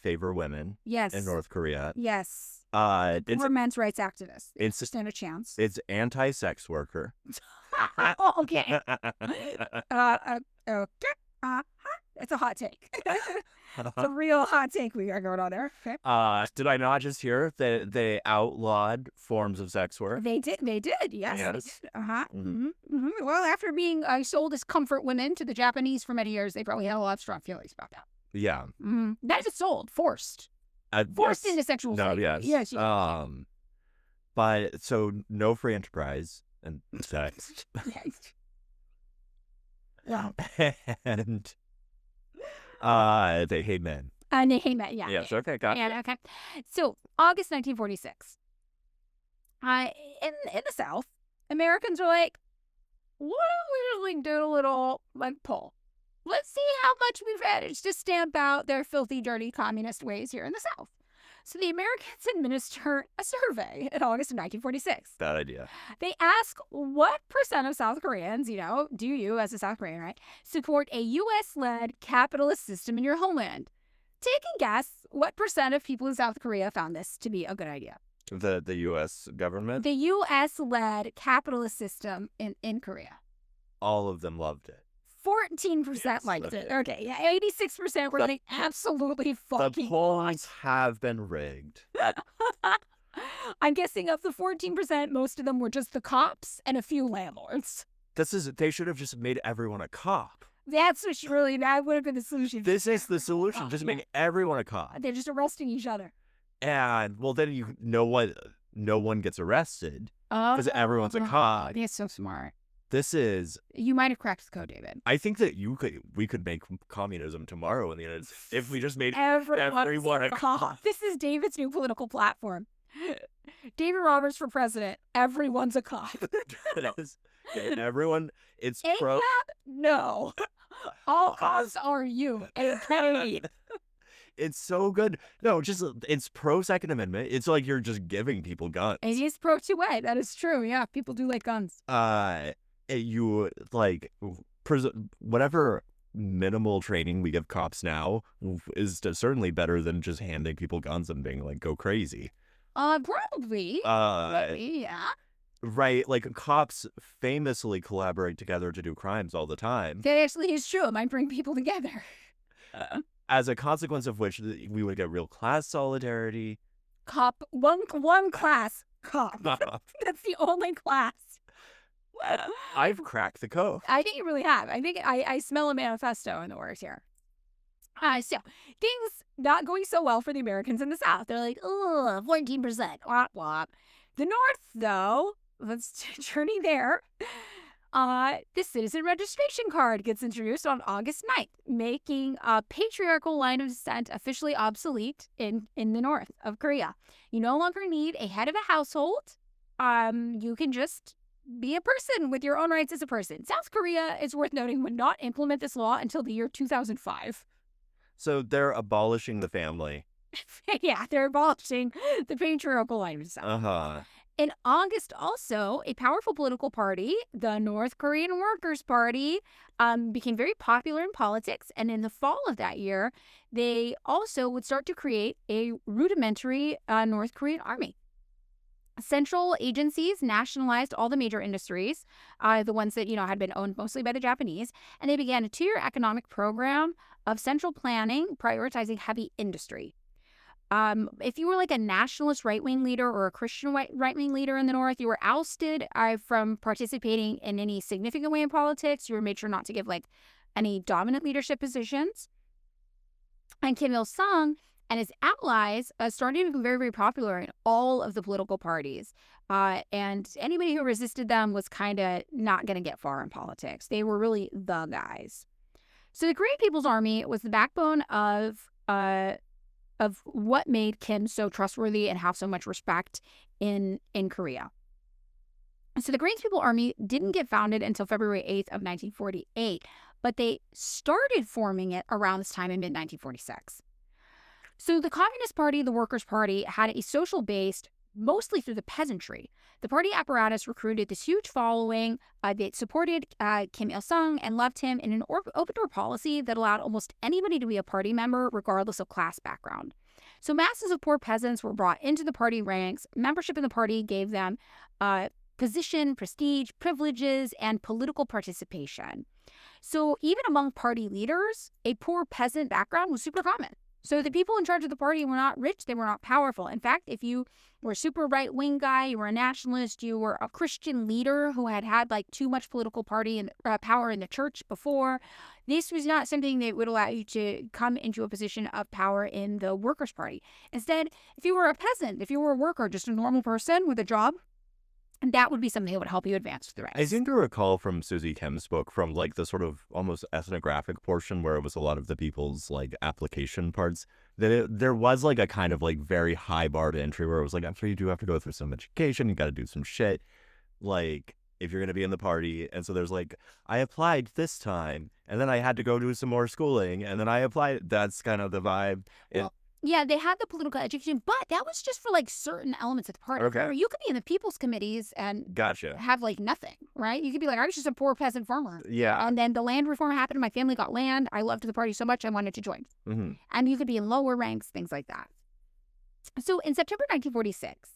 favor women. Yes. In North Korea. Yes. We're men's rights activists. They it's stand a chance. It's anti-sex worker. Okay. It's a hot take. It's a real hot take we got going on there. Okay. Did I not just hear that they outlawed forms of sex work? They did. Yes. Yes. They did. Mm-hmm. Mm-hmm. Well, after being sold as comfort women to the Japanese for many years, they probably had a lot of strong feelings about that. Yeah. Mm-hmm. Not just sold, forced. Forced into sexual slavery. Yes. Yes. But so no free enterprise and sex. Yes. Wow. And they hate men. And they hate men, yeah. Yes, okay, got it. Okay. So, August 1946. In the South, Americans are like, why don't we just do a little poll? Let's see how much we've managed to stamp out their filthy, dirty communist ways here in the South. So the Americans administer a survey in August of 1946. Bad idea. They ask what percent of South Koreans, do you as a South Korean, right, support a U.S.-led capitalist system in your homeland? Take a guess what percent of people in South Korea found this to be a good idea. The U.S. government? The U.S.-led capitalist system in Korea. All of them loved it. 14% liked it. Okay, yeah, 86% were like absolutely fucking. The polls have been rigged. I'm guessing of the 14%, most of them were just the cops and a few landlords. They should have just made everyone a cop. That would have been the solution. This is the solution. Just make everyone a cop. They're just arresting each other. And well, then no one gets arrested because everyone's a cop. They're so smart. You might have cracked the code, David. I think that we could make communism tomorrow in the United States if we just made everyone a cop. This is David's new political platform. David Roberts for president. Everyone's a cop. Everyone, it's pro. No. All cops are you. It's so good. No, it's pro Second Amendment. It's like you're just giving people guns. It is pro 2A. That is true. Yeah, people do like guns. You like whatever minimal training we give cops now is certainly better than just handing people guns and being like, go crazy. Probably. Yeah. Right, like cops famously collaborate together to do crimes all the time. That actually is true. It might bring people together. As a consequence of which we would get real class solidarity. Cop, one class, cop. That's the only class. I've cracked the code. I think you really have. I think I smell a manifesto in the works here. So things not going so well for the Americans in the South. They're like, 14%. Wop, wop. The North, though, let's journey there. The citizen registration card gets introduced on August 9th, making a patriarchal line of descent officially obsolete in the north of Korea. You no longer need a head of a household. You can just be a person with your own rights as a person. South Korea, it's worth noting, would not implement this law until the year 2005. So they're abolishing the family. Yeah, they're abolishing the patriarchal line of descent. In August, also, a powerful political party, the North Korean Workers' Party, became very popular in politics. And in the fall of that year, they also would start to create a rudimentary North Korean army. Central agencies nationalized all the major industries, the ones that, had been owned mostly by the Japanese, and they began a 2-year economic program of central planning, prioritizing heavy industry. If you were like a nationalist right-wing leader or a Christian right-wing leader in the North, you were ousted from participating in any significant way in politics. You were made sure not to give like any dominant leadership positions. And Kim Il-sung and his allies started to become very, very popular in all of the political parties. And anybody who resisted them was kind of not going to get far in politics. They were really the guys. So the Korean People's Army was the backbone of what made Kim so trustworthy and have so much respect in Korea. So the Korean People's Army didn't get founded until February 8th of 1948, but they started forming it around this time in mid-1946. So the Communist Party, the Workers' Party, had a social base mostly through the peasantry. The party apparatus recruited this huge following that supported Kim Il-sung and loved him in an open-door policy that allowed almost anybody to be a party member, regardless of class background. So masses of poor peasants were brought into the party ranks. Membership in the party gave them position, prestige, privileges, and political participation. So even among party leaders, a poor peasant background was super common. So the people in charge of the party were not rich, they were not powerful. In fact, if you were a super right-wing guy, you were a nationalist, you were a Christian leader who had like too much political party and power in the church before, this was not something that would allow you to come into a position of power in the Workers' Party. Instead, if you were a peasant, if you were a worker, just a normal person with a job, and that would be something that would help you advance through the ranks. I seem to recall from Susie Kim's book, from like the sort of almost ethnographic portion where it was a lot of the people's like application parts, that there was like a kind of like very high bar to entry where it was like, I'm sure you do have to go through some education, you got to do some shit, like if you're going to be in the party. And so there's like, I applied this time and then I had to go do some more schooling and then I applied. That's kind of the vibe. Yeah, they had the political education, but that was just for like certain elements of the party. Okay. You could be in the people's committees and have like nothing, right? You could be like, I was just a poor peasant farmer. Yeah. And then the land reform happened. My family got land. I loved the party so much I wanted to join. Mm-hmm. And you could be in lower ranks, things like that. So in September 1946,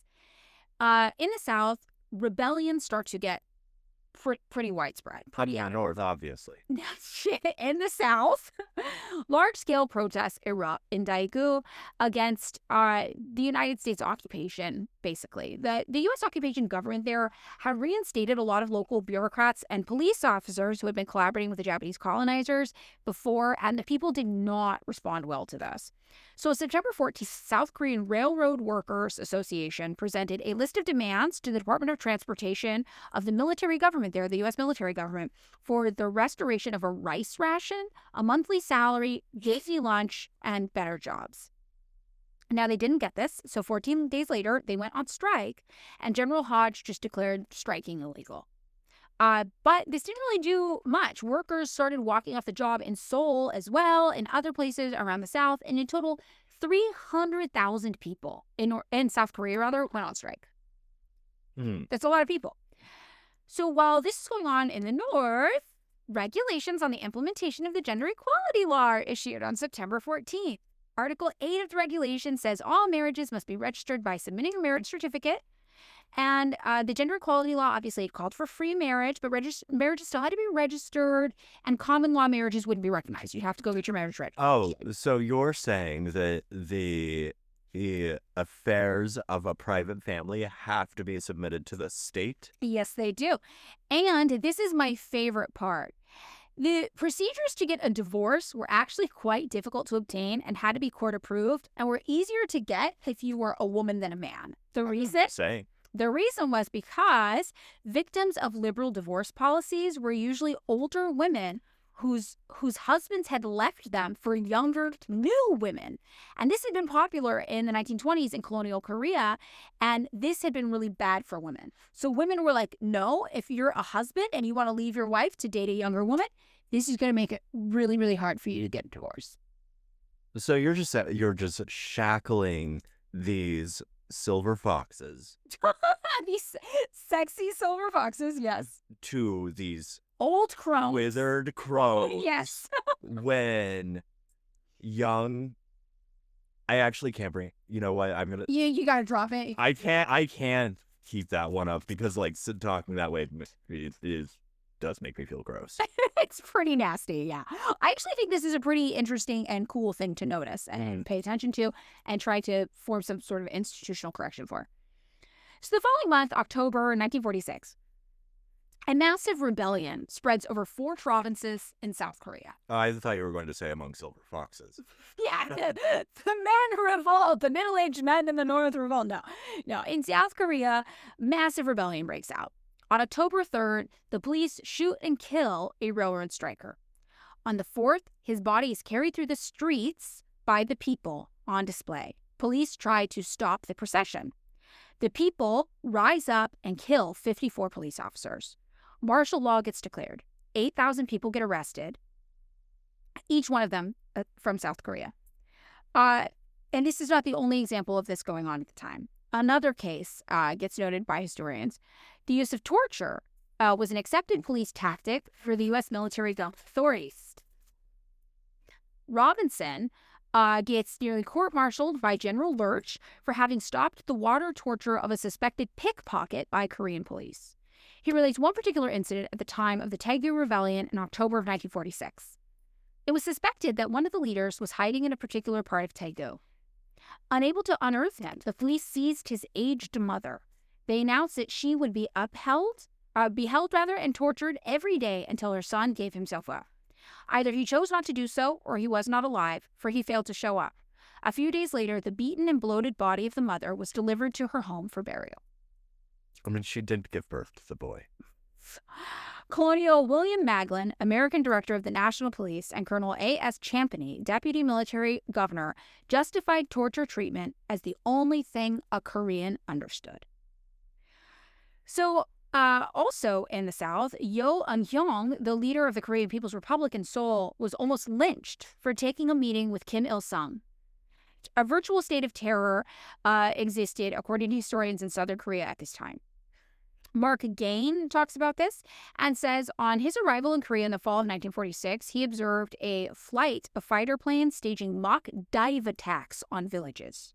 in the South, rebellions start to get pretty widespread. Pretty north, obviously. In the South, large-scale protests erupt in Daegu against the United States occupation, basically. The U.S. occupation government there had reinstated a lot of local bureaucrats and police officers who had been collaborating with the Japanese colonizers before, and the people did not respond well to this. So September 14th, South Korean Railroad Workers Association presented a list of demands to the Department of Transportation of the military government there, the U.S. military government, for the restoration of a rice ration, a monthly salary, daily lunch, and better jobs. Now, they didn't get this, so 14 days later, they went on strike, and General Hodge just declared striking illegal. But this didn't really do much. Workers started walking off the job in Seoul as well, in other places around the South, and in total, 300,000 people in South Korea, went on strike. Mm-hmm. That's a lot of people. So while this is going on in the North, regulations on the implementation of the gender equality law are issued on September 14th. Article 8 of the regulation says all marriages must be registered by submitting a marriage certificate. And the gender equality law obviously called for free marriage, but marriages still had to be registered, and common law marriages wouldn't be recognized. You'd have to go get your marriage registered. Oh, so you're saying that the affairs of a private family have to be submitted to the state? Yes, they do. And this is my favorite part. The procedures to get a divorce were actually quite difficult to obtain and had to be court approved, and were easier to get if you were a woman than a man. The reason was because victims of liberal divorce policies were usually older women whose husbands had left them for younger, new women. And this had been popular in the 1920s in colonial Korea, and this had been really bad for women. So women were like, no, if you're a husband and you want to leave your wife to date a younger woman, this is going to make it really, really hard for you to get a divorce. So you're just shackling these silver foxes These sexy silver foxes, yes. To these old crows. Wizard crows. Yes. When young... I actually can't bring... You know what? I'm going to... You got to drop it. I can't keep that one up because, like, talking that way does make me feel gross. It's pretty nasty, yeah. I actually think this is a pretty interesting and cool thing to notice and pay attention to and try to form some sort of institutional correction for. So the following month, October 1946, a massive rebellion spreads over 4 provinces in South Korea. I thought you were going to say among silver foxes. Yeah, the men revolt. The middle-aged men in the north revolt. No. In South Korea, massive rebellion breaks out. On October 3rd, the police shoot and kill a railroad striker. On the 4th, his body is carried through the streets by the people on display. Police try to stop the procession. The people rise up and kill 54 police officers. Martial law gets declared. 8,000 people get arrested, each one of them from South Korea. And this is not the only example of this going on at the time. Another case gets noted by historians. The use of torture was an accepted police tactic for the U.S. military authorities. Robinson gets nearly court-martialed by General Lurch for having stopped the water torture of a suspected pickpocket by Korean police. He relates one particular incident at the time of the Taegu Rebellion in October of 1946. It was suspected that one of the leaders was hiding in a particular part of Taegu. Unable to unearth him, the police seized his aged mother. They announced that she would be beheld and tortured every day until her son gave himself up. Either he chose not to do so, or he was not alive, for he failed to show up. A few days later, the beaten and bloated body of the mother was delivered to her home for burial. I mean, she didn't give birth to the boy. Colonel William Madeline, American Director of the National Police, and Colonel A.S. Champney, Deputy Military Governor, justified torture treatment as the only thing a Korean understood. So, also in the South, Yo Eun-hyung, the leader of the Korean People's Republic in Seoul, was almost lynched for taking a meeting with Kim Il-sung. A virtual state of terror existed, according to historians in Southern Korea at this time. Mark Gain talks about this and says on his arrival in Korea in the fall of 1946, he observed a flight of fighter planes staging mock dive attacks on villages.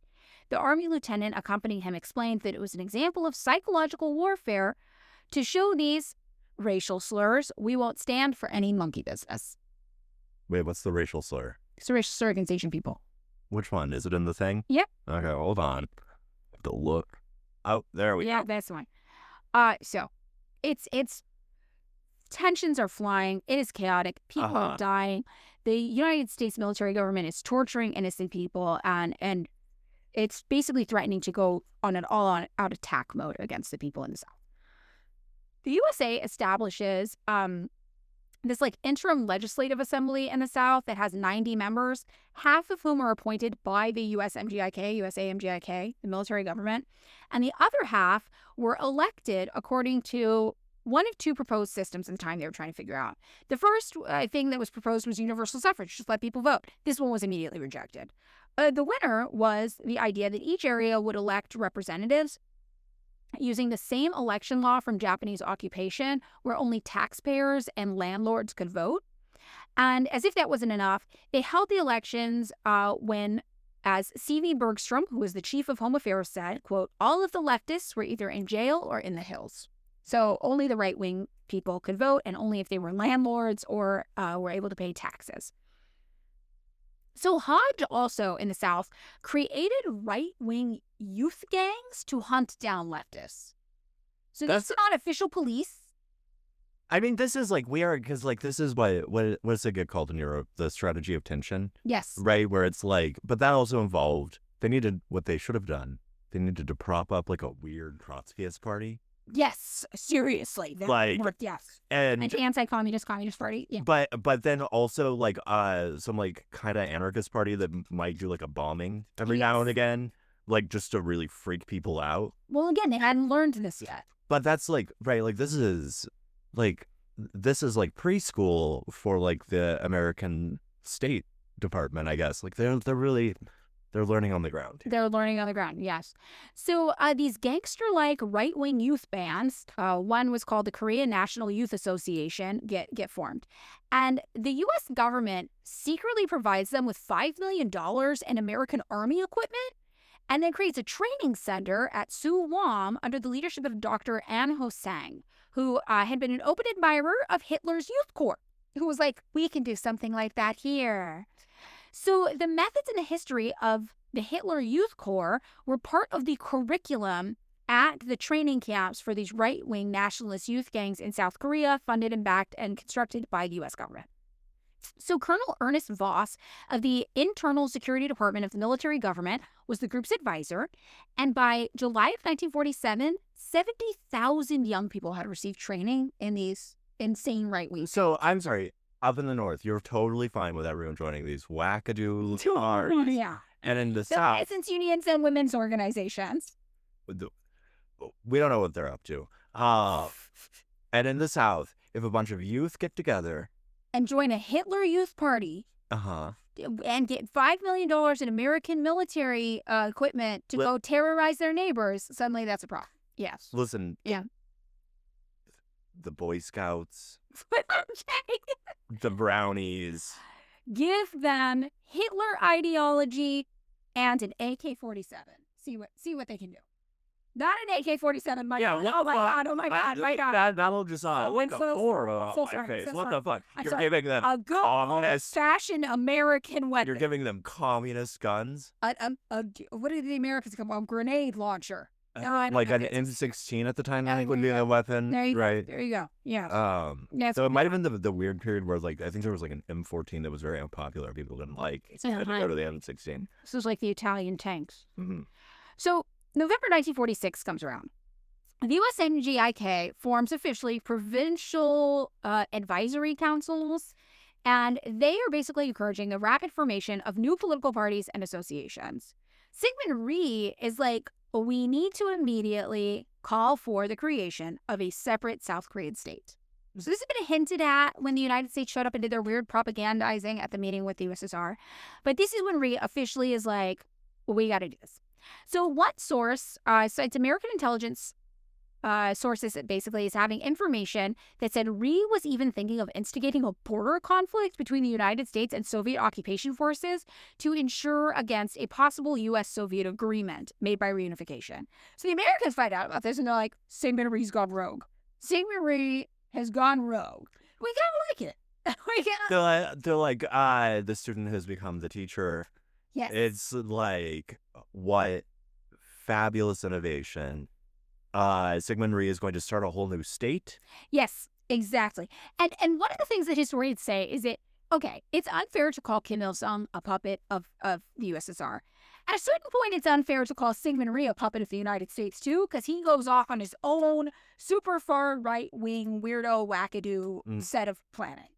The Army lieutenant accompanying him explained that it was an example of psychological warfare to show these racial slurs, we won't stand for any monkey business. Wait, what's the racial slur? It's a racial slur against Asian people. Which one? Is it in the thing? Yep. Okay, hold on. I have to look. Oh, there we go. Yeah, that's the one. So it's tensions are flying. It is chaotic. People are dying. The United States military government is torturing innocent people, and it's basically threatening to go on an all-out attack mode against the people in the South. The USA establishes this interim legislative assembly in the South that has 90 members, half of whom are appointed by the USA MGIK, the military government, and the other half were elected according to one of 2 proposed systems in the time they were trying to figure out. The first thing that was proposed was universal suffrage, just let people vote. This one was immediately rejected. The winner was the idea that each area would elect representatives using the same election law from Japanese occupation, where only taxpayers and landlords could vote. And as if that wasn't enough, they held the elections when, as C.V. Bergstrom, who was the chief of Home Affairs, said, quote, all of the leftists were either in jail or in the hills. So only the right-wing people could vote, and only if they were landlords or were able to pay taxes. So Hodge also, in the South, created right-wing youth gangs to hunt down leftists. So this is not official police. I mean, this is weird because this is what's it get called in Europe? The strategy of tension. Yes. Right, where it's but that also involved, they needed, what they should have done, they needed to prop up a weird Trotskyist party. Yes, seriously. Yes. And an anti-communist communist party. Yeah. But then also some kind of anarchist party that might do a bombing every now and again, just to really freak people out. Well, again, they hadn't learned this yet. But that's right, this is preschool for the American State Department, I guess. They're They're learning on the ground. They're learning on the ground, yes. So these gangster-like right-wing youth bands, one was called the Korean National Youth Association, get formed. And the U.S. government secretly provides them with $5 million in American Army equipment and then creates a training center at Suwon under the leadership of Dr. An Ho-sang, who had been an open admirer of Hitler's Youth Corps, who was like, we can do something like that here. So the methods and the history of the Hitler Youth Corps were part of the curriculum at the training camps for these right-wing nationalist youth gangs in South Korea, funded and backed and constructed by the U.S. government. So Colonel Ernest Voss of the Internal Security Department of the military government was the group's advisor, and by July of 1947, 70,000 young people had received training in these insane right-wing. So, I'm sorry, up in the north, you're totally fine with everyone joining these wackadoo cars. Yeah. And in the south... peasants' unions and women's organizations. We don't know what they're up to. And in the south, if a bunch of youth get together... and join a Hitler Youth Party... and get $5 million in American military equipment to go terrorize their neighbors, suddenly that's a problem. Yes. Listen. Yeah. The Boy Scouts. Okay. The Brownies. Give them Hitler ideology and an AK-47. See what they can do. Not an AK-47, my God. Oh my God. That'll just went so my face. What the fuck? You're giving them a good old-fashioned American weapon. You're giving them communist guns? What did the Americans call a grenade launcher? Like an M16 at the time, I think would be a weapon. There you right? Go. There you go. Yeah. So it might have been the weird period where, like, I think there was like an M14 that was very unpopular. People didn't like. So had to go to the M16. This was like the Italian tanks. Mm-hmm. So November 1946 comes around. The U.S. NGIK forms officially provincial advisory councils, and they are basically encouraging the rapid formation of new political parties and associations. Syngman Rhee is like, we need to immediately call for the creation of a separate South Korean state. So this has been hinted at when the United States showed up and did their weird propagandizing at the meeting with the USSR. But this is when Rhee officially is like, we got to do this. So one source cites American intelligence sources that basically is having information that said Rhee was even thinking of instigating a border conflict between the United States and Soviet occupation forces to ensure against a possible U.S.-Soviet agreement made by reunification. So the Americans find out about this and they're like, Syngman Rhee's gone rogue. Syngman Rhee has gone rogue. We kind of like it. They're like, the student has become the teacher. Yes. It's like, what fabulous innovation. Syngman Rhee is going to start a whole new state. Yes, exactly. And one of the things that historians say is that, okay, it's unfair to call Kim Il-sung a puppet of the USSR. At a certain point, it's unfair to call Syngman Rhee a puppet of the United States, too, because he goes off on his own super far right-wing weirdo wackadoo set of planning.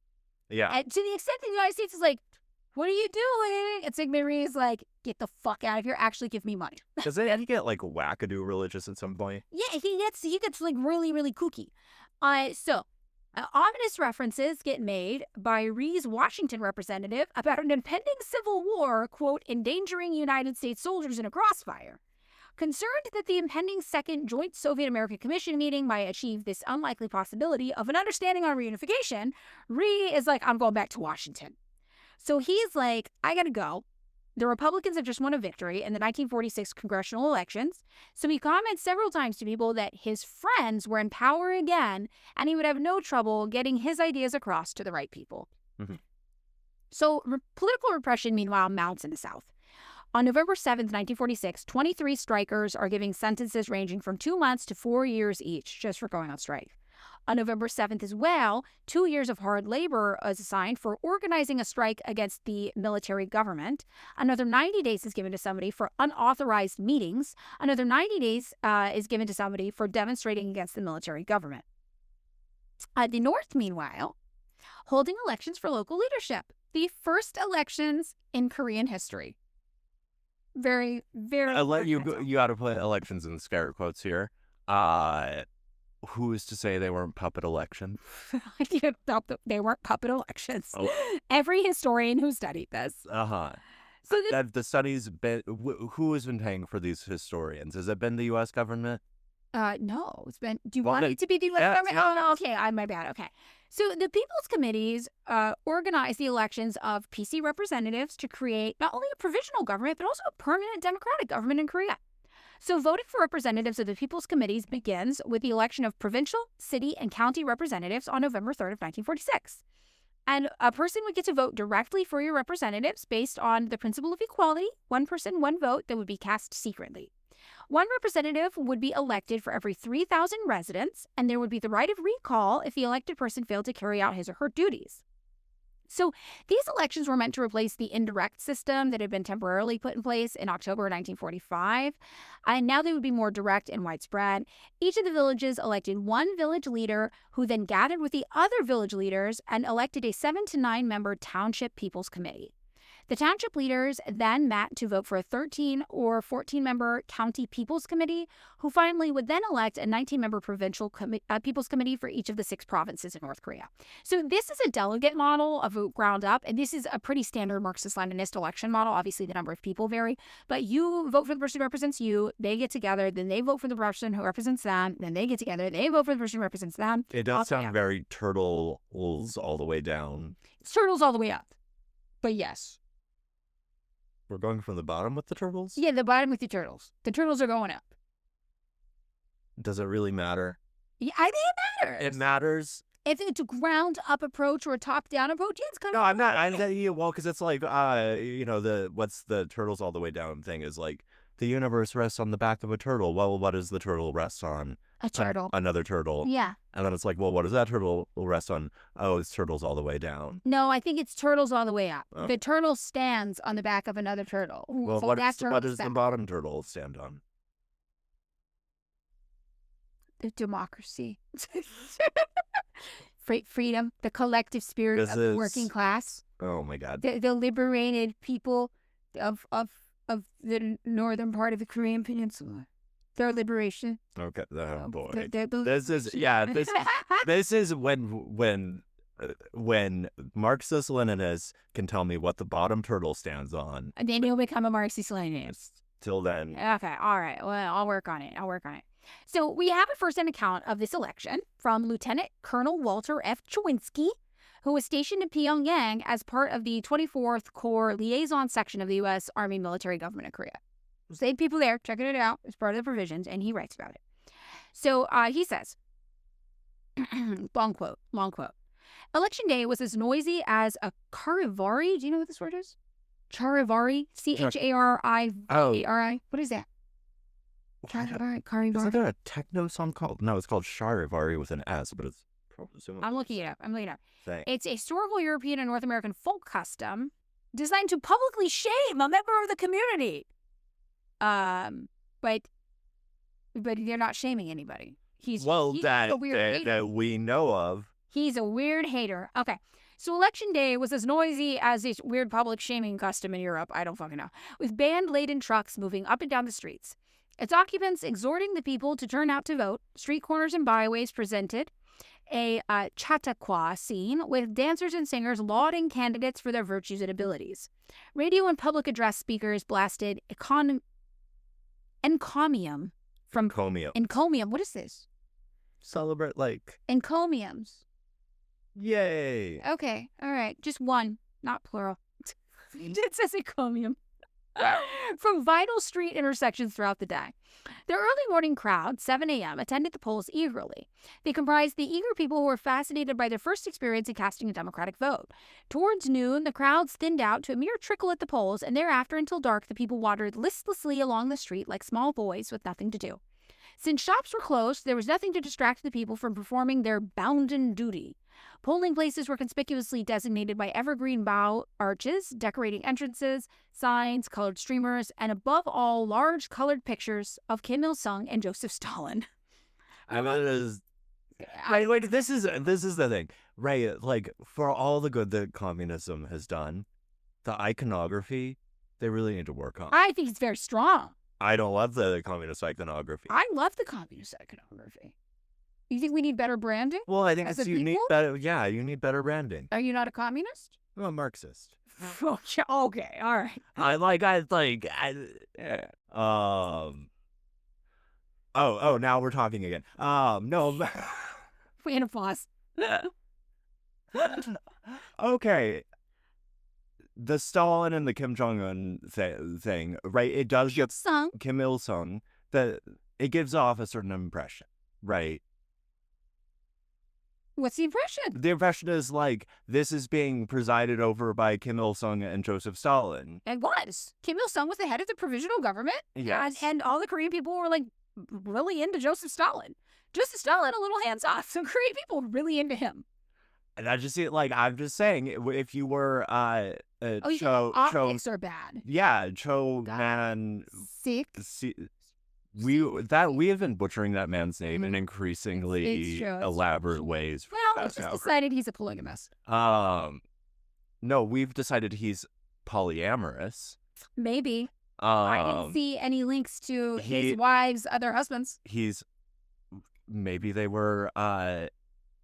Yeah. And to the extent that the United States is like, what are you doing? And Syngman Rhee is like, get the fuck out of here. Actually, give me money. Does he get like wackadoo religious at some point? Yeah, he gets like really, really kooky. So ominous references get made by Rhee's Washington representative about an impending civil war, quote, endangering United States soldiers in a crossfire. Concerned that the impending second joint Soviet-American Commission meeting might achieve this unlikely possibility of an understanding on reunification, Rhee is like, I'm going back to Washington. So he's like, I gotta go. The Republicans have just won a victory in the 1946 congressional elections. So he comments several times to people that his friends were in power again, and he would have no trouble getting his ideas across to the right people. Mm-hmm. So political repression, meanwhile, mounts in the South. On November 7th, 1946, 23 strikers are giving sentences ranging from 2 months to 4 years each just for going on strike. On November 7th as well, 2 years of hard labor is assigned for organizing a strike against the military government. Another 90 days is given to somebody for unauthorized meetings. Another 90 days is given to somebody for demonstrating against the military government. The North, meanwhile, holding elections for local leadership. The first elections in Korean history. Very, very... You got to put elections in scare quotes here. Who is to say they weren't puppet elections? They weren't puppet elections. Oh. Every historian who studied this. Have the studies been? Who has been paying for these historians? Has it been the U.S. government? No, it's been. Do you want it to be the U.S. government? Oh, no, okay, my bad. Okay, so the People's Committees organize the elections of PC representatives to create not only a provisional government but also a permanent democratic government in Korea. So voting for representatives of the People's Committees begins with the election of provincial, city, and county representatives on November 3rd of 1946. And a person would get to vote directly for your representatives based on the principle of equality, one person, one vote that would be cast secretly. One representative would be elected for every 3,000 residents, and there would be the right of recall if the elected person failed to carry out his or her duties. So these elections were meant to replace the indirect system that had been temporarily put in place in October 1945, and now they would be more direct and widespread. Each of the villages elected one village leader who then gathered with the other village leaders and elected a 7 to 9 member township people's committee. The township leaders then met to vote for a 13 or 14-member county people's committee, who finally would then elect a 19-member provincial people's committee for each of the 6 provinces in North Korea. So this is a delegate model of vote ground up, and this is a pretty standard Marxist-Leninist election model. Obviously, the number of people vary, but you vote for the person who represents you, they get together, then they vote for the person who represents them, then they get together, they vote for the person who represents them. It does sound very turtles all the way down. It's turtles all the way up, but yes. We're going from the bottom with the turtles? Yeah, the bottom with the turtles. The turtles are going up. Does it really matter? Yeah, I think it matters. It matters? If it's a ground-up approach or a top-down approach, yeah, it's kind of... No, I'm not. Well, because it's like, what's the turtles all the way down thing is like, the universe rests on the back of a turtle. Well, what does the turtle rest on? A turtle. Another turtle. Yeah. And then it's like, well, what does that turtle rest on? Oh, it's turtles all the way down. No, I think it's turtles all the way up. Oh. The turtle stands on the back of another turtle. Well, so what does the bottom turtle stand on? The democracy. Freedom, the collective spirit of the working class. Oh, my God. The liberated people of the northern part of the Korean Peninsula. Their liberation. Okay. Oh boy. This is when Marxist-Leninists can tell me what the bottom turtle stands on. And then he'll become a Marxist-Leninist. Till then. Okay. All right. Well, I'll work on it. So we have a first-hand account of this election from Lieutenant Colonel Walter F. Chawinski, who was stationed in Pyongyang as part of the 24th Corps Liaison Section of the U.S. Army Military Government of Korea. There's 8 people there checking it out as part of the provisions, and he writes about it. So he says, long quote, "Election day was as noisy as a charivari." Do you know what this word is? Charivari? Charivari. What is that? Charivari. Isn't there a techno song called? No, it's called Charivari with an S, but it's probably similar. I'm looking it up. Thanks. It's a historical European and North American folk custom designed to publicly shame a member of the community. But they're not shaming anybody. He's a weird hater. That we know of. He's a weird hater. Okay. So election day was as noisy as this weird public shaming custom in Europe. I don't fucking know. With band-laden trucks moving up and down the streets. Its occupants exhorting the people to turn out to vote. Street corners and byways presented a chautauqua scene with dancers and singers lauding candidates for their virtues and abilities. Radio and public address speakers blasted encomium from... Encomium. What is this? Celebrate, like... Encomiums. Yay. Okay. All right. Just one, not plural. It says encomium. From vital street intersections throughout the day. The early morning crowd, 7 a.m., attended the polls eagerly. They comprised the eager people who were fascinated by their first experience in casting a democratic vote. Towards noon, the crowds thinned out to a mere trickle at the polls, and thereafter until dark, the people wandered listlessly along the street like small boys with nothing to do. Since shops were closed, there was nothing to distract the people from performing their bounden duty. Polling places were conspicuously designated by evergreen bough arches, decorating entrances, signs, colored streamers, and above all, large colored pictures of Kim Il-sung and Joseph Stalin. This is the thing, right? Like, for all the good that communism has done, the iconography, they really need to work on. I think it's very strong. I don't love the communist iconography. I love the communist iconography. You think we need better branding? Well, I think you need better. Yeah, you need better branding. Are you not a communist? I'm a Marxist. Okay, all right. Oh, now we're talking again. No. We had a pause. Okay. The Stalin and the Kim Jong-un thing, right? It does give Kim Il-sung that it gives off a certain impression, right? What's the impression? The impression is like this is being presided over by Kim Il-sung and Joseph Stalin. It was. Kim Il-sung was the head of the provisional government. Yes. And all the Korean people were like really into Joseph Stalin. Joseph Stalin, a little hands off. Some Korean people were really into him. And I just see it like I'm just saying, if you were optics are bad. Yeah, Cho Man Sick. We have been butchering that man's name in increasingly elaborate ways. Well, we've just decided he's a polygamist. No, we've decided he's polyamorous. Maybe. I didn't see any links to his wives' other husbands. Maybe they were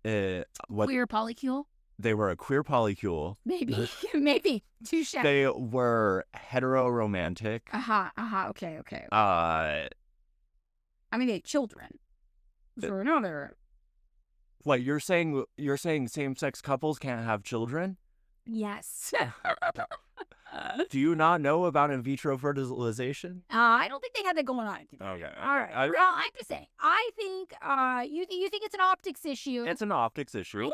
queer polycule. They were a queer polycule. Maybe. Maybe. Touche. They were heteroromantic. Okay. I mean, they had children. So another. What, you're saying same-sex couples can't have children? Yes. Do you not know about in vitro fertilization? I don't think they had that going on. Okay. All right. Well, I'm just saying. I think you think it's an optics issue. It's an optics issue.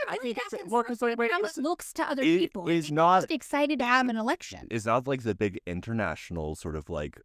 I think it's looks to other people. Is not just excited to have an election. It's not like the big international sort of like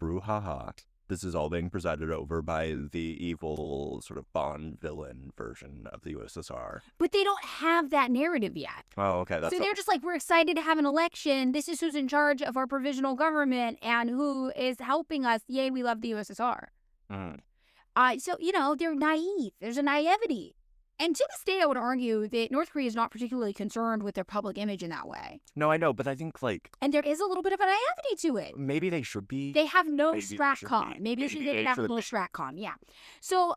brouhaha. This is all being presided over by the evil sort of Bond villain version of the USSR. But they don't have that narrative yet. Oh, okay. So they're just like, we're excited to have an election. This is who's in charge of our provisional government and who is helping us. Yay, we love the USSR. So, they're naive. There's a naivety. And to this day, I would argue that North Korea is not particularly concerned with their public image in that way. No, I know, but I think And there is a little bit of a naivety to it. Maybe they should be. They have no StratCom. Maybe they should have a little StratCom, yeah. So,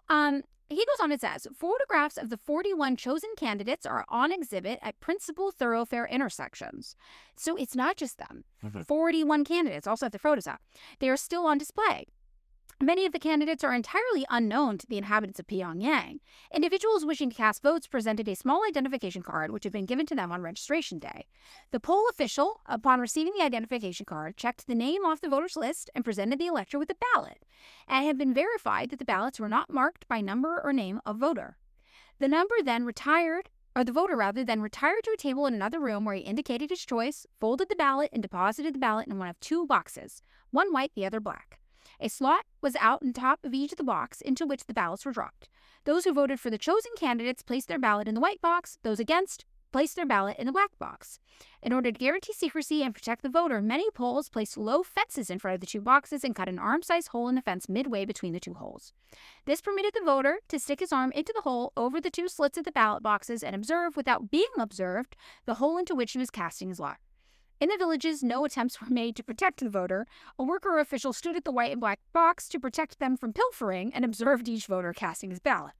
he goes on and says, photographs of the 41 chosen candidates are on exhibit at principal thoroughfare intersections. So it's not just them. 41 candidates also have their photos up. They are still on display. Many of the candidates are entirely unknown to the inhabitants of Pyongyang. Individuals wishing to cast votes presented a small identification card which had been given to them on registration day. The poll official, upon receiving the identification card, checked the name off the voters list and presented the elector with a ballot. And it had been verified that the ballots were not marked by number or name of voter. The voter then retired to a table in another room where he indicated his choice, folded the ballot, and deposited the ballot in one of two boxes, one white, the other black. A slot was out on top of each of the box into which the ballots were dropped. Those who voted for the chosen candidates placed their ballot in the white box. Those against placed their ballot in the black box. In order to guarantee secrecy and protect the voter, many polls placed low fences in front of the two boxes and cut an arm-sized hole in the fence midway between the two holes. This permitted the voter to stick his arm into the hole over the two slits of the ballot boxes and observe, without being observed, the hole into which he was casting his lot. In the villages, no attempts were made to protect the voter. A worker or official stood at the white and black box to protect them from pilfering and observed each voter casting his ballot.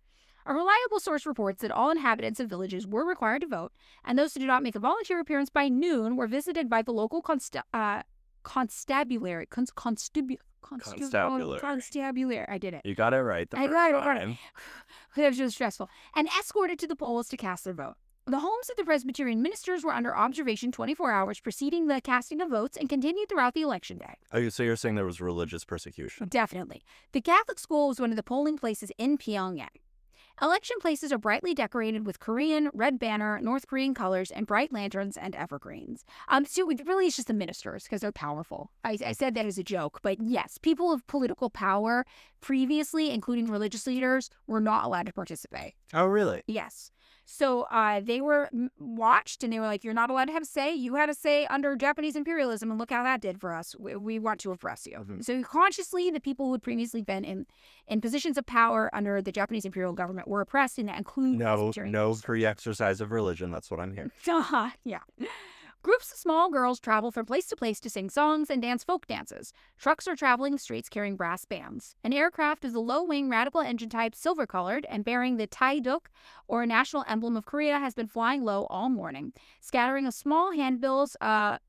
A reliable source reports that all inhabitants of villages were required to vote, and those who did not make a volunteer appearance by noon were visited by the local constabulary. Constabulary. I did it. You got it right. I got it. It was just stressful. And escorted to the polls to cast their vote. The homes of the Presbyterian ministers were under observation 24 hours preceding the casting of votes and continued throughout the election day. Oh, so you're saying there was religious persecution? Definitely. The Catholic school was one of the polling places in Pyongyang. Election places are brightly decorated with Korean, red banner, North Korean colors, and bright lanterns and evergreens. So it really is just the ministers because they're powerful. I said that as a joke, but yes, people of political power previously, including religious leaders, were not allowed to participate. Oh, really? Yes. So they were watched and they were like, you're not allowed to have a say. You had a say under Japanese imperialism, and look how that did for us. We want to oppress you. Mm-hmm. So consciously, the people who had previously been in positions of power under the Japanese imperial government were oppressed, and that includes no free exercise of religion. That's what I'm hearing. Yeah. Groups of small girls travel from place to place to sing songs and dance folk dances. Trucks are traveling the streets carrying brass bands. An aircraft is a low-wing radical engine type, silver-colored, and bearing the taeduk, or national emblem of Korea, has been flying low all morning, scattering a small handbills,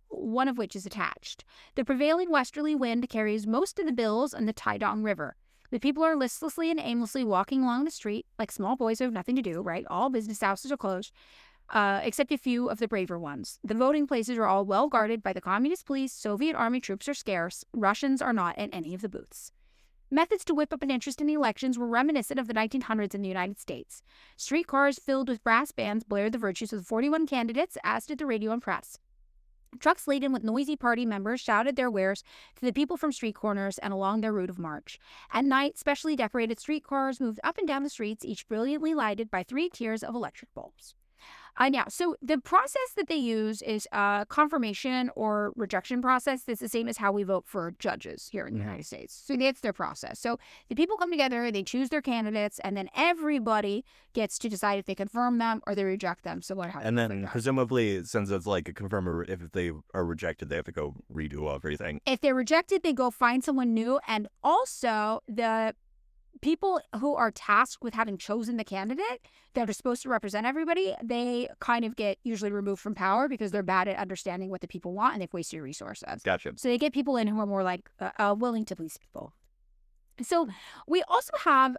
one of which is attached. The prevailing westerly wind carries most of the bills on the Taedong River. The people are listlessly and aimlessly walking along the street like small boys who have nothing to do, right? All business houses are closed. Except a few of the braver ones. The voting places are all well guarded by the communist police. Soviet army troops are scarce. Russians are not at any of the booths. Methods to whip up an interest in the elections were reminiscent of the 1900s in the United States. Streetcars filled with brass bands blared the virtues of the 41 candidates, as did the radio and press. Trucks laden with noisy party members shouted their wares to the people from street corners and along their route of march. At night, specially decorated streetcars moved up and down the streets, each brilliantly lighted by 3 tiers of electric bulbs. So the process that they use is a confirmation or rejection process. That's the same as how we vote for judges here in the United States. So that's their process. So the people come together, they choose their candidates, and then everybody gets to decide if they confirm them or they reject them. So and then presumably, since it's like a confirmer, if they are rejected, they have to go redo everything. If they're rejected, they go find someone new. And also the people who are tasked with having chosen the candidate that are supposed to represent everybody, they kind of get usually removed from power because they're bad at understanding what the people want and they've wasted resources. Gotcha. So they get people in who are more like willing to please people. So we also have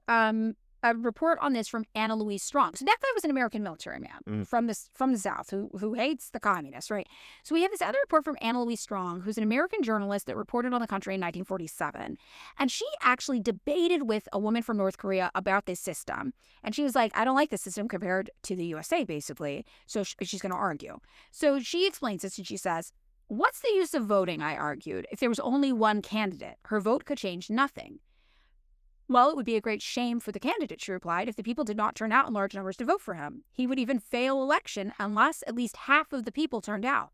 a report on this from Anna Louise Strong. So that guy was an American military man from the South who hates the communists, right? So we have this other report from Anna Louise Strong, who's an American journalist that reported on the country in 1947. And she actually debated with a woman from North Korea about this system. And she was like, I don't like this system compared to the USA, basically. So she's going to argue. So she explains this and she says, what's the use of voting, I argued, if there was only one candidate? Her vote could change nothing. Well, it would be a great shame for the candidate, she replied, if the people did not turn out in large numbers to vote for him. He would even fail election unless at least half of the people turned out.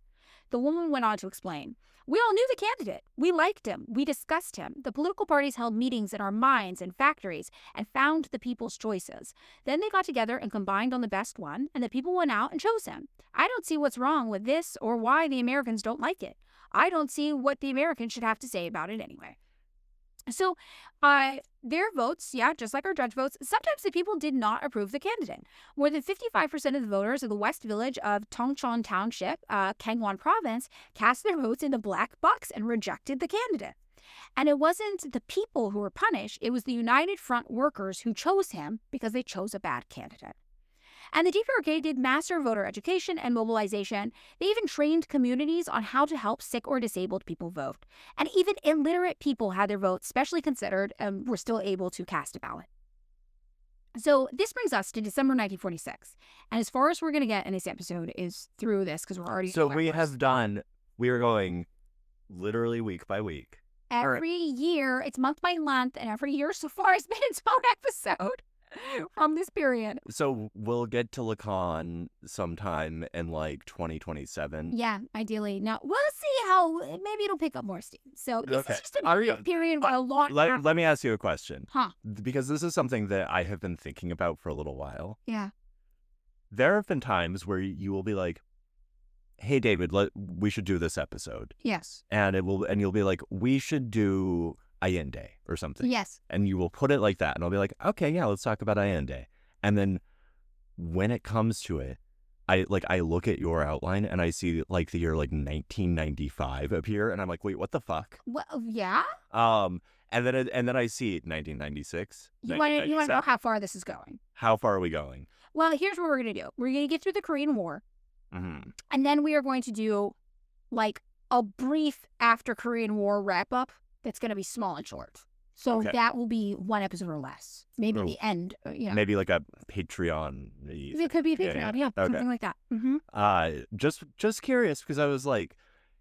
The woman went on to explain, we all knew the candidate. We liked him. We discussed him. The political parties held meetings in our mines and factories and found the people's choices. Then they got together and combined on the best one, and the people went out and chose him. I don't see what's wrong with this or why the Americans don't like it. I don't see what the Americans should have to say about it anyway. So their votes, just like our judge votes, sometimes the people did not approve the candidate. More than 55% of the voters of the West Village of Tongchon Township, Gangwon Province, cast their votes in the black box and rejected the candidate. And it wasn't the people who were punished, it was the United Front workers who chose him because they chose a bad candidate. And the DPRK did massive voter education and mobilization. They even trained communities on how to help sick or disabled people vote. And even illiterate people had their votes specially considered and were still able to cast a ballot. So this brings us to December 1946. And as far as we're going to get in this episode is through this because we're already... So we are going literally week by week. Every year, it's month by month, and every year so far has been its own episode. From this period. So we'll get to Lacan sometime in like 2027. Yeah, ideally. Now we'll see how maybe it'll pick up more steam. So this is just a period where a lot. Let me ask you a question. Huh? Because this is something that I have been thinking about for a little while. Yeah. There have been times where you will be like, "Hey, David, we should do this episode." Yes. And you'll be like, "We should do Allende or something." Yes. And you will put it like that. And I'll be like, okay, yeah, let's talk about Allende. And then when it comes to it, I look at your outline and I see like the year like 1995 appear. And I'm like, wait, what the fuck? Well, yeah. And then I see 1996. You want to know how far this is going? How far are we going? Well, here's what we're going to do. We're going to get through the Korean War. Mm-hmm. And then we are going to do like a brief after Korean War wrap up. That's going to be small and short. So that will be one episode or less. Maybe the end. Maybe like a Patreon. It could be a Patreon. Something like that. Mm-hmm. Just curious because I was like,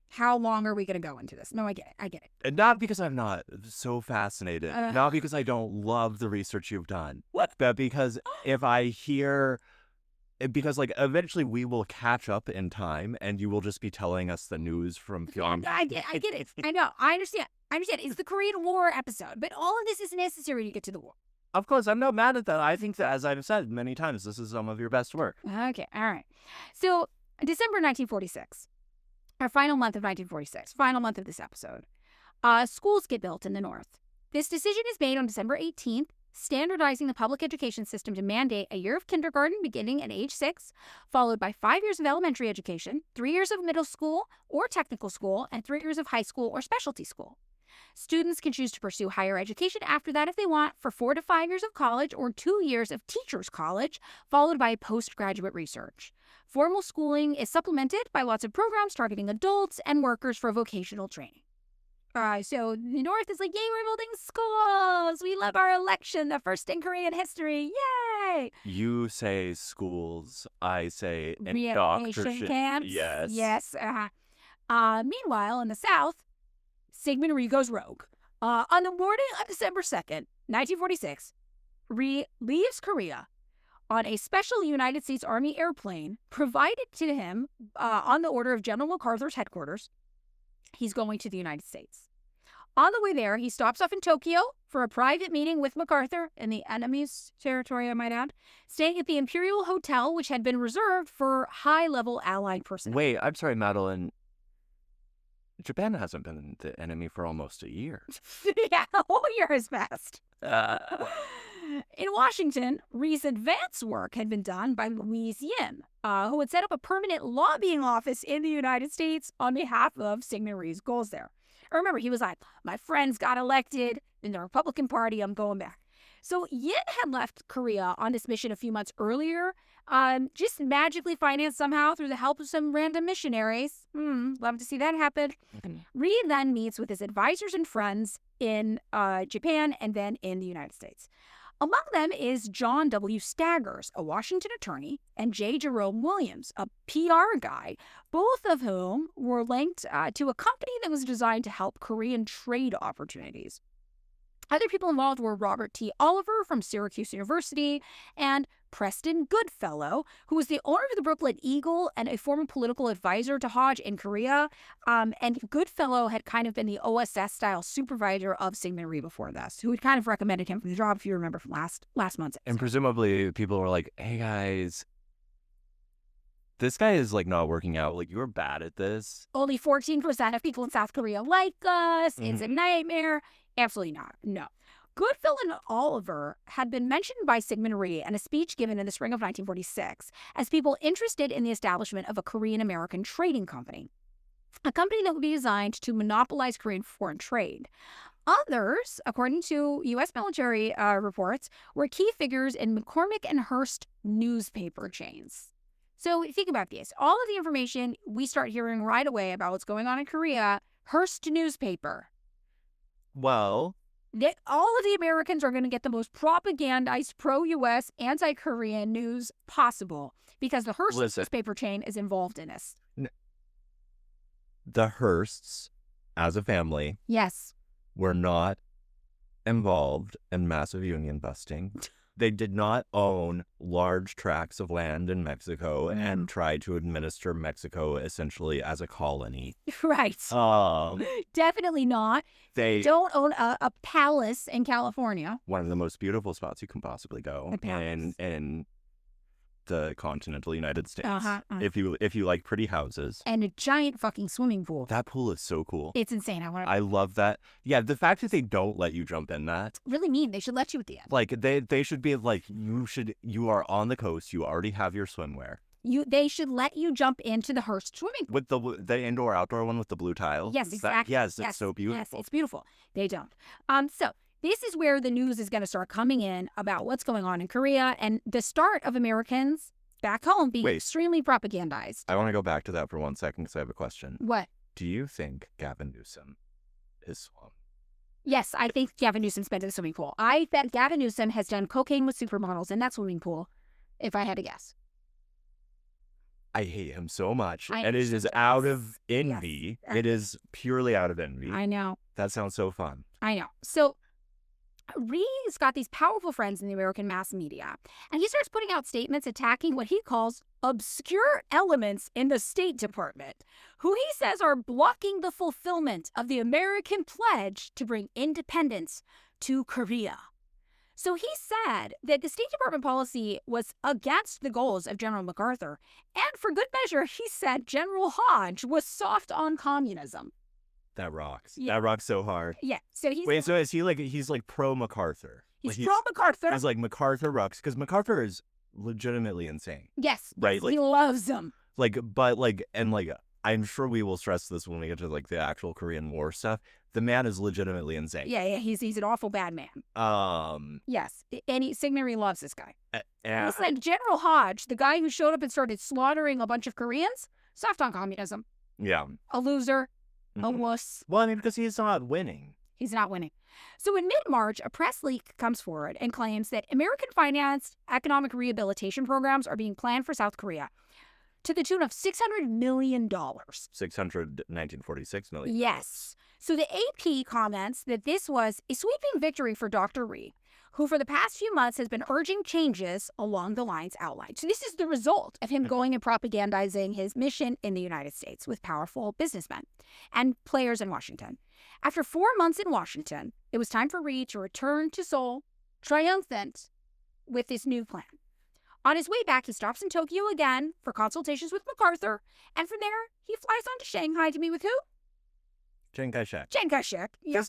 how long are we going to go into this? No, I get it. And not because I'm not so fascinated. Not because I don't love the research you've done. What? But because if I hear... Because, like, eventually we will catch up in time and you will just be telling us the news from Pyongyang. I get it. I know. I understand. It's the Korean War episode, but all of this is necessary to get to the war. Of course, I'm not mad at that. I think that, as I've said many times, this is some of your best work. Okay. All right. So, December 1946. Our final month of 1946, final month of this episode. Schools get built in the North. This decision is made on December 18th, standardizing the public education system to mandate a year of kindergarten beginning at age 6, followed by 5 years of elementary education, 3 years of middle school or technical school, and 3 years of high school or specialty school. Students can choose to pursue higher education after that if they want for 4 to 5 years of college or 2 years of teacher's college, followed by postgraduate research. Formal schooling is supplemented by lots of programs targeting adults and workers for vocational training. So the North is like, yay, we're building schools. We love our election, the first in Korean history. Yay! You say schools, I say indoctrination camps. Yes. Yes. Meanwhile, in the South, Syngman Rhee goes rogue. On the morning of December 2nd, 1946, Rhee leaves Korea on a special United States Army airplane provided to him on the order of General MacArthur's headquarters. He's going to the United States. On the way there, he stops off in Tokyo for a private meeting with MacArthur in the enemy's territory, I might add, staying at the Imperial Hotel, which had been reserved for high-level Allied personnel. Wait, I'm sorry, Madeline. Japan hasn't been the enemy for almost a year. Yeah, a whole year has passed. In Washington, Rhee's advance work had been done by Louise Yin, who had set up a permanent lobbying office in the United States on behalf of Syngman Rhee's goals there. Remember, he was like, my friends got elected in the Republican Party, I'm going back. So Yin had left Korea on this mission a few months earlier, just magically financed somehow through the help of some random missionaries. Love to see that happen. Rhee then meets with his advisors and friends in Japan and then in the United States. Among them is John W. Staggers, a Washington attorney, and J. Jerome Williams, a PR guy, both of whom were linked to a company that was designed to help Korean trade opportunities. Other people involved were Robert T. Oliver from Syracuse University and Preston Goodfellow, who was the owner of the Brooklyn Eagle and a former political advisor to Hodge in Korea. And Goodfellow had kind of been the OSS-style supervisor of Syngman Rhee before this, who had kind of recommended him for the job, if you remember from last month's episode. And presumably people were like, hey, guys, this guy is, like, not working out. Like, you're bad at this. Only 14% of people in South Korea like us. It's a nightmare. Absolutely not. No. Goodfellow and Oliver had been mentioned by Syngman Rhee in a speech given in the spring of 1946 as people interested in the establishment of a Korean-American trading company, a company that would be designed to monopolize Korean foreign trade. Others, according to U.S. military reports, were key figures in McCormick and Hearst newspaper chains. So think about this. All of the information we start hearing right away about what's going on in Korea, Hearst newspaper. Well, all of the Americans are going to get the most propagandized pro-U.S. anti-Korean news possible because the Hearst newspaper chain is involved in this. The Hearsts, as a family, yes, were not involved in massive union busting. They did not own large tracts of land in Mexico and try to administer Mexico essentially as a colony. Right. Definitely not. They don't own a palace in California. One of the most beautiful spots you can possibly go in the continental United States. If you like pretty houses. And a giant fucking swimming pool. That pool is so cool. It's insane. I love that. Yeah, the fact that they don't let you jump in that. Really mean. They should let you at the end. Like they should be like, you are on the coast, you already have your swimwear. They should let you jump into the Hearst swimming pool. With the indoor-outdoor one with the blue tile? Yes, exactly. Yes, it's so beautiful. Yes, it's beautiful. They don't. So this is where the news is going to start coming in about what's going on in Korea and the start of Americans back home being extremely propagandized. I want to go back to that for 1 second because I have a question. What? Do you think Gavin Newsom is swum? Yes, I think Gavin Newsom's been to the swimming pool. I bet Gavin Newsom has done cocaine with supermodels in that swimming pool, if I had to guess. I hate him so much. And it is out of envy. Yes. It is purely out of envy. I know. That sounds so fun. I know. So Rhee's got these powerful friends in the American mass media, and he starts putting out statements attacking what he calls obscure elements in the State Department, who he says are blocking the fulfillment of the American pledge to bring independence to Korea. So he said that the State Department policy was against the goals of General MacArthur. And for good measure, he said General Hodge was soft on communism. That rocks. Yeah. That rocks so hard. Yeah. So he's Wait, so is he like, he's like pro MacArthur? He's pro MacArthur. He's like, MacArthur rocks, because MacArthur is legitimately insane. Yes. Right? Like, he loves him. Like, but like, and like, I'm sure we will stress this when we get to like the actual Korean War stuff. The man is legitimately insane. Yeah, he's an awful bad man. Yes, and Signori loves this guy. It's like General Hodge, the guy who showed up and started slaughtering a bunch of Koreans, soft on communism. Yeah. A loser, a wuss. Well, I mean, because he's not winning. He's not winning. So in mid-March, a press leak comes forward and claims that American-financed economic rehabilitation programs are being planned for South Korea to the tune of $600 million. 1946 million. Yes. So the AP comments that this was a sweeping victory for Dr. Rhee, who for the past few months has been urging changes along the lines outlined. So this is the result of him going and propagandizing his mission in the United States with powerful businessmen and players in Washington. After 4 months in Washington, it was time for Rhee to return to Seoul, triumphant with this new plan. On his way back, he stops in Tokyo again for consultations with MacArthur, and from there, he flies on to Shanghai to meet with who? Chiang Kai-shek. Chiang Kai-shek. Yeah. This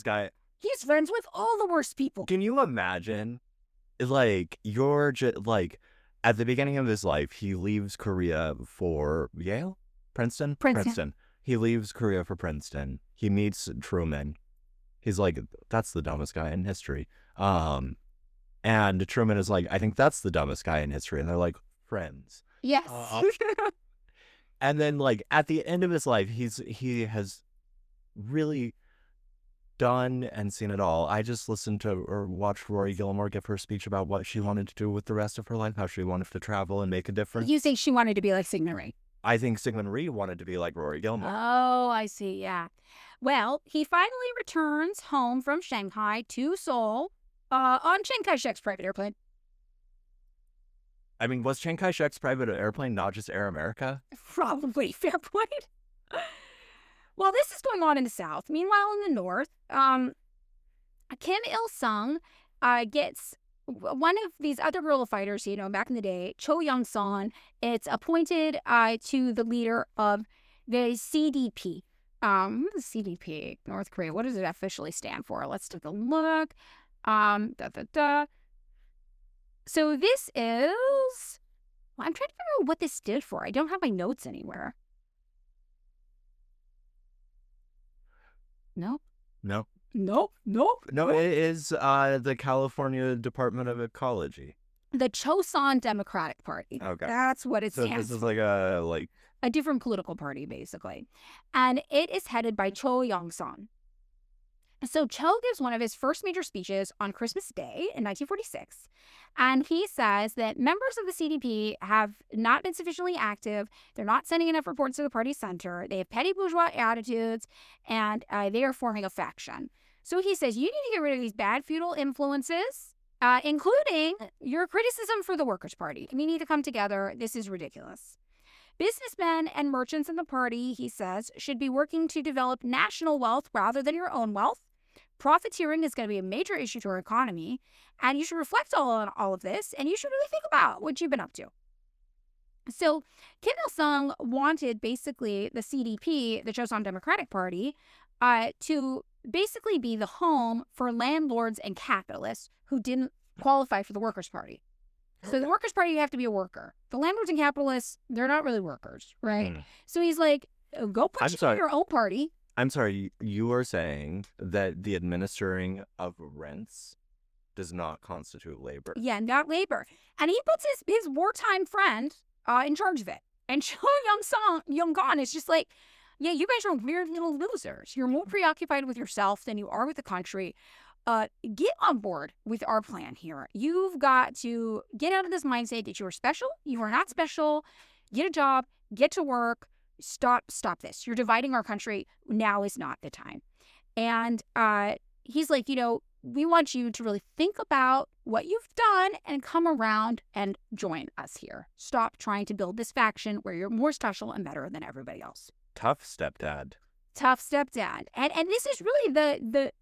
guy. He's friends with all the worst people. Can you imagine, like, at the beginning of his life, he leaves Korea for Yale? Princeton. He leaves Korea for Princeton. He meets Truman. He's like, that's the dumbest guy in history. And Truman is like, I think that's the dumbest guy in history. And they're like, friends. Yes. And then, like, at the end of his life, he has really done and seen it all. I just listened to or watched Rory Gilmore give her speech about what she wanted to do with the rest of her life, how she wanted to travel and make a difference. You think she wanted to be like Sigmund Rhee? I think Sigmund Rhee wanted to be like Rory Gilmore. Oh, I see. Yeah. Well, he finally returns home from Shanghai to Seoul on Chiang Kai-shek's private airplane. I mean, was Chiang Kai-shek's private airplane not just Air America? Probably. Fair point. Well, this is going on in the South. Meanwhile, in the North, Kim Il-sung gets one of these other guerrilla fighters, back in the day, Cho Young-son. It's appointed to the leader of the CDP. The CDP, North Korea. What does it officially stand for? Let's take a look. So this is... Well, I'm trying to figure out what this stood for. I don't have my notes anywhere. Nope. No. Nope. Nope. No, it is the California Department of Ecology. The Choson Democratic Party. Okay. That's what it stands for. So this is like a different political party, basically. And it is headed by Cho Young-son. So Cho gives one of his first major speeches on Christmas Day in 1946, and he says that members of the CDP have not been sufficiently active, they're not sending enough reports to the party center, they have petty bourgeois attitudes, and they are forming a faction. So he says, you need to get rid of these bad feudal influences, including your criticism for the Workers' Party. We need to come together. This is ridiculous. Businessmen and merchants in the party, he says, should be working to develop national wealth rather than your own wealth. Profiteering is going to be a major issue to our economy, and you should reflect on all of this, and you should really think about what you've been up to. So Kim Il-sung wanted basically the CDP, the Choson Democratic Party, to basically be the home for landlords and capitalists who didn't qualify for the Workers' Party. So the Workers' Party, you have to be a worker. The landlords and capitalists, they're not really workers, right? So he's like, go put your own party. I'm sorry, you are saying that the administering of rents does not constitute labor? Yeah, not labor. And he puts his wartime friend in charge of it. And Cho Young-gon is just like, yeah, you guys are weird little losers. You're more preoccupied with yourself than you are with the country. Get on board with our plan here. You've got to get out of this mindset that you are special. You are not special. Get a job. Get to work. Stop this. You're dividing our country. Now is not the time. And he's like, we want you to really think about what you've done and come around and join us here. Stop trying to build this faction where you're more special and better than everybody else. Tough stepdad. And this is really the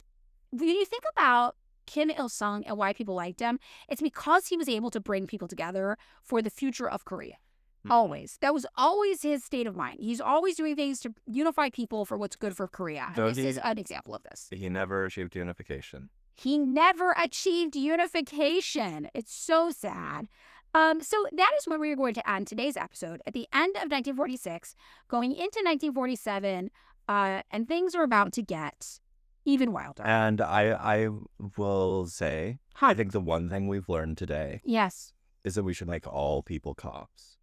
when you think about Kim Il-sung and why people liked him, it's because he was able to bring people together for the future of Korea. Always. That was always his state of mind. He's always doing things to unify people for what's good for Korea. This is an example of this. He never achieved unification. He never achieved unification. It's so sad. So that is where we are going to end today's episode. At the end of 1946, going into 1947, and things are about to get even wilder. And I will say, I think the one thing we've learned today, yes, is that we should make all people cops.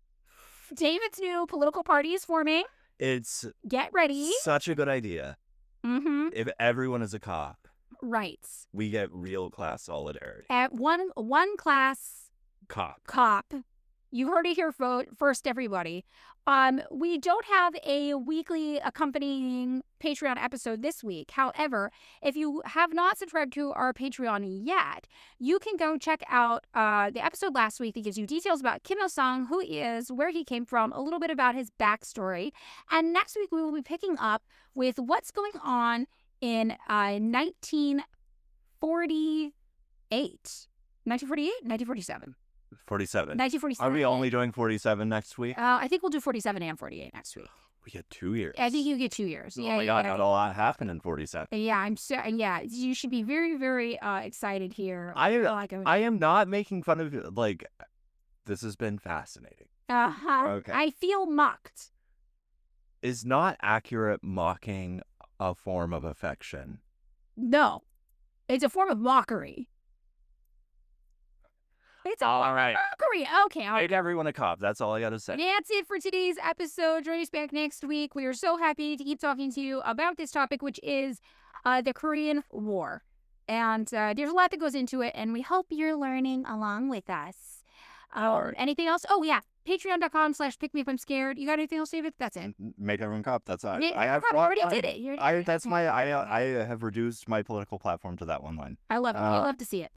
David's new political party is forming. It's get ready. Such a good idea. Mm-hmm. If everyone is a cop, right, we get real class solidarity. At one class cop. You heard it here first, everybody. We don't have a weekly accompanying Patreon episode this week. However, if you have not subscribed to our Patreon yet, you can go check out the episode last week that gives you details about Kim Il-sung, who he is, where he came from, a little bit about his backstory. And next week, we will be picking up with what's going on in 1948. 1948? 1947. 47. 1947. Are we only doing 47 next week? I think we'll do 47 and 48 next week. We get 2 years. I think you get 2 years. Oh my God, not a lot happened in 47. Yeah, you should be very, very excited here. I am not making fun of you. Like, this has been fascinating. Okay. I feel mocked. Is not accurate mocking a form of affection? No. It's a form of mockery. It's all right. Mockery. Okay. Make everyone a cop. That's all I got to say. That's it for today's episode. Join us back next week. We are so happy to keep talking to you about this topic, which is the Korean War. And there's a lot that goes into it, and we hope you're learning along with us. Anything else? Oh, yeah. Patreon.com/pickmeupimscared. You got anything else, David? That's it. Make everyone cop. That's all. I already did it. I have reduced my political platform to that one line. I love it. I love to see it.